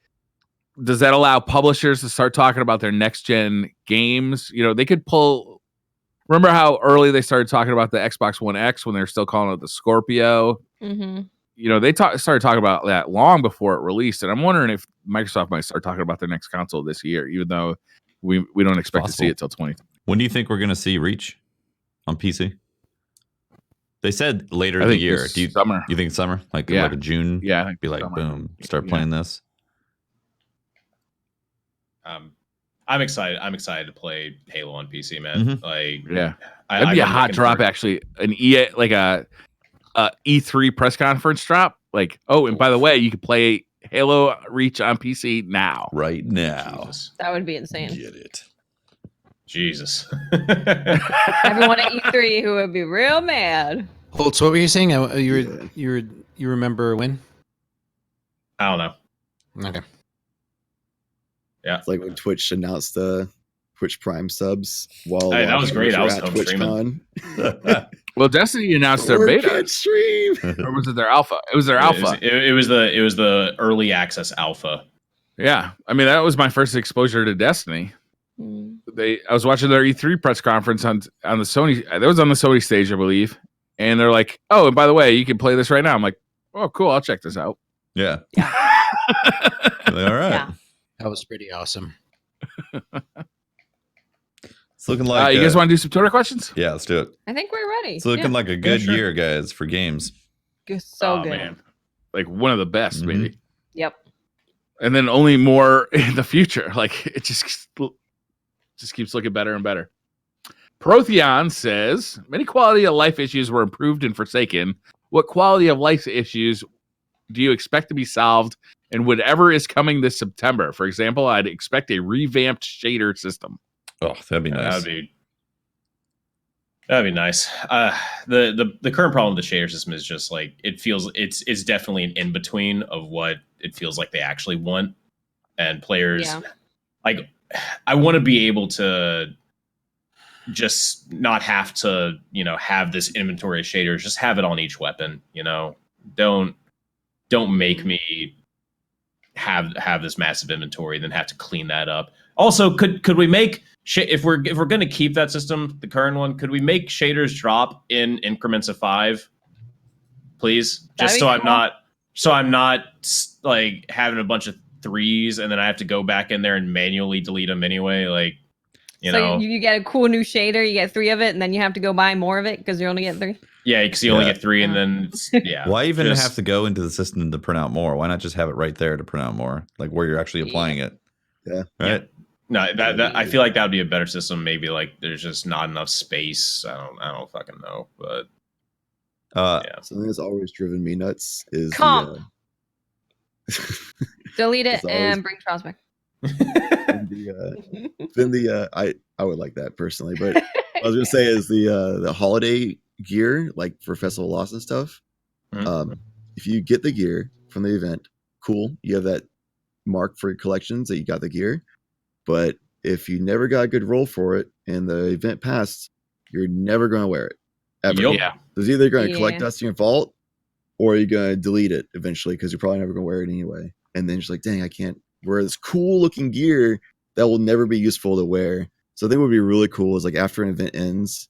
does that allow publishers to start talking about their next gen games? They could pull. Remember how early they started talking about the Xbox One X when they were still calling it the Scorpio? Mm-hmm. They started talking about that long before it released, and I'm wondering if Microsoft might start talking about their next console this year, even though we don't expect to see it till 2020. When do you think we're going to see Reach on PC? They said later in the year. Summer. You think summer? Like a June? Yeah, I think be like, summer. boom, start playing this. I'm excited. I'm excited to play Halo on PC, man. Mm-hmm. Like, that'd be a hot drop, actually. An EA, like a E3 press conference drop. Like, oh, and by the way, you can play Halo Reach on PC now. Right now. Jesus. That would be insane. Get it. Jesus. Everyone at E3 who would be real mad. Holtz, what were you saying? You remember when? I don't know. Okay. Yeah. It's like when Twitch announced the Twitch Prime subs. While Hey, that was great. I was at home streaming. TwitchCon. Well, Destiny announced their beta. Can't stream. Or was it their alpha? It was their alpha. It was the early access alpha. Yeah. I mean, that was my first exposure to Destiny. I was watching their E3 press conference on the Sony. That was on the Sony stage, I believe. And they're like, "Oh, and by the way, you can play this right now." I'm like, "Oh, cool! I'll check this out." Yeah. Yeah. All right. Yeah. That was pretty awesome. It's looking like you guys want to do some Twitter questions? Yeah, let's do it. I think we're ready. It's looking like a good year, guys, for games. So good. Man. Like one of the best, maybe. Yep. And then only more in the future. Like it just keeps looking better and better. Protheon says many quality of life issues were improved in Forsaken. What quality of life issues do you expect to be solved in whatever is coming this September? For example, I'd expect a revamped shader system. Oh, that'd be nice. That'd be nice. The current problem with the shader system is just like it feels it's definitely an in between of what it feels like they actually want, and players like I want to be able to just not have to have this inventory of shaders. Just have it on each weapon. Don't make me have this massive inventory, then have to clean that up. Also, could we make if we're going to keep that system, the current one, could we make shaders drop in increments of 5, please? Just so I'm not like having a bunch of 3s and then I have to go back in there and manually delete them anyway. Like, you get a cool new shader, you get 3 of it, and then you have to go buy more of it because you're only getting 3. Yeah, because you only get 3, and then Why even have to go into the system to print out more? Why not just have it right there to print out more, like where you're actually applying it? Yeah. Right. Yeah. No, that I feel like that would be a better system. Maybe like there's just not enough space. I don't fucking know, but something that's always driven me nuts is comp. Delete it and bring Charles back. I would like that personally, but I was gonna say is the holiday gear, like for Festival Lost and stuff. Mm-hmm. If you get the gear from the event, cool. You have that mark for collections that you got the gear. But if you never got a good roll for it and the event passed, you're never going to wear it. Ever. Yep. Yeah. It's either going to collect dust in your vault or you're going to delete it eventually because you're probably never going to wear it anyway. And then you're just like, dang, I can't wear this cool looking gear that will never be useful to wear. So I think what would be really cool is like after an event ends,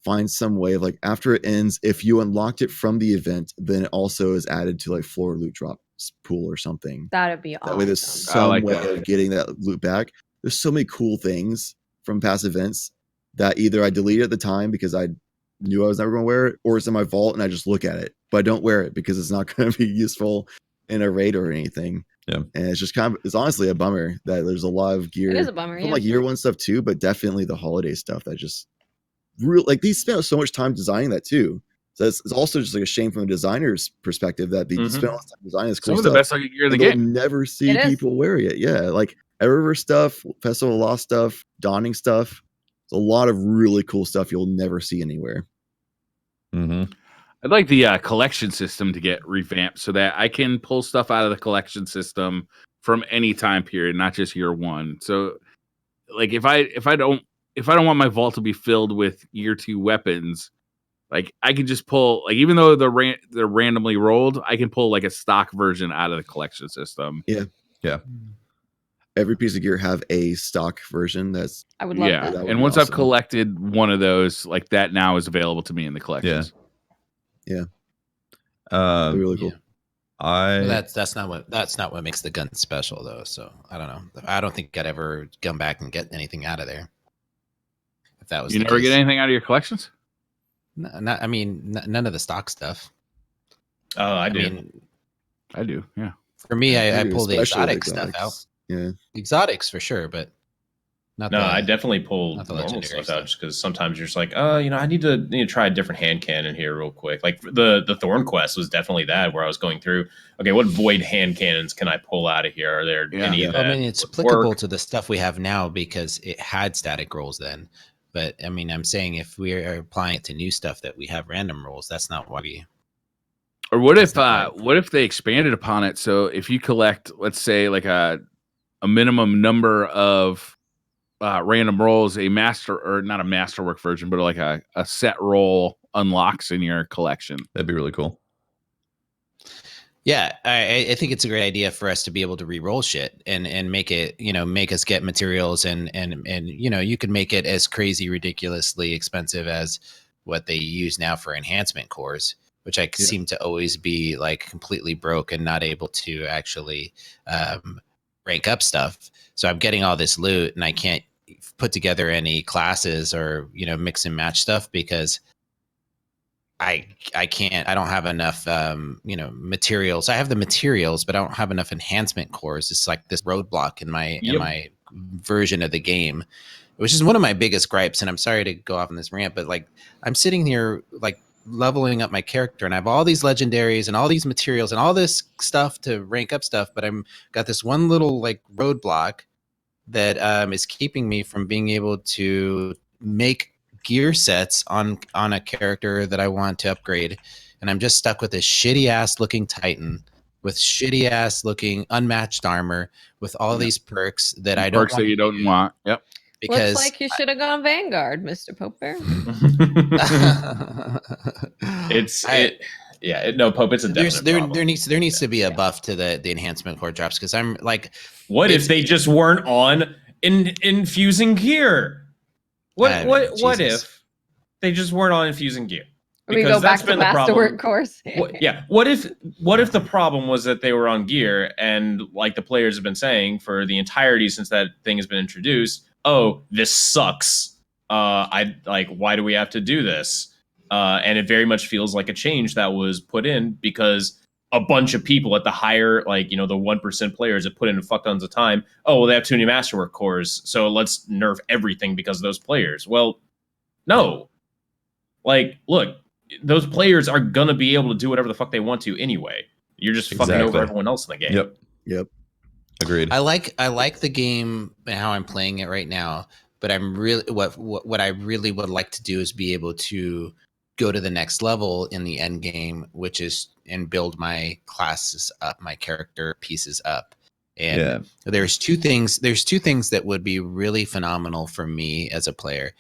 find some way of like after it ends, if you unlocked it from the event, then it also is added to like floor loot drop pool or something. That'd be awesome. That way there's some way of getting that loot back. There's so many cool things from past events that either I deleted at the time because I knew I was never going to wear it, or it's in my vault and I just look at it, but I don't wear it because it's not going to be useful in a raid or anything. Yeah. And it's just it's honestly a bummer that there's a lot of gear. It is a bummer, from like year one stuff too, but definitely the holiday stuff that just real like these spent so much time designing that too. So it's also just like a shame from a designer's perspective that they spent all this time designing this cool Some stuff. of the best looking gear in the game. Never see people wearing it. Yeah, like Eververse stuff, Festival of Lost stuff, Dawning stuff. It's a lot of really cool stuff you'll never see anywhere. Mm-hmm. I'd like the collection system to get revamped so that I can pull stuff out of the collection system from any time period, not just year one. So, like if I don't want my vault to be filled with year 2 weapons, like I can just pull, like even though they're randomly rolled, I can pull like a stock version out of the collection system. Yeah. Every piece of gear have a stock version. I would love that. And once I've collected one of those, like that now is available to me in the collections. Yeah. Really cool. Well, that's not what makes the gun special though. So I don't know. I don't think I'd ever come back and get anything out of there. If that was you never get anything out of your collections? No, none of the stock stuff. Oh, I do. I do. Yeah. For me, I pull the exotic exotics. stuff out. Yeah. Exotics for sure, but I definitely pull normal stuff out just because sometimes you're just like, I need to try a different hand cannon here real quick. Like the Thorn quest was definitely that, where I was going through, okay, what void hand cannons can I pull out of here? Are there any that it's applicable to the stuff we have now because it had static rolls then. But I mean, I'm saying if we are applying it to new stuff that we have random rolls, that's not why we. Or what if they expanded upon it? So if you collect, let's say, like a minimum number of random rolls, a master or not a masterwork version, but like a set roll unlocks in your collection. That'd be really cool. Yeah, I think it's a great idea for us to be able to re-roll shit and make it, make us get materials and you can make it as crazy, ridiculously expensive as what they use now for enhancement cores, which I seem to always be like completely broke and not able to actually rank up stuff. So I'm getting all this loot and I can't put together any classes or, mix and match stuff because I don't have enough, materials. I have the materials, but I don't have enough enhancement cores. It's like this roadblock in my version of the game, which is one of my biggest gripes. And I'm sorry to go off on this rant, but like I'm sitting here like leveling up my character, and I have all these legendaries and all these materials and all this stuff to rank up stuff, but I'm got this one little like roadblock that is keeping me from being able to make gear sets on a character that I want to upgrade, and I'm just stuck with this shitty ass looking Titan with shitty ass looking unmatched armor with all these perks that I don't Perks that you don't use want. Yep. because Looks like you should have gone Vanguard, Mr. Poper. No, Pope, it's a there's definite problem. there needs to be a buff to the enhancement core drops, because I'm like, What if they just weren't on infusing gear? What Jesus. if they just weren't on infusing gear? We go back to Masterwork course. What if the problem was that they were on gear, and like the players have been saying for the entirety since that thing has been introduced, oh, this sucks. Why do we have to do this? And it very much feels like a change that was put in because a bunch of people at the higher, the 1% players that put in fuck tons of time. Oh, well, they have too many Masterwork cores, so let's nerf everything because of those players. Well, no. Look, those players are gonna be able to do whatever the fuck they want to anyway. You're just fucking over everyone else in the game. Yep. Agreed. I like the game and how I'm playing it right now, but I'm really what I really would like to do is be able to go to the next level in the end game, which is and build my classes up, my character pieces up. And there's two things that would be really phenomenal for me as a player.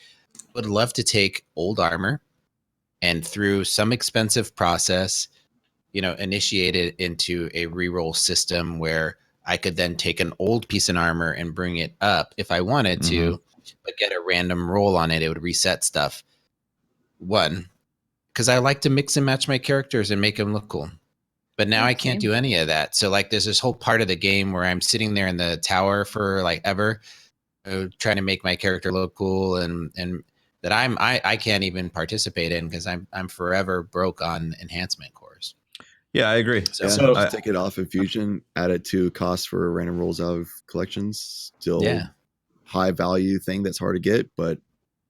Would love to take old armor and through some expensive process, initiate it into a reroll system where I could then take an old piece of armor and bring it up if I wanted to, but get a random roll on it. It would reset stuff. One, because I like to mix and match my characters and make them look cool. But now I can't do any of that. So there's this whole part of the game where I'm sitting there in the tower for ever, trying to make my character look cool and that I can't even participate in because I'm forever broke on enhancement cores. Yeah, I agree. So take it off infusion, add it to cost for random rolls out of collections. Still high value thing that's hard to get, but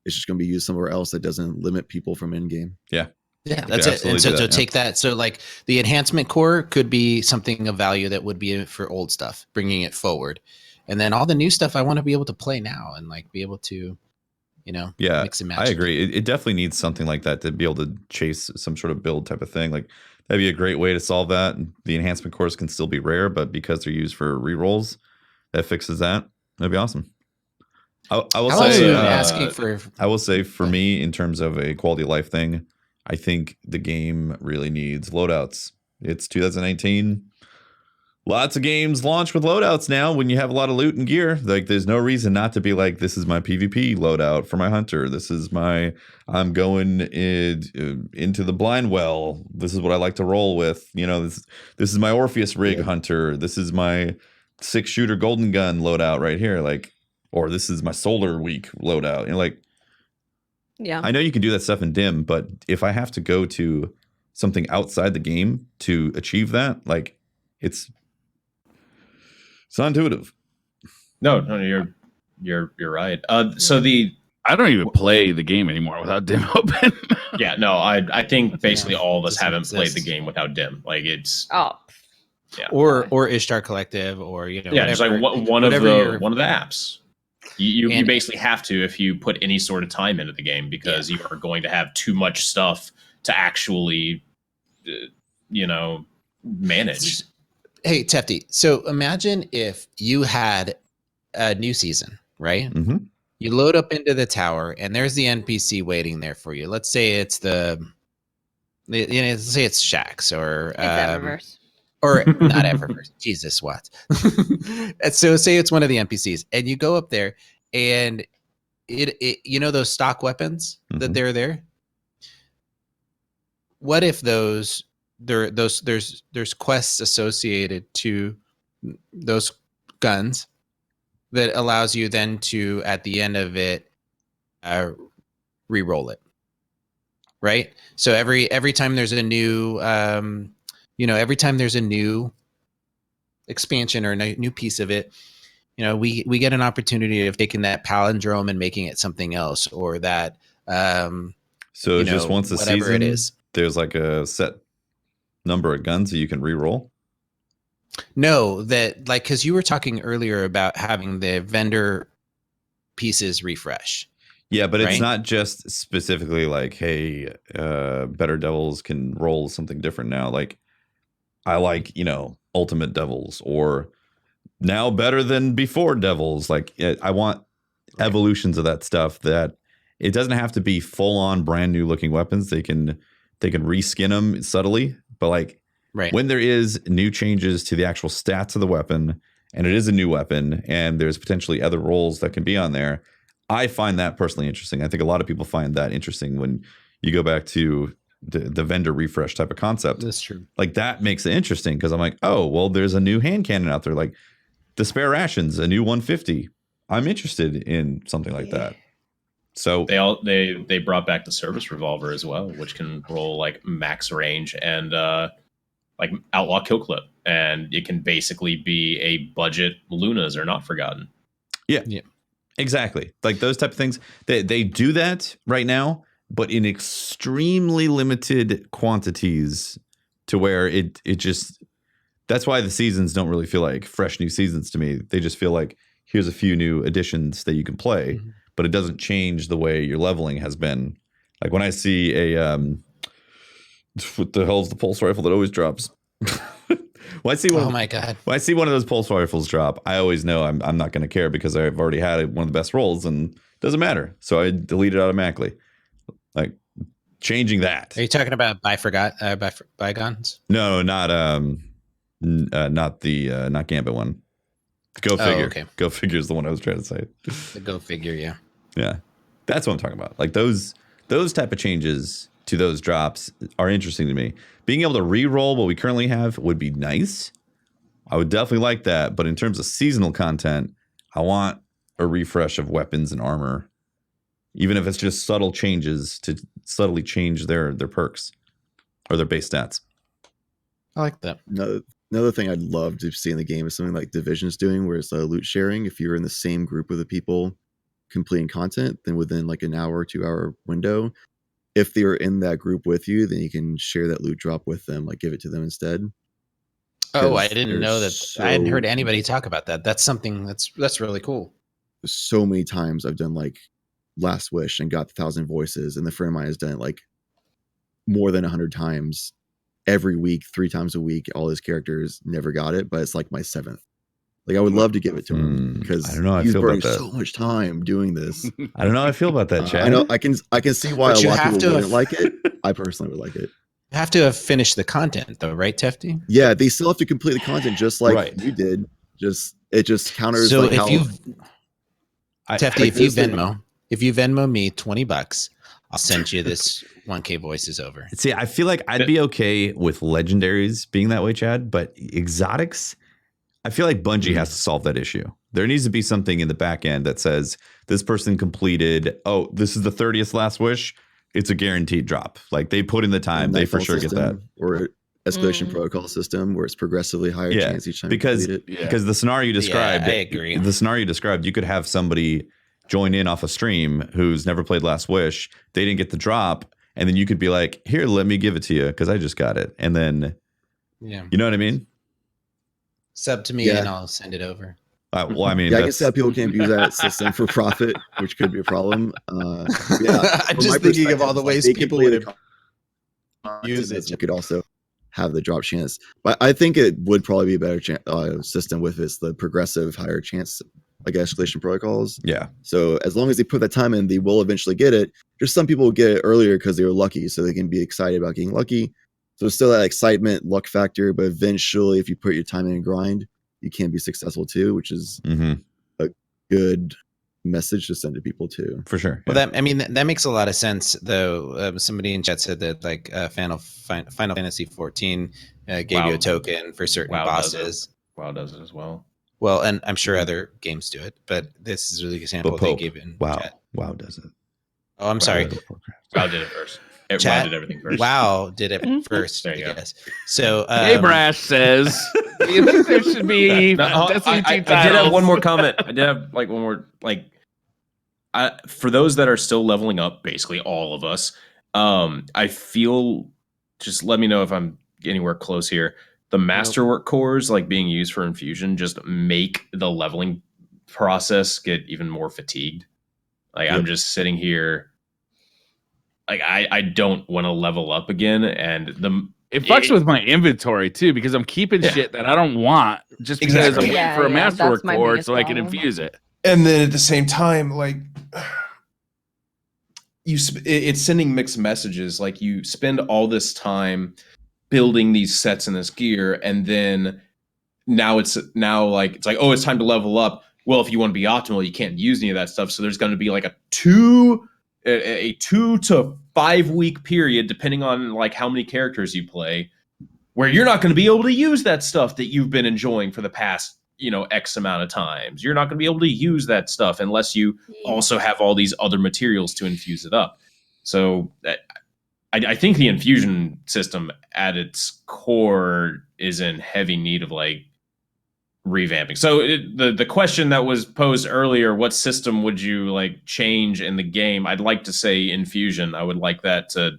it's just going to be used somewhere else that doesn't limit people from in game. Yeah, that's it. And so take that. So the enhancement core could be something of value that would be for old stuff, bringing it forward, and then all the new stuff I want to be able to play now and be able to. Mix and match. I agree. It definitely needs something like that to be able to chase some sort of build type of thing. That'd be a great way to solve that. The enhancement cores can still be rare, but because they're used for rerolls, that fixes that. That'd be awesome. I will say for me, in terms of a quality of life thing, I think the game really needs loadouts. It's 2019. Lots of games launch with loadouts now when you have a lot of loot and gear. There's no reason not to be this is my PvP loadout for my hunter. This is I'm going into the blind well. This is what I like to roll with. This is my Orpheus rig hunter. This is my 6-shooter golden gun loadout right here. Or this is my solar week loadout. I know you can do that stuff in Dim, but if I have to go to something outside the game to achieve that, it's not intuitive. No, you're right. So I don't even play the game anymore without Dim open. Yeah, no, I think basically all of us haven't played the game without Dim. It's or Ishtar Collective or it's one of the apps. You basically have to if you put any sort of time into the game because you are going to have too much stuff to actually manage. Hey, Tefty, so imagine if you had a new season, right? Mm-hmm. You load up into the tower, and there's the NPC waiting there for you. Let's say it's let's say it's Shax or Eververse. Or not Eververse. Jesus, what? So say it's one of the NPCs, and you go up there, and it those stock weapons that they're there. What if there's quests associated to those guns that allows you then to at the end of it re-roll it, right? So every time there's a new every time there's a new expansion or a new piece of it, we get an opportunity of taking that palindrome and making it something else, or that so just once a whatever season it is. there's like a set number of guns that you can re-roll? No, that like because you were talking earlier about having the vendor pieces refresh. Yeah, but it's Right? not just specifically like, hey, Better Devils can roll something different now. Like, I like, Ultimate Devils, or now better than before Devils. Like, I want evolutions of that stuff. That it doesn't have to be full on brand new looking weapons. They can reskin them subtly, but like Right. when there is new changes to the actual stats of the weapon, and it is a new weapon, and there's potentially other roles that can be on there, I find that personally interesting. I think a lot of people find that interesting when you go back to the vendor refresh type of concept. That's true. Like, that makes it interesting because I'm like, oh, well, there's a new hand cannon out there. Like the spare rations, a new 150. I'm interested in something like that. So they brought back the service revolver as well, which can roll like max range and like outlaw kill clip, and it can basically be a budget Lunas are not forgotten. Yeah. Exactly. Like those type of things. They do that right now, but in extremely limited quantities, to where it just, that's why the seasons don't really feel like fresh new seasons to me. They just feel like, here's a few new additions that you can play, but it doesn't change the way your leveling has been. Like when I see a what the hell is the pulse rifle that always drops? When I see one, Oh my god! When I see one of those pulse rifles drop, I always know I'm not going to care because I've already had one of the best rolls and it doesn't matter. So I delete it automatically. Like changing that. Are you talking about bygones? No, not not Gambit one. Go figure. Okay. Go figure is the one I was trying to say. The go figure, yeah. Yeah, that's what I'm talking about. Like those type of changes to those drops are interesting to me. Being able to re-roll what we currently have would be nice. I would definitely like that. But in terms of seasonal content, I want a refresh of weapons and armor, even if it's just subtle changes to subtly change their perks or their base stats. I like that. Another thing I'd love to see in the game is something like Division's doing, where it's loot sharing. If you're in the same group with the people completing content, then within like an hour or 2 hour window, if they're in that group with you, then you can share that loot drop with them, like give it to them instead. Oh, I didn't know that. I hadn't heard anybody talk about that. That's something that's really cool. So many times I've done like Last Wish and got 1,000 voices, and the friend of mine has done it like more than 100 times every week, 3 times a week. All his characters never got it, but it's like my 7th. Like I would love to give it to him because I don't know. I he's feel burning about that. so much time doing this. I don't know how I feel about that, Chad. I know I can see why But a you lot of have people to wouldn't like it. I personally would like it. You have to have finished the content, though, right, Tefty? Yeah, they still have to complete the content just like Right. you did. It just counters. So like if how, Tefty, like if you this thing- Venmo me $20, I'll send you this 1K voices over. See, I feel like I'd be okay with legendaries being that way, Chad, but exotics, I feel like Bungie has to solve that issue. There needs to be something in the back end that says this person completed, this is the 30th Last Wish. It's a guaranteed drop. Like they put in the time, they for Nightfall sure get that. Or escalation protocol system where it's progressively higher chance each time because you complete it. because the scenario you described, I agree. The scenario you described, you could have somebody join in off a stream who's never played Last Wish. They didn't get the drop, and then you could be like, "Here, let me give it to you because I just got it." And then, you know what I mean? Sub to me and I'll send it over. Well, I mean, I guess that people can't use that system for profit, which could be a problem. I'm just thinking of all the ways people would use it. You could also have the drop chance, but I think it would probably be a better system with the progressive higher chance, like escalation protocols. Yeah. So as long as they put that time in, they will eventually get it. Just some people will get it earlier because they were lucky, so they can be excited about getting lucky. So it's still that excitement, luck factor, but eventually, if you put your time in and grind, you can be successful too, which is a good message to send to people too. For sure. Well, that makes a lot of sense, though. Somebody in chat said that like Final Fantasy 14 gave you a token for certain bosses. WoW does it as well. Well, and I'm sure other games do it, but this is a really good example they gave in chat. WoW does it. Oh, I'm sorry. WoW did it first. WoW did everything first. WoW did it first, I guess. So, Hey, Brash says, do you think there should be I did have one more comment. I did have like one more, like, for those that are still leveling up, basically all of us, I feel just let me know if I'm anywhere close here. The masterwork cores like being used for infusion just make the leveling process get even more fatigued. Like I'm just sitting here, like I don't want to level up again, and it fucks with my inventory too because I'm keeping shit that I don't want just because I'm waiting for a masterwork core so I can infuse it. And then at the same time, like it's sending mixed messages. Like you spend all this time building these sets and this gear, and then now it's like oh, it's time to level up. Well, if you want to be optimal, you can't use any of that stuff. So there's going to be like a 2 to 5 week period, depending on like how many characters you play, where you're not going to be able to use that stuff that you've been enjoying for the past, X amount of times. You're not going to be able to use that stuff unless you also have all these other materials to infuse it up. So I think the infusion system at its core is in heavy need of like revamping. So the question that was posed earlier, what system would you like change in the game? I'd like to say infusion. I would like that to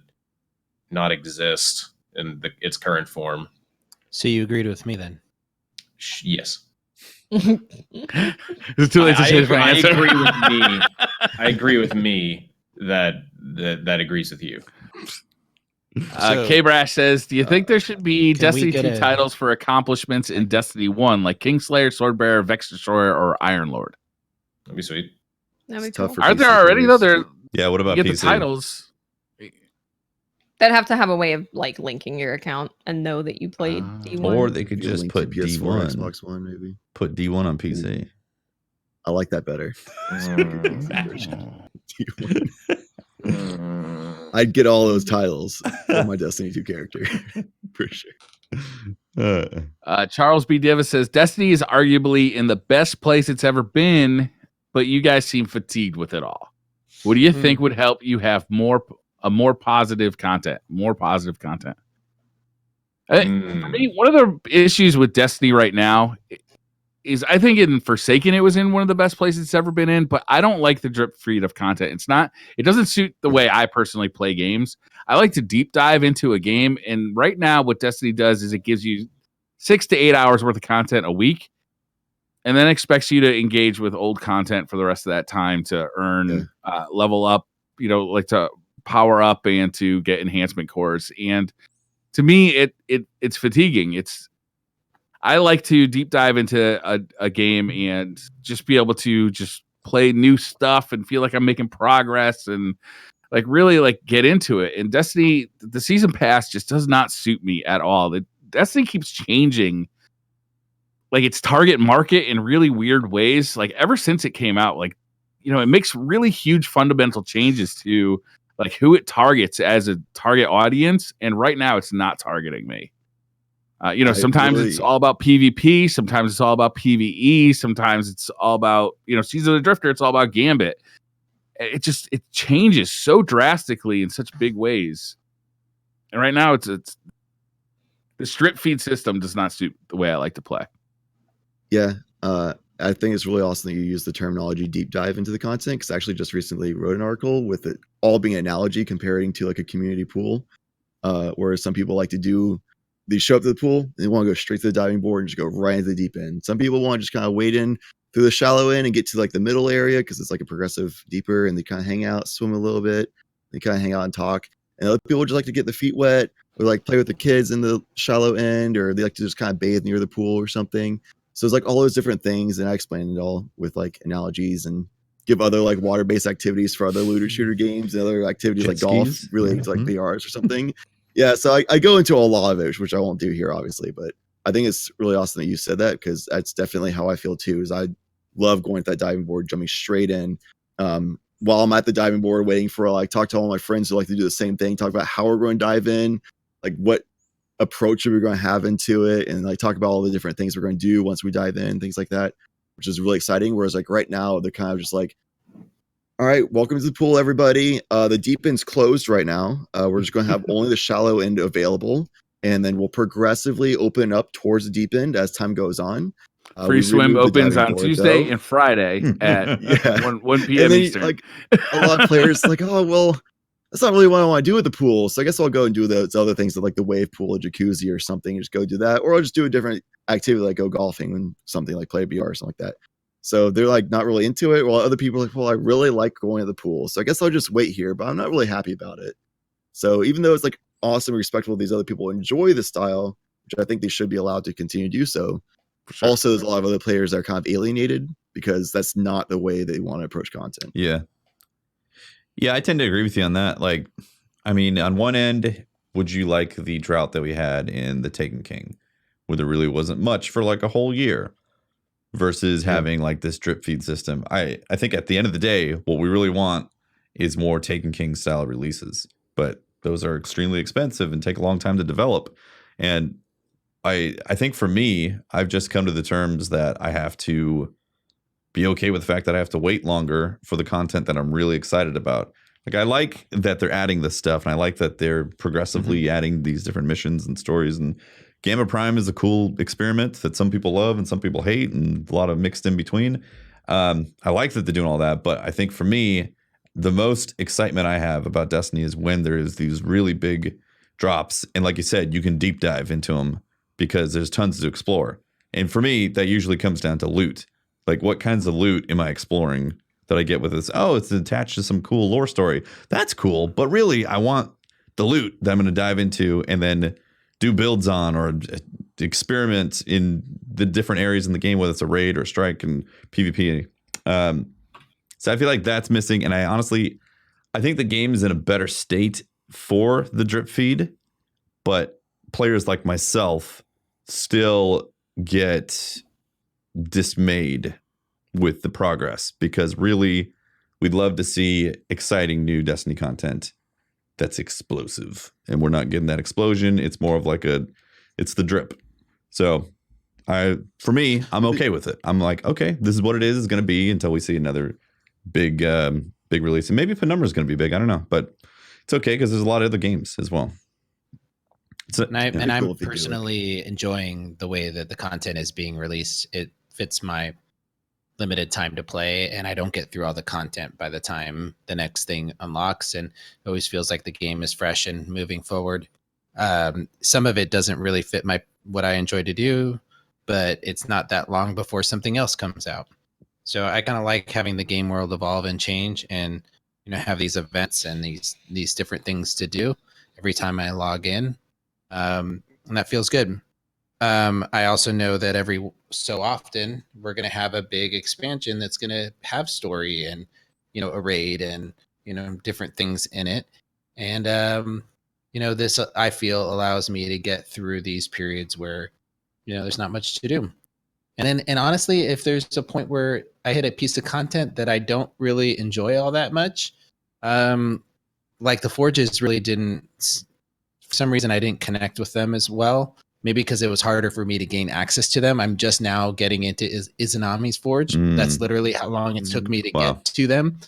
not exist in its current form. So you agreed with me then? Yes. It's too late to change my answer. I agree with me that agrees with you. K-Brash says, do you think there should be Destiny 2 titles for accomplishments in Destiny 1, like Kingslayer, Swordbearer, Vex Destroyer, or Iron Lord? That'd be sweet. That'd be cool. Are there already, though? Yeah, what about you get PC? the titles. They'd have to have a way of like linking your account and know that you played D1. Or they could just put PS4, D1. Xbox One, maybe. Put D1 on PC. I like that better. I'd get all those titles for my Destiny 2 character for sure. Charles B. Davis says Destiny is arguably in the best place it's ever been, but you guys seem fatigued with it all. What do you think would help you have more positive content? More positive content. For me, one of the issues with Destiny right now is I think in Forsaken it was in one of the best places it's ever been in, but I don't like the drip feed of content. It doesn't suit the way I personally play games. I like to deep dive into a game, and right now what Destiny does is it gives you 6 to 8 hours worth of content a week, and then expects you to engage with old content for the rest of that time to earn, level up, like to power up and to get enhancement cores. And to me, it's fatiguing. I like to deep dive into a game and just be able to just play new stuff and feel like I'm making progress and like really like get into it. And Destiny, the season pass just does not suit me at all. Destiny keeps changing like its target market in really weird ways. Like ever since it came out, like, it makes really huge fundamental changes to like who it targets as a target audience. And right now it's not targeting me. Sometimes it's all about PvP. Sometimes it's all about PvE. Sometimes it's all about, Season of the Drifter. It's all about Gambit. It changes so drastically in such big ways. And right now it's the strip feed system does not suit the way I like to play. Yeah. I think it's really awesome that you use the terminology deep dive into the content, because I actually just recently wrote an article with it all being an analogy comparing to like a community pool, whereas some people like to do they show up to the pool and they want to go straight to the diving board and just go right into the deep end. Some people want to just kind of wade in through the shallow end and get to like the middle area because it's like a progressive deeper, and they kind of hang out, swim a little bit, they kind of hang out and talk. And other people just like to get their feet wet or like play with the kids in the shallow end, or they like to just kind of bathe near the pool or something. So it's like all those different things, and I explain it all with like analogies and give other like water-based activities for other looter shooter games and other activities like golf related to like VRs or something. Yeah, so I go into a lot of it, which I won't do here, obviously, but I think it's really awesome that you said that, because that's definitely how I feel too. Is I love going to that diving board, jumping straight in. While I'm at the diving board, waiting for like talk to all my friends who like to do the same thing, talk about how we're going to dive in, like what approach are we going to have into it, and like talk about all the different things we're going to do once we dive in, things like that, which is really exciting. Whereas like right now, they're kind of just like, all right, welcome to the pool, everybody. The deep end's closed right now. We're just going to have only the shallow end available, and then we'll progressively open up towards the deep end as time goes on. Free swim opens on Tuesday and Friday at 1 p.m. Then, Eastern. like a lot of players like, oh well, that's not really what I want to do with the pool. So I guess I'll go and do those other things like the wave pool or jacuzzi or something. Just go do that. Or I'll just do a different activity like go golfing and something like play VR or something like that. So they're like not really into it. While other people are like, well, I really like going to the pool. So I guess I'll just wait here, but I'm not really happy about it. So even though it's like awesome and respectful, these other people enjoy the style, which I think they should be allowed to continue to do so. Sure. Also, there's a lot of other players that are kind of alienated because that's not the way they want to approach content. Yeah. Yeah, I tend to agree with you on that. Like, I mean, on one end, would you like the drought that we had in the Taken King, where there really wasn't much for like a whole year, versus having like this drip feed system? I think at the end of the day, what we really want is more Taken King style releases, but those are extremely expensive and take a long time to develop. And I think for me, I've just come to the terms that I have to be okay with the fact that I have to wait longer for the content that I'm really excited about. Like, I like that they're adding this stuff, and I like that they're progressively adding these different missions and stories. And Gambit Prime is a cool experiment that some people love and some people hate, and a lot of mixed in between. I like that they're doing all that, but I think for me, the most excitement I have about Destiny is when there's these really big drops, and like you said, you can deep dive into them because there's tons to explore. And for me, that usually comes down to loot. Like, what kinds of loot am I exploring that I get with this? Oh, it's attached to some cool lore story. That's cool. But really, I want the loot that I'm going to dive into and then do builds on or experiment in the different areas in the game, whether it's a raid or strike and PvP. So I feel like that's missing. And I think the game is in a better state for the drip feed, but players like myself still get dismayed with the progress, because really we'd love to see exciting new Destiny content that's explosive, and we're not getting that explosion. It's more of like it's the drip. So for me, I'm okay with it. I'm like, okay, this is what it is. It's going to be until we see another big release, and maybe Penumbra is going to be big. I don't know, but it's okay because there's a lot of other games as well. I'm personally enjoying the way that the content is being released. It fits my limited time to play, and I don't get through all the content by the time the next thing unlocks, and it always feels like the game is fresh and moving forward. Some of it doesn't really fit what I enjoy to do, but it's not that long before something else comes out. So I kind of like having the game world evolve and change, and have these events and these different things to do every time I log in. And that feels good. I also know that every so often we're going to have a big expansion that's going to have story and, a raid and, different things in it. And, this I feel allows me to get through these periods where, there's not much to do. And honestly, if there's a point where I hit a piece of content that I don't really enjoy all that much, like the Forges really didn't, for some reason I didn't connect with them as well. Maybe because it was harder for me to gain access to them. I'm just now getting into Izanami's Forge. That's literally how long it took me to get to them.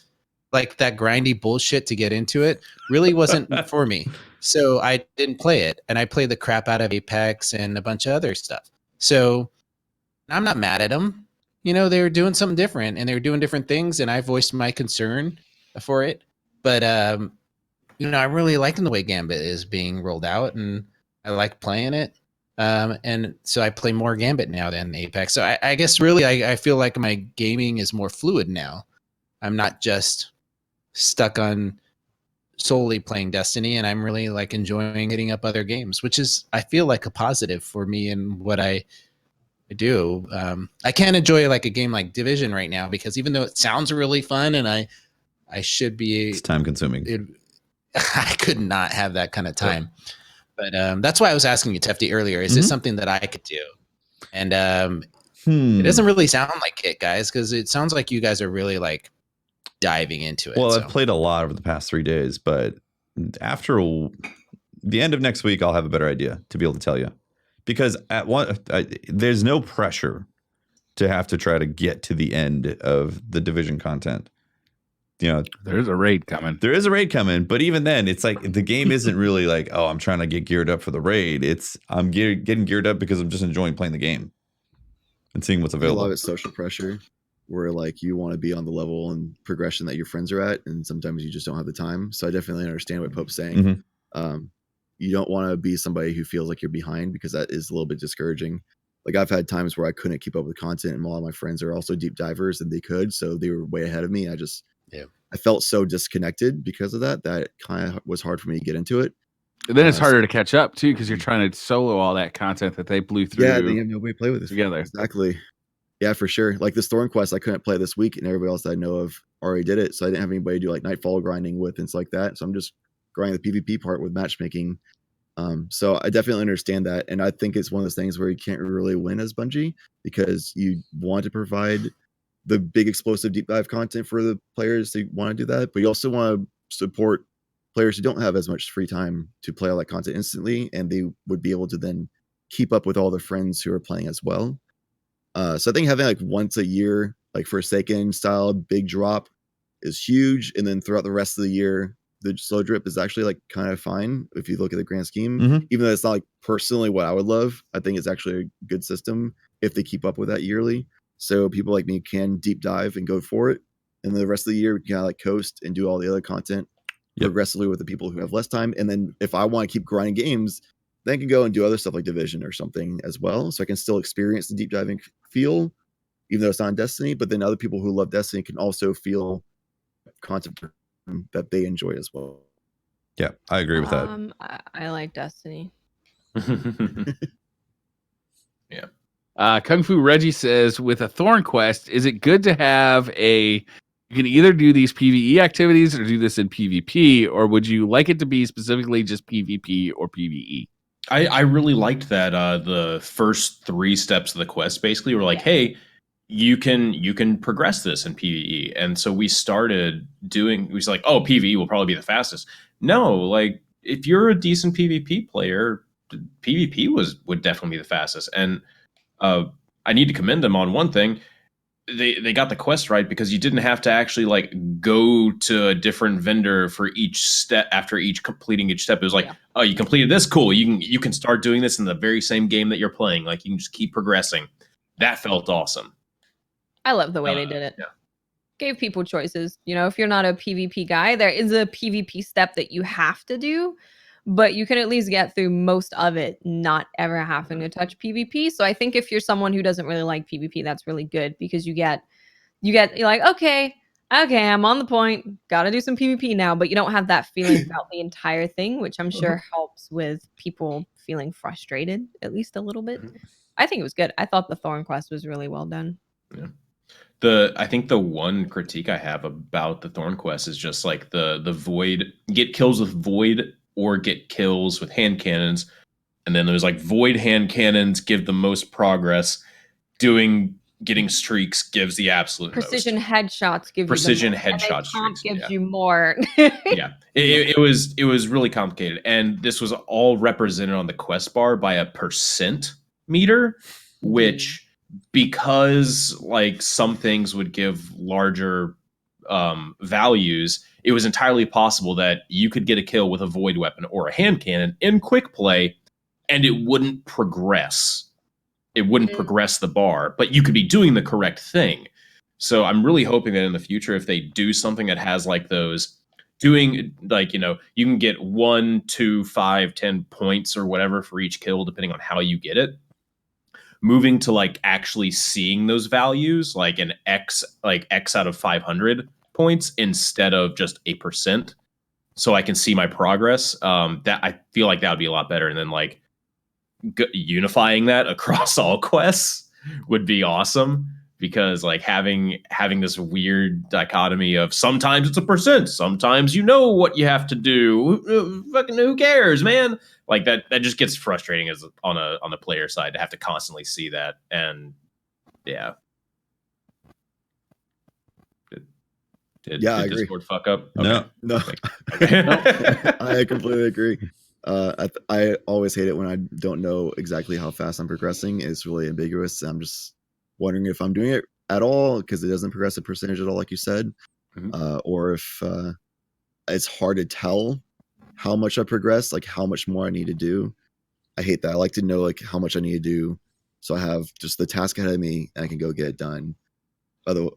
Like, that grindy bullshit to get into it really wasn't for me. So I didn't play it. And I played the crap out of Apex and a bunch of other stuff. So I'm not mad at them. They were doing something different and they were doing different things. And I voiced my concern for it. But, I'm really liking the way Gambit is being rolled out, and I like playing it. And so I play more Gambit now than Apex. So I guess really I feel like my gaming is more fluid now. I'm not just stuck on solely playing Destiny, and I'm really like enjoying hitting up other games, which is, I feel like, a positive for me and what I do. I can't enjoy like a game like Division right now because even though it sounds really fun and I should be, it's time consuming. I could not have that kind of time. Yeah. But that's why I was asking you, Tefty, earlier. Is this something that I could do? And it doesn't really sound like it, guys, because it sounds like you guys are really like diving into it. Well, I've played a lot over the past 3 days, but after the end of next week, I'll have a better idea to be able to tell you. Because there's no pressure to have to try to get to the end of the Division content. There's a raid coming. There is a raid coming, but even then, it's like the game isn't really like, oh, I'm trying to get geared up for the raid. It's I'm getting geared up because I'm just enjoying playing the game and seeing what's available. A lot of it's social pressure. where like you want to be on the level and progression that your friends are at, and sometimes you just don't have the time. So I definitely understand what Pope's saying. You don't want to be somebody who feels like you're behind, because that is a little bit discouraging. Like I've had times where I couldn't keep up with content, and a lot of my friends are also deep divers and they could, so they were way ahead of me. I felt so disconnected because of that it kind of was hard for me to get into it. And then it's harder to catch up too, because you're trying to solo all that content that they blew through. Yeah, they have nobody to play with together. Exactly. Yeah, for sure. Like this Thorn quest, I couldn't play this week, and everybody else that I know of already did it. So I didn't have anybody to do like nightfall grinding with and stuff like that. So I'm just grinding the PvP part with matchmaking. So I definitely understand that, and I think it's one of those things where you can't really win as Bungie, because you want to provide the big explosive deep dive content for the players who want to do that, but you also want to support players who don't have as much free time to play all that content instantly, and they would be able to then keep up with all their friends who are playing as well. So I think having like once a year, like Forsaken style big drop is huge, and then throughout the rest of the year, the slow drip is actually like kind of fine if you look at the grand scheme. Even though it's not like personally what I would love, I think it's actually a good system if they keep up with that yearly. So people like me can deep dive and go for it, and then the rest of the year we can kind of like coast and do all the other content progressively with the people who have less time. And then if I want to keep grinding games, then I can go and do other stuff like Division or something as well, so I can still experience the deep diving feel, even though it's not in Destiny. But then other people who love Destiny can also feel content that they enjoy as well. Yeah, I agree with that. I like Destiny. Yeah. Kung Fu Reggie says, with a Thorn quest, is it good to have you can either do these PvE activities or do this in PvP, or would you like it to be specifically just PvP or PvE? I really liked that the first 3 steps of the quest basically were like, hey, you can progress this in PvE. And so we started we was like, oh, PvE will probably be the fastest. No, like if you're a decent PvP player, PvP would definitely be the fastest. And I need to commend them on one thing. They got the quest right, because you didn't have to actually like go to a different vendor for each step. After completing each step, it was like, oh, you completed this, cool. You can start doing this in the very same game that you're playing. Like you can just keep progressing. That felt awesome. I love the way they did it. Yeah. Gave people choices. You know, if you're not a PvP guy, there is a PvP step that you have to do, but you can at least get through most of it not ever having to touch PvP. So I think if you're someone who doesn't really like PvP, that's really good, because you're like, okay, I'm on the point, gotta do some PvP now, but you don't have that feeling throughout the entire thing, which I'm sure helps with people feeling frustrated at least a little bit. I think it was good. I thought the Thorn quest was really well done. Yeah. I think the one critique I have about the Thorn quest is just like the void, get kills with void or get kills with hand cannons. And then there's like void hand cannons give the most progress. Getting streaks gives the absolute precision most. headshots give precision you the most. headshot And comp streaks gives you more. Yeah, it was really complicated, and this was all represented on the quest bar by a percent meter, which because like some things would give larger values, it was entirely possible that you could get a kill with a void weapon or a hand cannon in quick play, and it wouldn't progress. It wouldn't progress the bar, but you could be doing the correct thing. So I'm really hoping that in the future, if they do something that has like those doing like, you know, you can get 1, 2, 5, 10 points or whatever for each kill, depending on how you get it. Moving to like actually seeing those values, like an X out of 500 points instead of just a percent, so I can see my progress. That I feel like that would be a lot better. And then like unifying that across all quests would be awesome, because like having this weird dichotomy of sometimes it's a percent, sometimes you know what you have to do, fucking who cares, man? Like that just gets frustrating as on the player side to have to constantly see that. And yeah. Did I agree. Discord fuck up? No. Okay. I completely agree. I always hate it when I don't know exactly how fast I'm progressing. It's really ambiguous. I'm just wondering if I'm doing it at all, because it doesn't progress a percentage at all, like you said, or if it's hard to tell how much I progress, like how much more I need to do. I hate that. I like to know like how much I need to do, so I have just the task ahead of me and I can go get it done.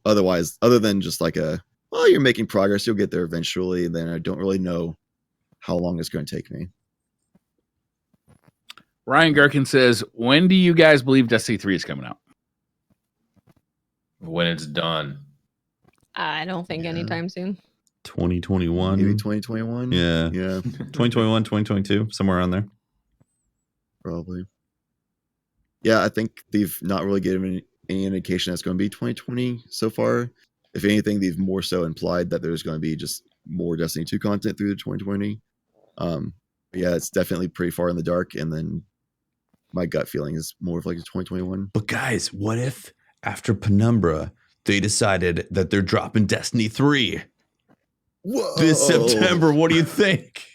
otherwise, other than just like you're making progress, you'll get there eventually. Then I don't really know how long it's going to take me. Ryan Gherkin says, when do you guys believe Destiny 3 is coming out? When it's done. I don't think anytime soon. 2021. Maybe 2021. Yeah. Yeah. 2021, 2022, somewhere around there. Probably. Yeah, I think they've not really given any indication that's going to be 2020 so far. If anything, they've more so implied that there's going to be just more Destiny 2 content through the 2020. Yeah, it's definitely pretty far in the dark. And then my gut feeling is more of like a 2021. But guys, what if after Penumbra, they decided that they're dropping Destiny 3 Whoa! this September? What do you think?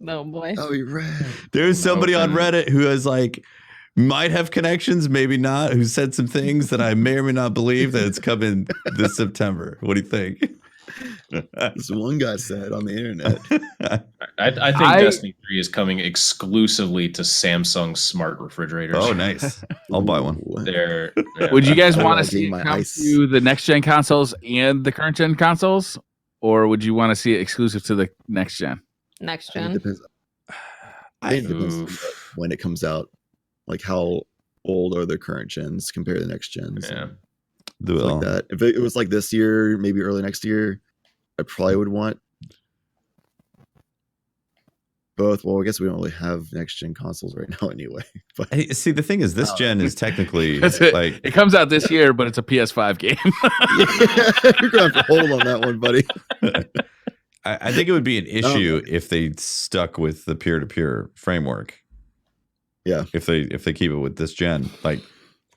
Oh boy. Oh, you're right. There's somebody on Reddit who has might have connections, maybe not, who said some things that I may or may not believe that it's coming this September. What do you think? This one guy said on the internet. I think Destiny 3 is coming exclusively to Samsung smart refrigerators. Oh, nice. I'll buy one. Would you guys I want to like see it my come ice. to the next gen consoles and the current gen consoles? Or would you want to see it exclusive to the next gen? Next I think gen. it depends. I think it depends when it comes out. Like how old are the current gens compared to the next gens? Yeah. Stuff like that. If it was like this year, maybe early next year, I probably would want both. Well, I guess we don't really have next gen consoles right now anyway. But Hey, see, the thing is, this gen is technically it comes out this year, but it's a PS5 game. you're going to have to hold on that one, buddy. I think it would be an issue if they stuck with the peer-to-peer framework. Yeah. If they keep it with this gen,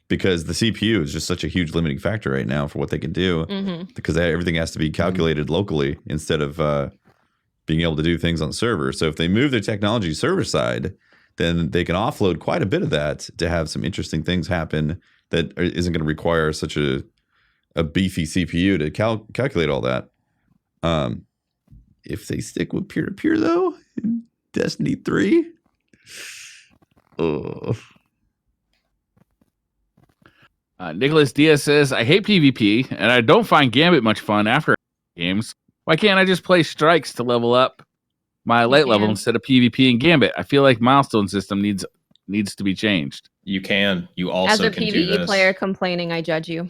because the CPU is just such a huge limiting factor right now for what they can do, because everything has to be calculated locally instead of being able to do things on the server. So if they move their technology server side, then they can offload quite a bit of that to have some interesting things happen that isn't going to require such a beefy CPU to calculate all that. If they stick with peer-to-peer, though, in Destiny 3... Nicholas Diaz says, I hate PvP, and I don't find Gambit much fun after games. Why can't I just play strikes to level up my light level instead of PvP and Gambit? I feel like milestone system needs to be changed. You can. You also As a can do PvE this. player complaining, I judge you.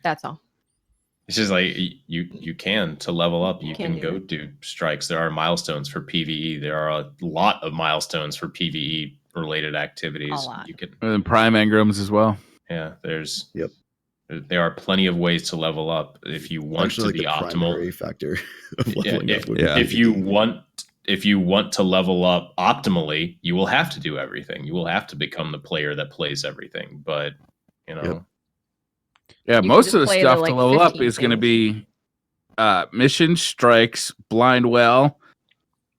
That's all. It's just like you can to level up. You can go do strikes. There are milestones for PvE. There are a lot of milestones for PvE related activities. A lot. You can. And Prime engrams as well. Yeah, there's. Yep. There are plenty of ways to level up if you want Actually, to be the optimal. primary factor of leveling up would If you want to level up optimally, you will have to do everything. You will have to become the player that plays everything. But Yeah, You most can of the just play stuff the, to level up 15 is going to things. be mission, strikes, blind well,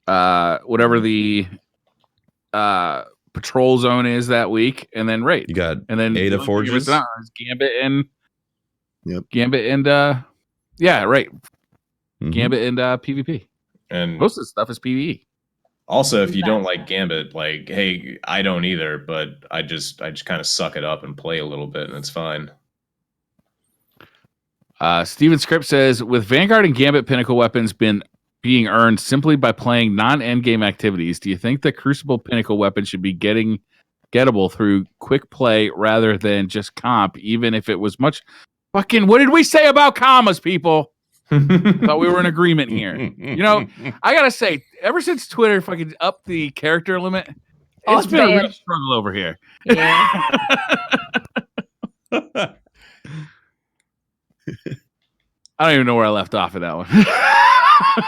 whatever the patrol zone is that week, and then raid. You got and then Ada the only thing Forges? that's not is Gambit and Yep. Gambit and yeah, right. Mhm. Gambit and PvP. and Most of the stuff is PvE. also, if you don't like Gambit, hey, I don't either, but I just kind of suck it up and play a little bit, and it's fine. Steven Script says, with Vanguard and Gambit pinnacle weapons being earned simply by playing non-endgame activities, do you think the Crucible pinnacle weapon should be gettable through quick play rather than just comp, even if it was much fucking... What did we say about commas, people? Thought we were in agreement here. I gotta say, ever since Twitter fucking upped the character limit, it's been a real struggle over here. Yeah. I don't even know where I left off of that one.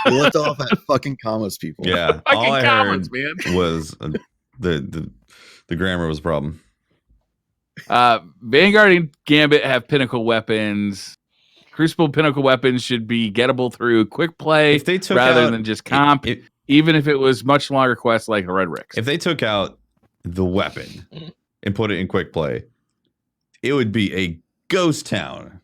We left off at fucking commas, people. Yeah, Fucking all I commas, heard man. was the grammar was a problem. Vanguard and Gambit have pinnacle weapons. Crucible pinnacle weapons should be gettable through quick play If they took rather out- than just comp, even if it was much longer quests like a Red Ricks. If they took out the weapon and put it in quick play, it would be a ghost town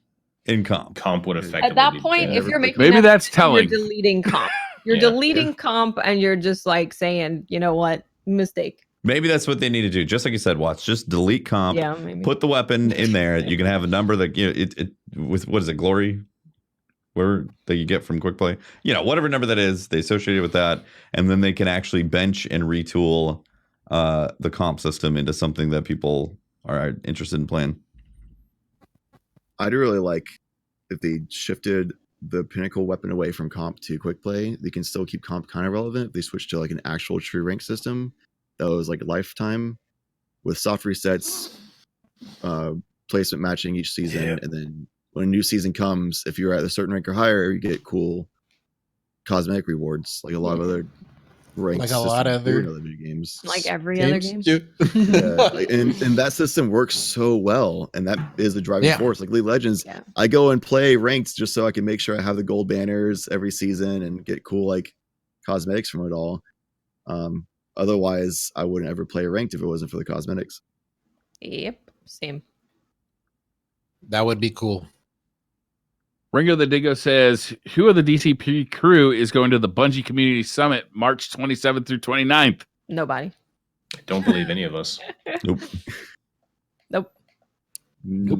in comp. Comp would effectively At that be point, dead. if you're making Maybe that that's decision, telling. you're deleting comp. You're Yeah. deleting comp, and you're just saying, you know what, mistake. Maybe that's what they need to do. Just like you said, Watts, just delete comp, Yeah, maybe. put the weapon in there. You can have a number that, you know, it with, what is it, glory? Where that you get from quick play, you know, whatever number that is, they associate it with that, and then they can actually bench and retool the comp system into something that people are interested in playing. I'd really like if they shifted the pinnacle weapon away from comp to quick play. They can still keep comp kind of relevant if they switch to like an actual true rank system that was like lifetime with soft resets, placement matching each season, and then when a new season comes, if you're at a certain rank or higher, you get cool cosmetic rewards like a lot of other ranks, Like a lot of other video games, Like every other game. yeah, and that system works so well, and that is the driving force. Like League of Legends, I go and play ranked just so I can make sure I have the gold banners every season and get cool like cosmetics from it all. Otherwise, I wouldn't ever play ranked if it wasn't for the cosmetics. Yep, same. That would be cool. Ringo the Dingo says, who of the DCP crew is going to the Bungie Community Summit March 27th through 29th? Nobody. I don't believe any of us. Nope. Nope.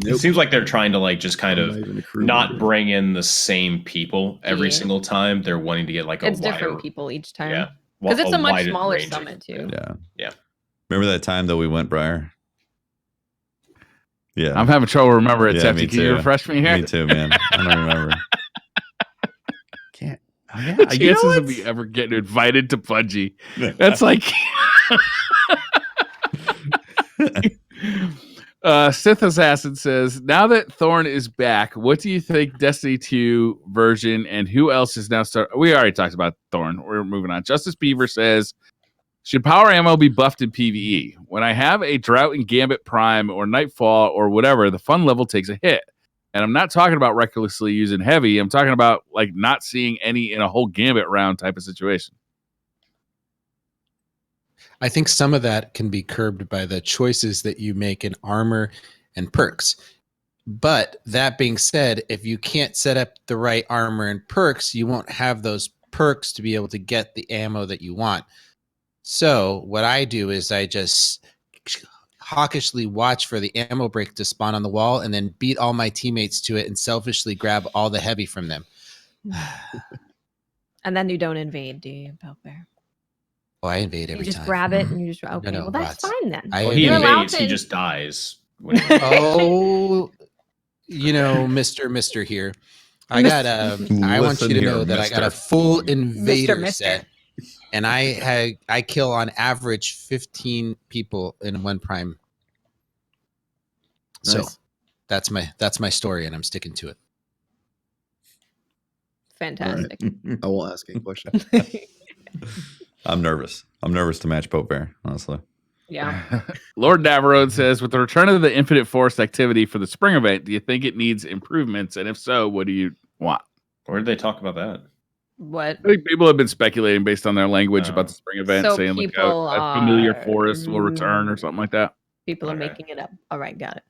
It seems like they're trying to like just kind I'm of not even a crew not member. bring in the same people every single time. They're wanting to get like It's a wider, different people each time. yeah, Because it's a much wider smaller range of- summit too. Yeah. Remember that time that we went, Briar? Yeah. I'm having trouble remembering it, Yeah, Tefty. me Can you too. refresh me here? Me too, man. I don't remember. Can't. Oh, yeah. Chances You know of what? me ever getting invited to Bungie. That's like Sith Assassin says, now that Thorn is back, what do you think Destiny 2 version and who else is now we already talked about Thorn. We're moving on. Justice Beaver says, should power ammo be buffed in PvE? When I have a drought in Gambit Prime or Nightfall or whatever, the fun level takes a hit. And I'm not talking about recklessly using heavy. I'm talking about like not seeing any in a whole Gambit round type of situation. I think some of that can be curbed by the choices that you make in armor and perks. But that being said, if you can't set up the right armor and perks, you won't have those perks to be able to get the ammo that you want. So what I do is I just hawkishly watch for the ammo break to spawn on the wall and then beat all my teammates to it and selfishly grab all the heavy from them. And then you don't invade, do you, Belfair? Oh, I invade every You just time. grab it and you just okay. No, Well, that's bots. fine then. I Well, he You're allowed invades. to- He just dies. When he Oh, you know, Mr. here. I got I want you to know that I got a full invader Mister. set, and I kill on average 15 people in one prime. So Nice. that's my story, and I'm sticking to it. Fantastic. I won't ask any questions. I'm nervous. I'm nervous to match Pope Bear, honestly. Yeah. Lord Navarone says, with the return of the Infinite Forest activity for the spring event, do you think it needs improvements? And if so, what do you want? Where did they talk about that? What? I think people have been speculating based on their language Oh. about the spring event, So saying like people a familiar are- forest will return or something like that. People are Okay. making it up. All right, got it.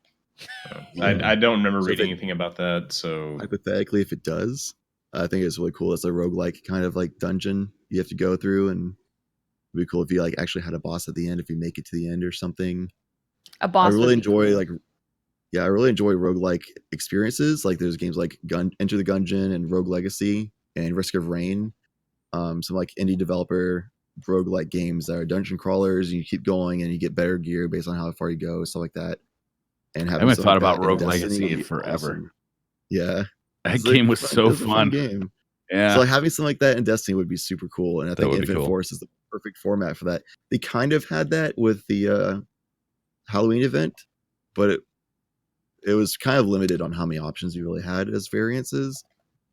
I don't remember So reading they- anything about that. So Hypothetically, if it does, I think it's really cool. It's a roguelike kind of like dungeon you have to go through, and it'd be cool if you like actually had a boss at the end if you make it to the end or something. A boss. I would really be enjoy cool. I really enjoy roguelike experiences. Like there's games like Enter the Gungeon and Rogue Legacy and Risk of Rain. Some like indie developer roguelike games that are dungeon crawlers, and you keep going and you get better gear based on how far you go, stuff like that. And I having haven't something thought like about that in Rogue Destiny Legacy would in be forever. awesome. Yeah. That It's like game was so it's a fun. game. Yeah. So like having something like that in Destiny would be super cool, and I That think would be Infinite cool. Force is the perfect format for that. They kind of had that with the Halloween event, but it was kind of limited on how many options you really had as variances,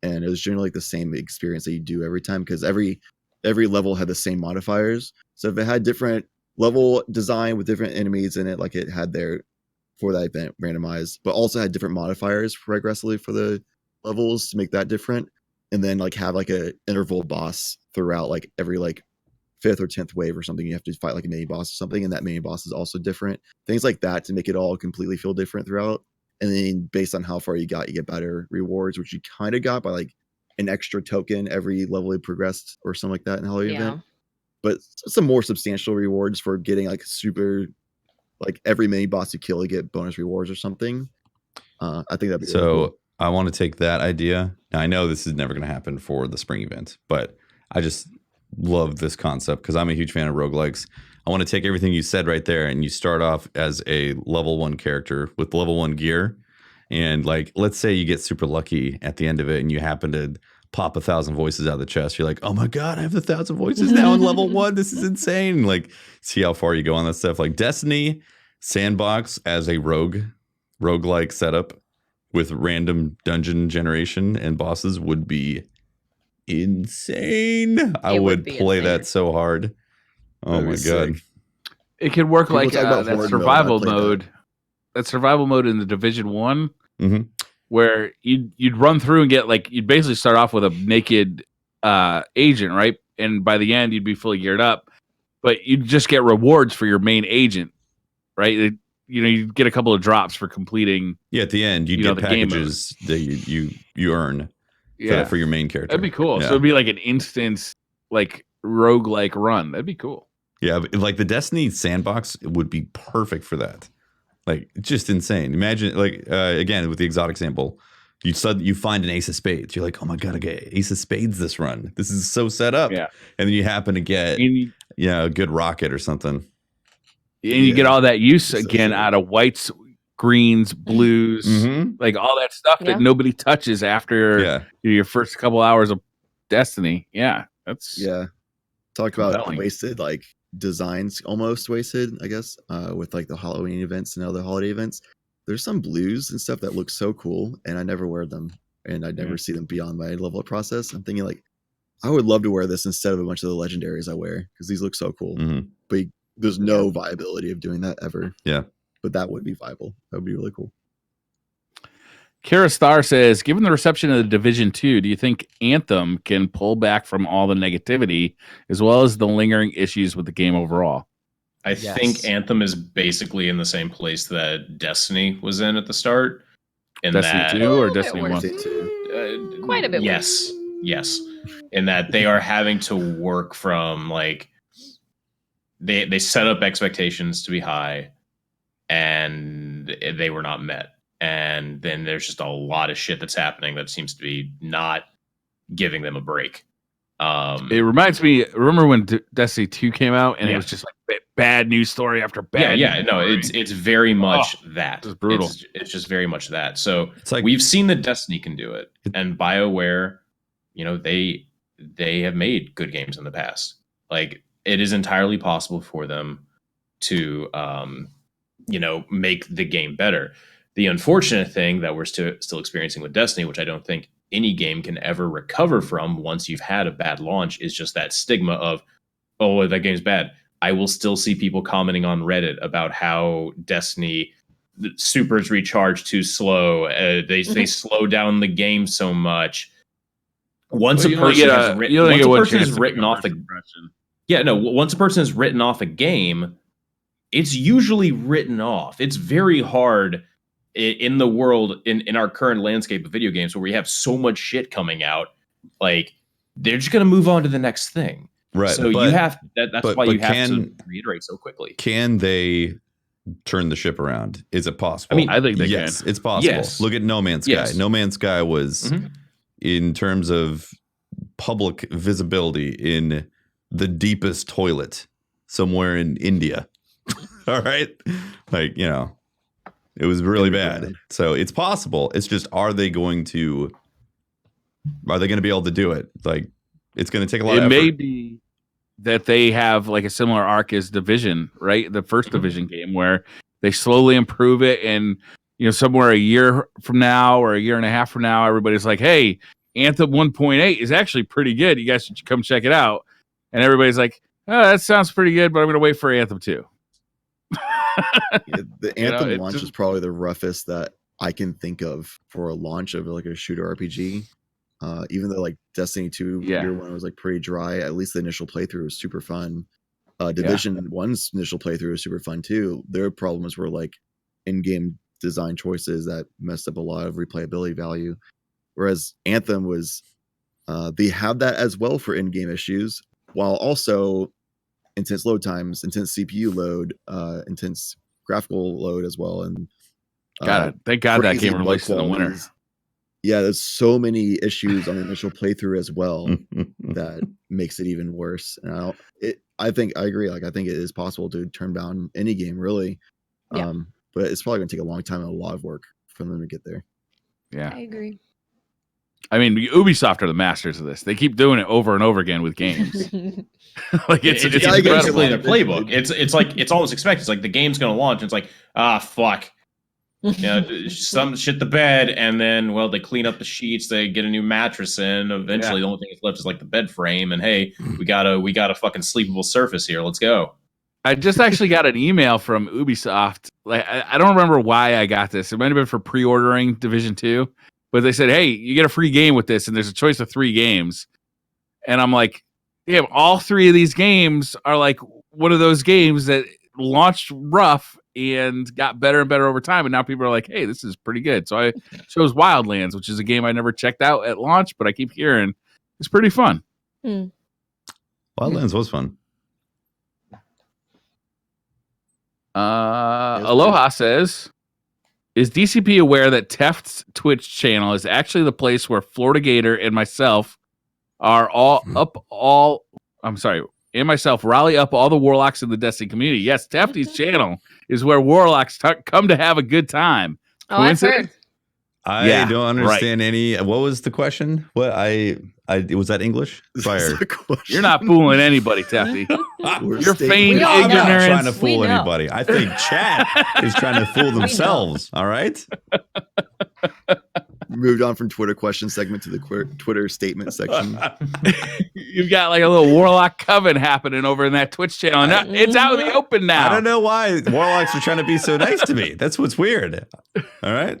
and it was generally like the same experience that you do every time because every level had the same modifiers. So if it had different level design with different enemies in it, like it had there for that event randomized, but also had different modifiers regressively for the levels to make that different, and then like have like a interval boss throughout like every like 5th or 10th wave or something. You have to fight like a mini boss or something, and that mini boss is also different. Things like that to make it all completely feel different throughout. And then based on how far you got, you get better rewards, which you kind of got by like an extra token every level you progressed or something like that in the Halloween Yeah. event. but some more substantial rewards for getting like super, like every mini boss you kill, you get bonus rewards or something. I think that'd be So really cool. I want to take that idea. Now I know this is never going to happen for the spring event, but I just love this concept because I'm a huge fan of roguelikes. I want to take everything you said right there, and you start off as a level 1 character with level 1 gear. And like, let's say you get super lucky at the end of it and you happen to pop 1,000 voices out of the chest. You're like, oh my God, I have 1,000 voices now in level 1. This is insane. Like, see how far you go on that stuff. Like Destiny Sandbox as a roguelike setup with random dungeon generation and bosses would be insane. I would play that so hard. Oh my God. It could work People like talk about that horde survival mode. I played mode. That survival mode in the Division 1, Mm-hmm. where you'd run through and get like, you'd basically start off with a naked agent, right? And by the end, you'd be fully geared up, but you'd just get rewards for your main agent, right? You get a couple of drops for completing. Yeah, at the end, you get packages that you earn for your main character. That'd be cool. Yeah. So it'd be like an instance, like roguelike run. That'd be cool. Yeah, like the Destiny Sandbox would be perfect for that. Like, just insane. Imagine, like, again, with the exotic sample, you find an ace of spades. You're like, oh my God, I get ace of spades this run. This is so set up. Yeah. And then you happen to get, a good rocket or something. And you get all that use So again sick. out of whites, greens, blues, like all that stuff that nobody touches after your first couple hours of Destiny. Yeah, that's Talk compelling. about wasted, like designs almost wasted, I guess, with like the Halloween events and other holiday events. There's some blues and stuff that look so cool, and I never wear them, and I never see them beyond my level of process. I'm thinking like, I would love to wear this instead of a bunch of the legendaries I wear because these look so cool. But there's no viability of doing that ever. Yeah, but that would be viable. That would be really cool. Kara Star says, given the reception of the Division 2, do you think Anthem can pull back from all the negativity as well as the lingering issues with the game overall? I think Anthem is basically in the same place that Destiny was in at the start. Destiny 2 or Destiny 1? Quite a bit Yes. Yes. In that they are having to work from like they set up expectations to be high and they were not met. And then there's just a lot of shit that's happening that seems to be not giving them a break. It reminds me, remember when Destiny 2 came out and it was just like bad news story after bad news story. It's very much that. It's brutal. It's just very much that. So it's like, we've seen that Destiny can do it. And BioWare, they have made good games in the past. Like, it is entirely possible for them to make the game better. The unfortunate thing that we're still experiencing with Destiny, which I don't think any game can ever recover from once you've had a bad launch, is just that stigma of, oh, that game's bad. I will still see people commenting on Reddit about how Destiny supers recharge too slow. They slow down the game so much. Once a person has written off a game, it's usually written off. It's very hard in the world, in our current landscape of video games, where we have so much shit coming out. Like, they're just going to move on to the next thing. Right. So you have that's why you have to reiterate so quickly. Can they turn the ship around? Is it possible? I mean, I think they can. It's possible. Yes. Look at No Man's Sky. Yes. No Man's Sky was, in terms of public visibility, in the deepest toilet somewhere in India. All right. Like, it was really bad. So it's possible. It's just, are they going to be able to do it? Like, it's going to take a lot of effort. It may be that they have like a similar arc as Division, right? The first Division game, where they slowly improve it, and somewhere a year from now or a year and a half from now, everybody's like, hey, Anthem 1.8 is actually pretty good. You guys should come check it out. And everybody's like, oh, that sounds pretty good, but I'm going to wait for Anthem 2. The Anthem launch is probably the roughest that I can think of for a launch of like a shooter RPG. Even though like Destiny 2 year one was like pretty dry, at least the initial playthrough was super fun. Division 1's initial playthrough was super fun too. Their problems were like in-game design choices that messed up a lot of replayability value. Whereas Anthem was, they have that as well for in-game issues, while also intense load times, intense CPU load, intense graphical load as well, and thank God that crazy game low released in the winter. qualities. Yeah, there's so many issues on the initial playthrough as well that makes it even worse. And I think I agree. Like I think it is possible to turn down any game really, Yeah. but it's probably gonna take a long time and a lot of work for them to get there. Yeah, I agree. I mean, Ubisoft are the masters of this. They keep doing it over and over again with games. Like it's basically incredible. their playbook. It's like it's almost expected. It's like the game's going to launch. And it's like fuck, some shit the bed, and then they clean up the sheets. They get a new mattress in. Eventually, the only thing that's left is like the bed frame. And hey, we got a fucking sleepable surface here. Let's go. I just actually got an email from Ubisoft. Like I don't remember why I got this. It might have been for pre-ordering Division 2, but they said, "Hey, you get a free game with this, and there's a choice of 3 games." And I'm like, "Yeah, all 3 of these games are like one of those games that launched rough and got better and better over time, and now people are like, hey, this is pretty good." So I chose Wildlands, which is a game I never checked out at launch, but I keep hearing it's pretty fun. Wildlands was fun. Aloha says, is DCP aware that Teft's Twitch channel is actually the place where Florida Gator and myself are and myself rally up all the warlocks in the Destiny community? Yes, Tefty's channel is where warlocks come to have a good time. Oh, I've heard. I don't understand any. What was the question? What was that English? Fire. You're not fooling anybody, Tefty. You're feigning ignorance. I'm not trying to fool anybody. I think chat is trying to fool themselves. All right. Moved on from Twitter question segment to the Twitter statement section. You've got like a little warlock coven happening over in that Twitch channel. And it's out in the open now. I don't know why warlocks are trying to be so nice to me. That's what's weird. All right.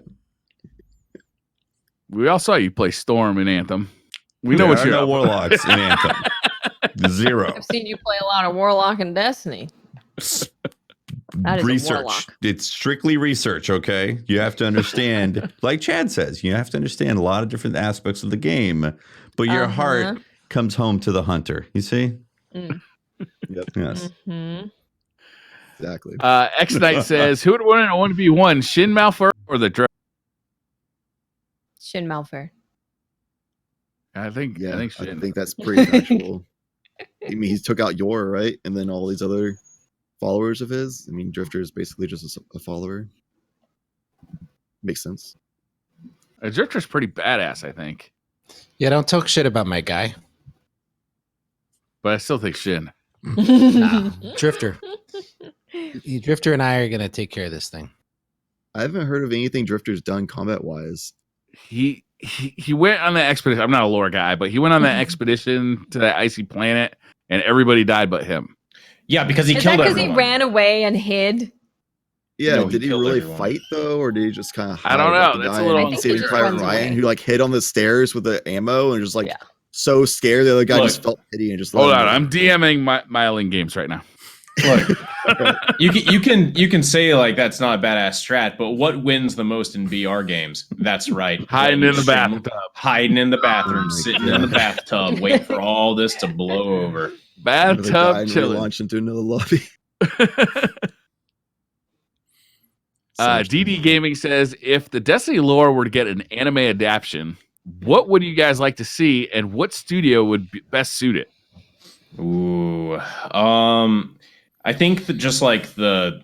We all saw you play Storm in Anthem. We know what you're no warlocks in Anthem. 0. I've seen you play a lot of Warlock in Destiny. That is research. It's strictly research, okay? You have to understand, like Chad says, you have to understand a lot of different aspects of the game, but your heart comes home to the hunter. You see? Yep. Yes. Exactly. X-Knight says, who would want to 1v1, Shin Malphur or the Drake? Shin Malphur. I think Shin. I think that's pretty factual. I mean, he took out Yor, right? And then all these other followers of his. I mean, Drifter is basically just a follower. Makes sense. Drifter's pretty badass, I think. Yeah, don't talk shit about my guy. But I still think Shin. Nah, Drifter. Drifter and I are going to take care of this thing. I haven't heard of anything Drifter's done combat-wise. He went on that expedition. I'm not a lore guy, but he went on that expedition to that icy planet, and everybody died but him. Yeah, because he Is killed that everyone. he ran away and hid? Yeah, No, did he killed really everyone. fight though, or did he just kind of? I don't know. That's a little. I think Saving he just Private runs Ryan, away. who like hid on the stairs with the ammo and just like so scared. The other guy just felt pity and just. Hold let on, him I'm DMing Myling Games right now. Look, you can say like that's not a badass strat, but what wins the most in VR games? That's right, Hiding in the bathroom, bathtub. hiding in the bathroom, Oh my sitting God. in the bathtub, waiting for all this to blow over. Bathtub chilling. Launch into another lobby. DD Gaming says, if the Destiny lore were to get an anime adaptation, what would you guys like to see, and what studio would best suit it? Ooh, I think that just like the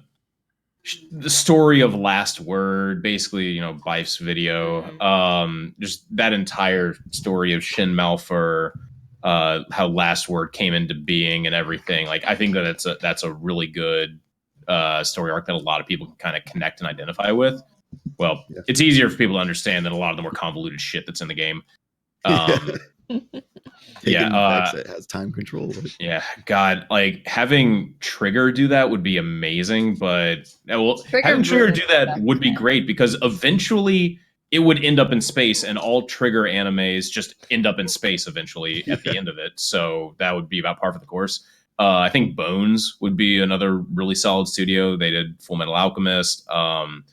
story of Last Word, basically, Bife's video, just that entire story of Shin Malphur, how Last Word came into being and everything. Like, I think that that's a really good story arc that a lot of people can kind of connect and identify with. Well, it's easier for people to understand than a lot of the more convoluted shit that's in the game. It has time control. Yeah, God, like having Trigger do that would be amazing, but having Trigger do that would be great because eventually it would end up in space, and all Trigger animes just end up in space eventually at the end of it. So that would be about par for the course. I think Bones would be another really solid studio. They did Full Metal Alchemist, Bones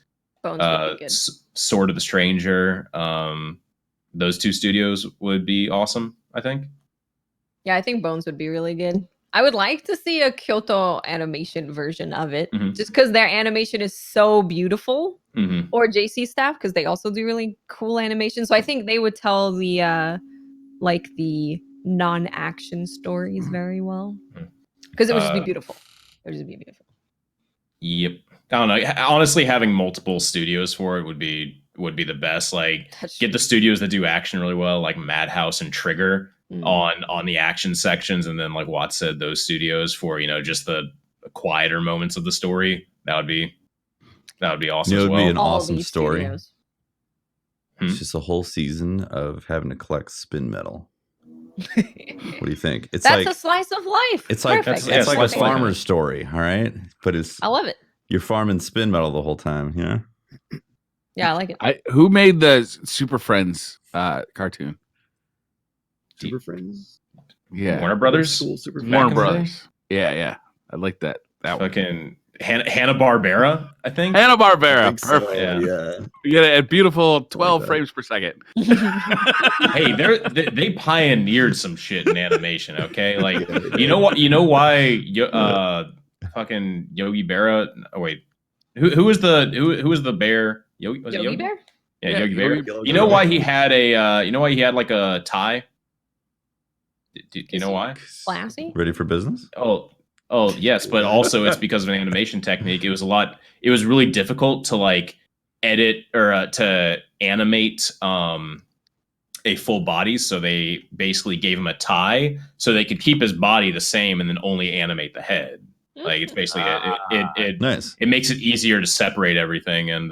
would be good. Sword of the Stranger. Those two studios would be awesome, I think. Yeah, I think Bones would be really good. I would like to see a Kyoto animation version of it, Mhm. just because their animation is so beautiful. Mhm. Or JC staff, because they also do really cool animation. So I think they would tell the like the non-action stories very well, because it would just be beautiful. It would just be beautiful. Yep. I don't know. Honestly, having multiple studios for it would be the best. Like, get the studios that do action really well, like Madhouse and Trigger on the action sections, and then like Watt said, those studios for just the quieter moments of the story. That would be awesome It as would well. be an All awesome these story. studios. It's just a whole season of having to collect spin metal. What do you think? It's That's like a slice of life. it's like Perfect. it's like a slice of life. farmer's story, all right? But I love it. you're farming spin metal the whole time, you know? Yeah, I like it. Who made the Super Friends cartoon? Super Friends. Yeah, Warner Brothers. Cool, Super Back Warner in the day? Brothers. Yeah, I like that. That one. Fucking Hanna-Barbera, I think. Hanna I Barbera, think so, perfect. Yeah. You get it at beautiful 12 that. frames per second. Hey, they pioneered some shit in animation. Okay, like Yeah. you know why fucking Yogi Berra. Oh wait, who was the bear? Yogi, was it Yogi Bear? Yeah, Yeah, Yogi Bear. Yogi You know Bear. why he had like a tie? Do you know why? Classy. Ready for business? Oh yes, but also it's because of an animation technique. It was really difficult to like edit or to animate a full body, so they basically gave him a tie so they could keep his body the same and then only animate the head. Like it's basically it Nice. it makes it easier to separate everything and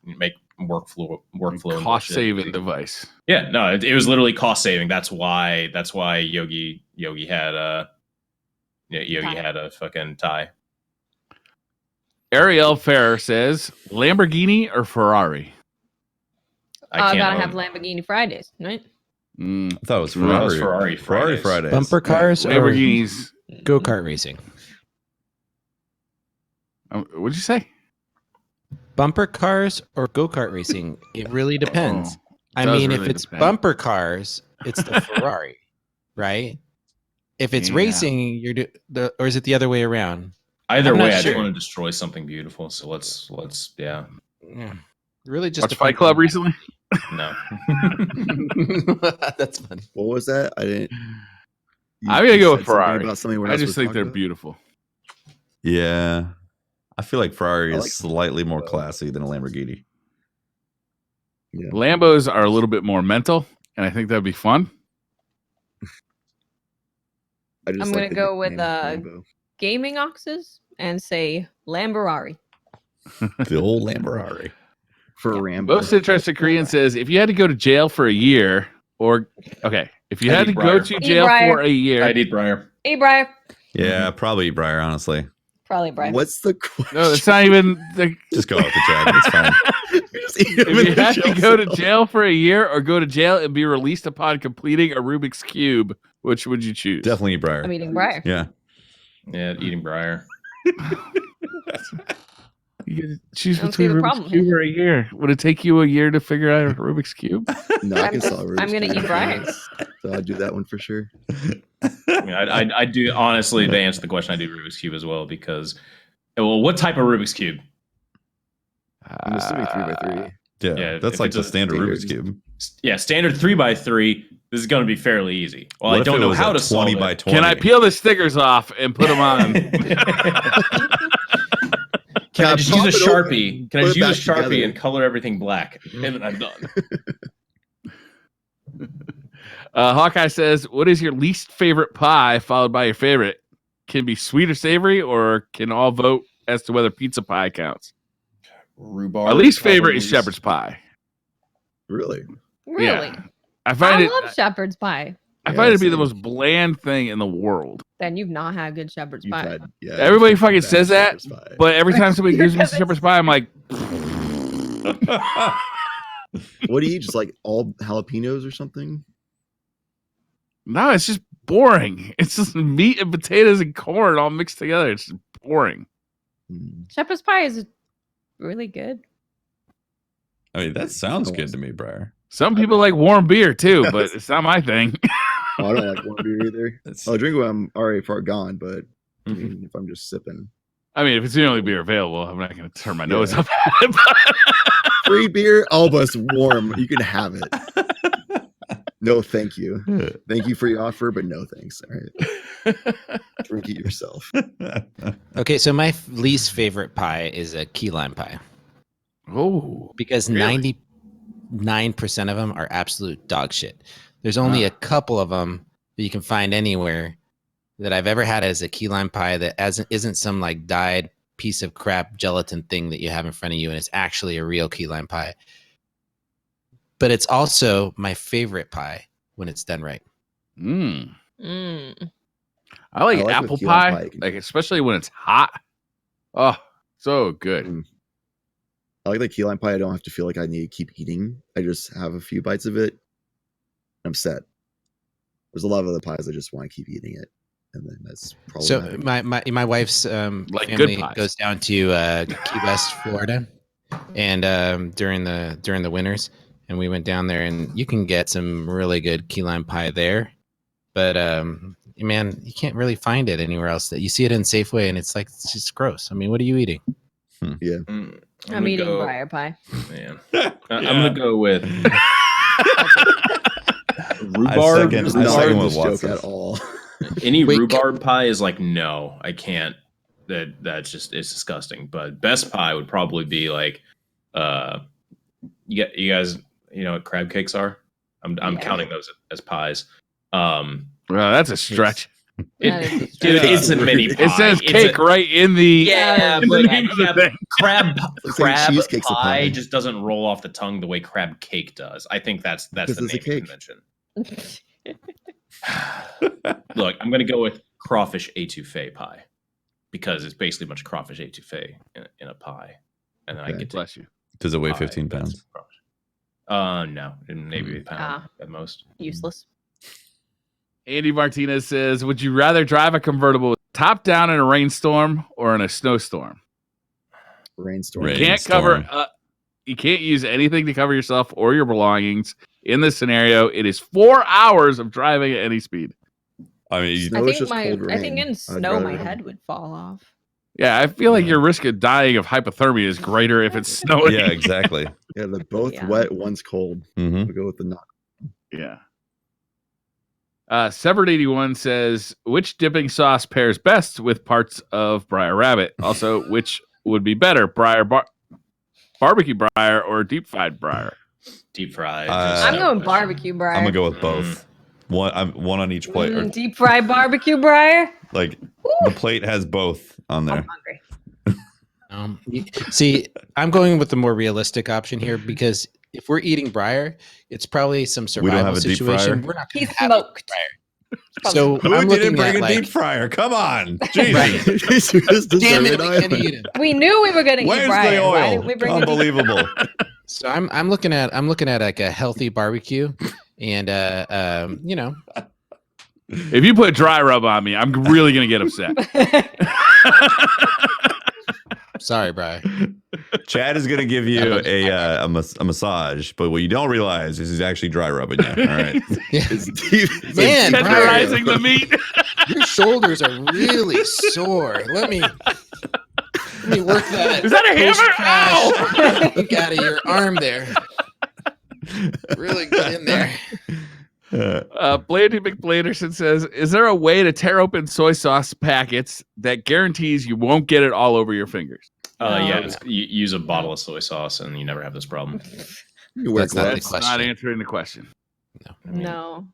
make workflow and Cost bullshit. saving device. Yeah, no, it was literally cost saving. That's why Yogi had Yogi had a fucking tie. Ariel Fair says Lamborghini or Ferrari? I can't Gotta own- have Lamborghini Fridays, right? I thought it was No, it was Ferrari. Ferrari Fridays. Bumper cars or Lamborghinis. go-kart racing? What'd you say? Bumper cars or go-kart racing? It really depends. I does mean, if really it's depend. bumper cars, it's the Ferrari, right? If it's Yeah. racing, or is it the other way around? Either I'm not way, I sure. just want to destroy something beautiful. So let's yeah. Yeah. Really, just Watch Fight Club recently? No. That's funny. What was that? I didn't. I'm gonna go said with something Ferrari. About something we're I not just supposed to think talk they're about? beautiful. Yeah. I feel like Ferrari I is like- slightly more classy than a Lamborghini. Yeah. Lambos are a little bit more mental, and I think that'd be fun. I just I'm like gonna the go with nickname Lambo. gaming oxes and say Lamborghini. The old Lamborghini. For Rambo. Most interested Korean says if you had to go to jail for a year, if you I'd had to eat go Briar. to Eat jail Briar. for a year, I'd eat Briar. Hey, Briar. Yeah, probably Briar, honestly. Probably Briar. What's the question? no, it's not even. Just go with the Chad. It's fine. Just eat him If in you the had to jail go to cell. jail for a year or go to jail and be released upon completing a Rubik's Cube, which would you choose? Definitely Briar. I'm eating Briar. Yeah. Yeah, eating Briar. You could choose I don't see between the Rubik's problem Cube here. or a year. Would it take you a year to figure out a Rubik's Cube? No, I can solve it. I'm gonna eat Briar. So I'll do that one for sure. I mean, I do honestly. To answer the question, I do Rubik's Cube as well because, well, what type of Rubik's Cube? I'm assuming 3x3. Yeah. Yeah, That's if like it's the a standard standard- Rubik's Cube. Yeah, standard 3x3. This is going to be fairly easy. Well, What I if don't it know was how a to solve 20 it. by 20? Can I peel the stickers off and put them on? Can I just use a Pop it open, Sharpie? Can I put just it use a back Sharpie together. and color everything black? And then I'm done. Hawkeye says, "What is your least favorite pie?" Followed by your favorite. Can be sweet or savory, or can all vote as to whether pizza pie counts. Rhubarb. Our least favorite probably is shepherd's pie. Really? Really? Yeah. I find it. love shepherd's pie. I find it to be the same. most bland thing in the world. Then you've not had good shepherd's You've pie. had, yeah. Everybody you've had fucking bad says that, shepherd's pie. But every time somebody gives me Because shepherd's pie, I'm like, What do you eat? Just like all jalapenos or something? no, it's just boring. It's just meat and potatoes and corn all mixed together. It's just boring. Shepherd's pie is really good. I mean, that sounds good to me, Briar. Some people like warm beer too, but it's not my thing. I don't like warm beer either. I'll drink when I'm already far gone, but I mean, if I'm just sipping. I mean, if it's the only beer available, I'm not going to turn my nose Yeah. up at it. Free beer, almost warm. You can have it. No, thank you. Thank you for your offer, but no thanks. All right. Drink it yourself. Okay, so my least favorite pie is a key lime pie Oh, because really? 99% of them are absolute dog shit. There's only a couple of them that you can find anywhere that I've ever had as a key lime pie that isn't some like dyed piece of crap gelatin thing that you have in front of you, and it's actually a real key lime pie. But it's also my favorite pie when it's done right. Mm. Mm. I like what apple key lime pie, you can like do. especially when it's hot. Oh, so good. Mm. I like the key lime pie. I don't have to feel like I need to keep eating. I just have a few bites of it. I'm set. There's a lot of other pies I just want to keep eating it, and then that's So problematic. my wife's Like good family pies. goes down to Key West, Florida, and during the winters, and we went down there, and you can get some really good key lime pie there, but man, you can't really find it anywhere else. That you see it in Safeway, and it's just gross. I mean, what are you eating? Yeah. I'm eating briar pie. Man. I'm gonna go with rhubarb. I second There's what not this Watts joke at says. all. Any Wait, rhubarb pie is like no, I can't. That's just it's disgusting. But best pie would probably be like, you guys, you know what crab cakes are? I'm Yeah. counting those as pies. Well, that's a stretch. That is a Dude, stretch. it's a mini pie. It says It's cake right in the Yeah, in the but name of the thing. crab It's like crab cheesecake's a pie pie. just doesn't roll off the tongue the way crab cake does. I think that's Because the it's a naming cake. convention. Look, I'm gonna go with crawfish etouffee pie because it's basically much crawfish etouffee in a pie, and then I Okay. get to Bless you. Does it weigh pie, 15 that's pounds? crawfish. No, maybe a pound Ah. at most. Useless. Andy Martinez says, "Would you rather drive a convertible top down in a rainstorm or in a snowstorm? Rainstorm. Rain. Can't cover. You can't use anything to cover yourself or your belongings. In this scenario, it is 4 hours of driving at any speed. I mean, Snow I is think just cold I think rain. in I'd snow rather my rain. head would fall off. Yeah, I feel like Yeah. your risk of dying of hypothermia is greater if it's snowing. yeah, exactly. Yeah, they're both Yeah. wet. One's cold. hmm We'll go with the not. Yeah. Severed 81 says, which dipping sauce pairs best with parts of Briar Rabbit? Also, which would be better, barbecue Briar or deep fried Briar? Deep fried. I'm no going question. barbecue briar. I'm gonna go with both. One on each plate. Or, Deep fried barbecue briar. like the plate has both on there. I'm hungry. See, I'm going with the more realistic option here because if we're eating briar, it's probably some We survival don't have a deep situation. fryer? We're not He gonna have smoked. So Who I'm didn't looking bring at a like, deep fryer? Come on, Jesus! damn it, we can't eat it. We knew we were going to eat Where's briar. the Why oil? didn't we bring a deep- Unbelievable. So I'm looking at like a healthy barbecue, and you know, If you put dry rub on me, I'm really going to get upset. sorry, Brian. Chad is gonna give you a massage, but what you don't realize is he's actually dry rubbing you. All right. Man, Brian, Tenderizing the meat. your shoulders are really sore. Let me work that. Is that a hammer? post-crash ink out of your arm there. Really get in there. Blandy McBlanderson says, is there a way to tear open soy sauce packets that guarantees you won't get it all over your fingers? Yeah, you use a bottle of soy sauce and you never have this problem. You wear That's not the gloves. That's not question. answering the question. I mean, No.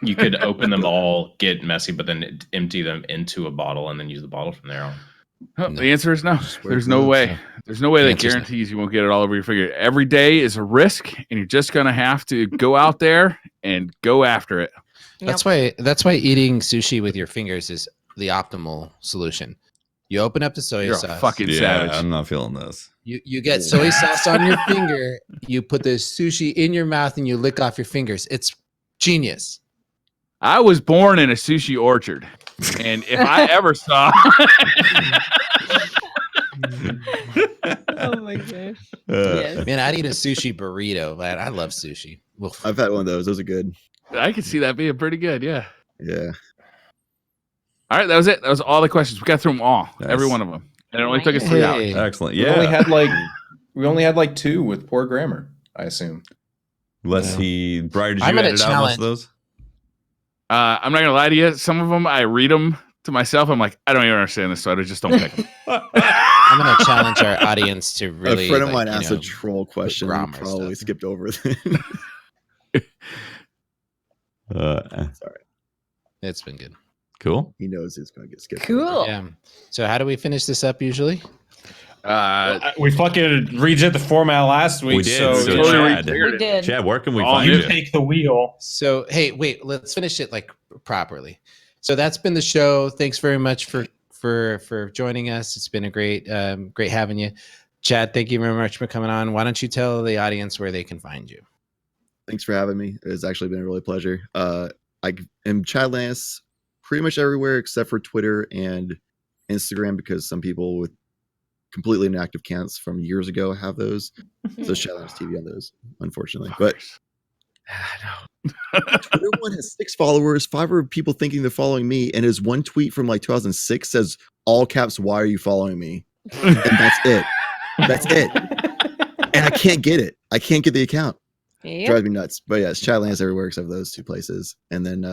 You could open them all, get messy, but then empty them into a bottle and then use the bottle from there on. Oh, No. the answer is no. Just wear There's no gloves. way. There's no way The that answer's no. guarantees you won't get it all over your finger. Every day is a risk, and you're just gonna have to go out there and go after it. That's why eating sushi with your fingers is the optimal solution. You open up the soy You're a sauce. fucking Yeah, savage. I'm not feeling this. You get soy sauce on your finger. You put the sushi in your mouth and you lick off your fingers. It's genius. I was born in a sushi orchard, and if I ever saw, Oh my gosh. Uh, Yes. Man, I'd eat a sushi burrito. Man, I love sushi. Oof. I've had one of those. Those are good. I could see that being pretty good. Yeah. Yeah. All right, that was it. That was all the questions. We got through them all, Nice. every one of them, and it only took us 3 hours. Hey. Excellent. We only Yeah. had like 2 with poor grammar, I assume. Unless Briar, did you I'm gonna edit out most of those? I'm not gonna lie to you. Some of them I read them to myself. I'm like, I don't even understand this, so I just don't pick them. I'm going to challenge our audience to really. A friend of like, mine asked a troll question and grammar probably stuff. skipped over it. Sorry. It's been good. Cool. He knows it's going to get skipped. Cool. Yeah. So how do we finish this up usually? We fucking redid the format last week. We did. So, So yeah, Chad, We did. Chad, where can we All find new. you? take the wheel. So hey, wait, let's finish it like properly. So that's been the show. Thanks very much for joining us. It's been a great having you. Chad, thank you very much for coming on. Why don't you tell the audience where they can find you? Thanks for having me. It's actually been a really pleasure. I am Chadlantis pretty much everywhere except for Twitter and Instagram because some people with completely inactive accounts from years ago have those. So Chadlantis TV on those, unfortunately. But Twitter one has 6 followers. 5 are people thinking they're following me, and his one tweet from like 2006 says all caps, "Why are you following me?" And that's it. That's it. And I can't get it. I can't get the account. Yep. Drives me nuts. But yeah, it's Chadlantis everywhere except for those 2 places. And then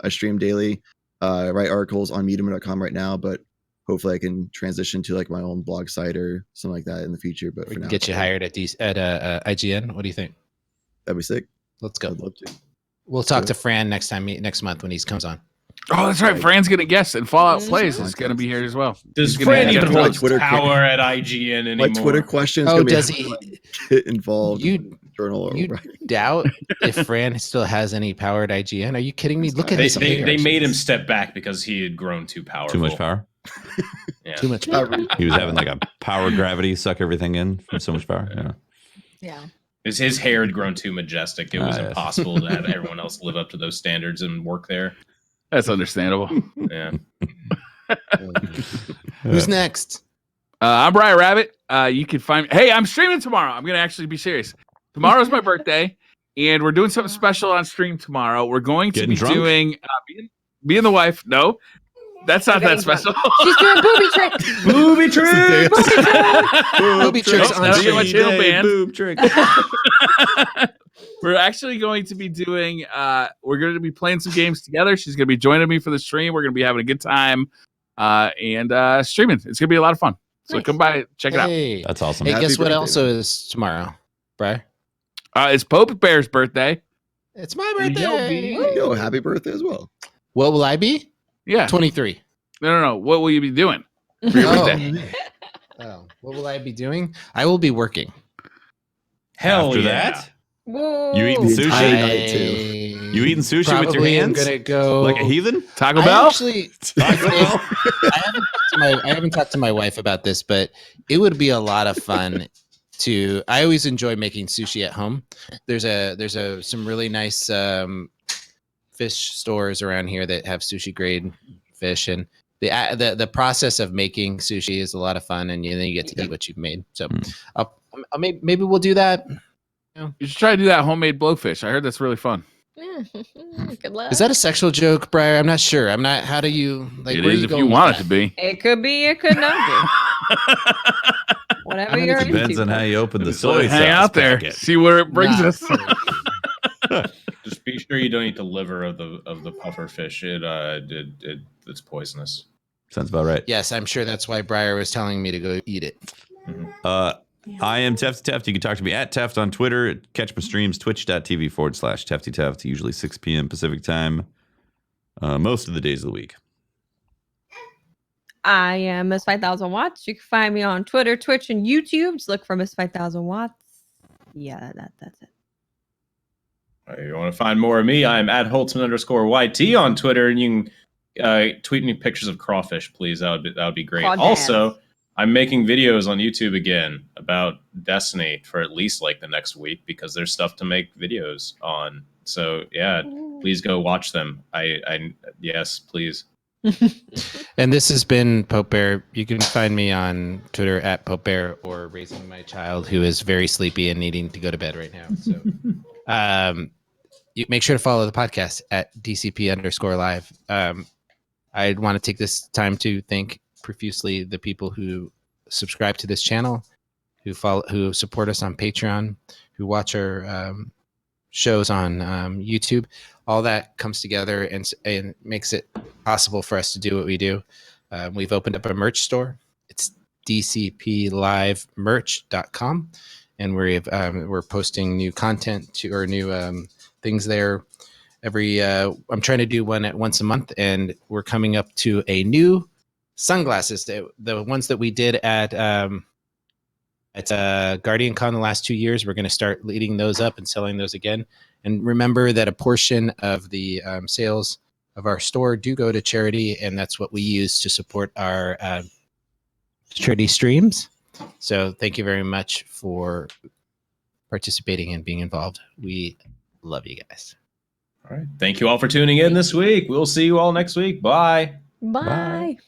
I stream daily. I write articles on medium.com right now, but hopefully I can transition to like my own blog site or something like that in the future. But We for can now, get you hired at IGN. What do you think? that'd be sick. Let's go. I'd love to. We'll talk to Fran next month when he comes on. Oh, that's right. Fran's gonna guest, and Fallout Mhm. Plays is gonna be here as well. Does He's gonna Fran be- even my hold Twitter power at IGN anymore? My Twitter questions. Oh, gonna be does how he? do I get involved? You- in journal or you writing? Doubt if Fran still has any power at IGN. Are you kidding me? Look at They, his they, hair. they made him step back because he had grown too powerful. Too much power. Yeah. Too much. He was having like a power gravity suck everything in from so much power. Yeah. Yeah. His hair had grown too majestic. It was Yes. impossible to have everyone else live up to those standards and work there. That's understandable. Yeah. Who's next? I'm Briar Rabbit. You can find me. Hey, I'm streaming tomorrow. I'm gonna actually be serious. Tomorrow's my birthday, and we're doing something special on stream tomorrow. We're going to Getting be drunk? doing me and the wife. No, that's not that Getting special. She's doing booby tricks. Booby trick! Booby tricks Nope, on that's stream. my channel band. Boob trick. We're actually going to be doing we're going to be playing some games together. She's going to be joining me for the stream. We're going to be having a good time and streaming. It's going to be a lot of fun. So Nice. come by, check it out. Hey, That's awesome. hey, Happy guess what birthday, also man. is tomorrow, Briar? It's Pope Bear's birthday. It's my birthday. Yo, happy birthday as well. What will I be? Yeah. 23. No. What will you be doing for your Oh. birthday? Oh, what will I be doing? I will be working. Hell After yeah. that, Whoa. you eating The sushi? entire night, too. You eating sushi with your Probably am hands? gonna go Like a heathen? Taco I Bell? actually, I haven't talked to my wife about this, but it would be a lot of fun to. I always enjoy making sushi at home. There's some really nice fish stores around here that have sushi grade fish, and the process of making sushi is a lot of fun, and then you get to eat what you've made. So, I'll maybe we'll do that. You should try to do that homemade blowfish. I heard that's really fun. Good luck. Is that a sexual joke, Briar? I'm not sure. I'm not. How do you like? It where are is you if going you with want it that? to be. It could be. It could not be. Whatever I mean, you're it Depends into. on how you open the So soy hang sauce out there, packet. see where it brings Nah. us. Just be sure you don't eat the liver of the puffer fish. It's poisonous. Sounds about right. Yes, I'm sure that's why Briar was telling me to go eat it. I am Teft. You can talk to me at Teft on Twitter. Catch my streams, twitch.tv/TeftyTeft, usually 6 p.m. Pacific time, most of the days of the week. I am Miss 5000 Watts. You can find me on Twitter, Twitch, and YouTube. Just look for Miss 5000 Watts. Yeah, that's it. If you want to find more of me, I'm at Holtzman_YT on Twitter, and you can tweet me pictures of crawfish, please. That would be great. Crawdads. Also, I'm making videos on YouTube again about Destiny for at least like the next week because there's stuff to make videos on. So yeah, please go watch them. I yes, please. And this has been Pope Bear. You can find me on Twitter at Pope Bear or raising my child who is very sleepy and needing to go to bed right now. So you make sure to follow the podcast at DCP_live. I'd want to take this time to thank profusely the people who subscribe to this channel, who support us on Patreon, who watch our shows on YouTube. All that comes together and makes it possible for us to do what we do. We've opened up a merch store. It's dcplivemerch.com, and we're posting new content or new things there. I'm trying to do one once a month, and we're coming up to a new sunglasses. The ones that we did at Guardian Con the last 2 years, we're going to start leading those up and selling those again. And remember that a portion of the sales of our store do go to charity, and that's what we use to support our charity streams. So thank you very much for participating and being involved. We love you guys. All right. Thank you all for tuning in this week. We'll see you all next week. Bye. Bye. Bye.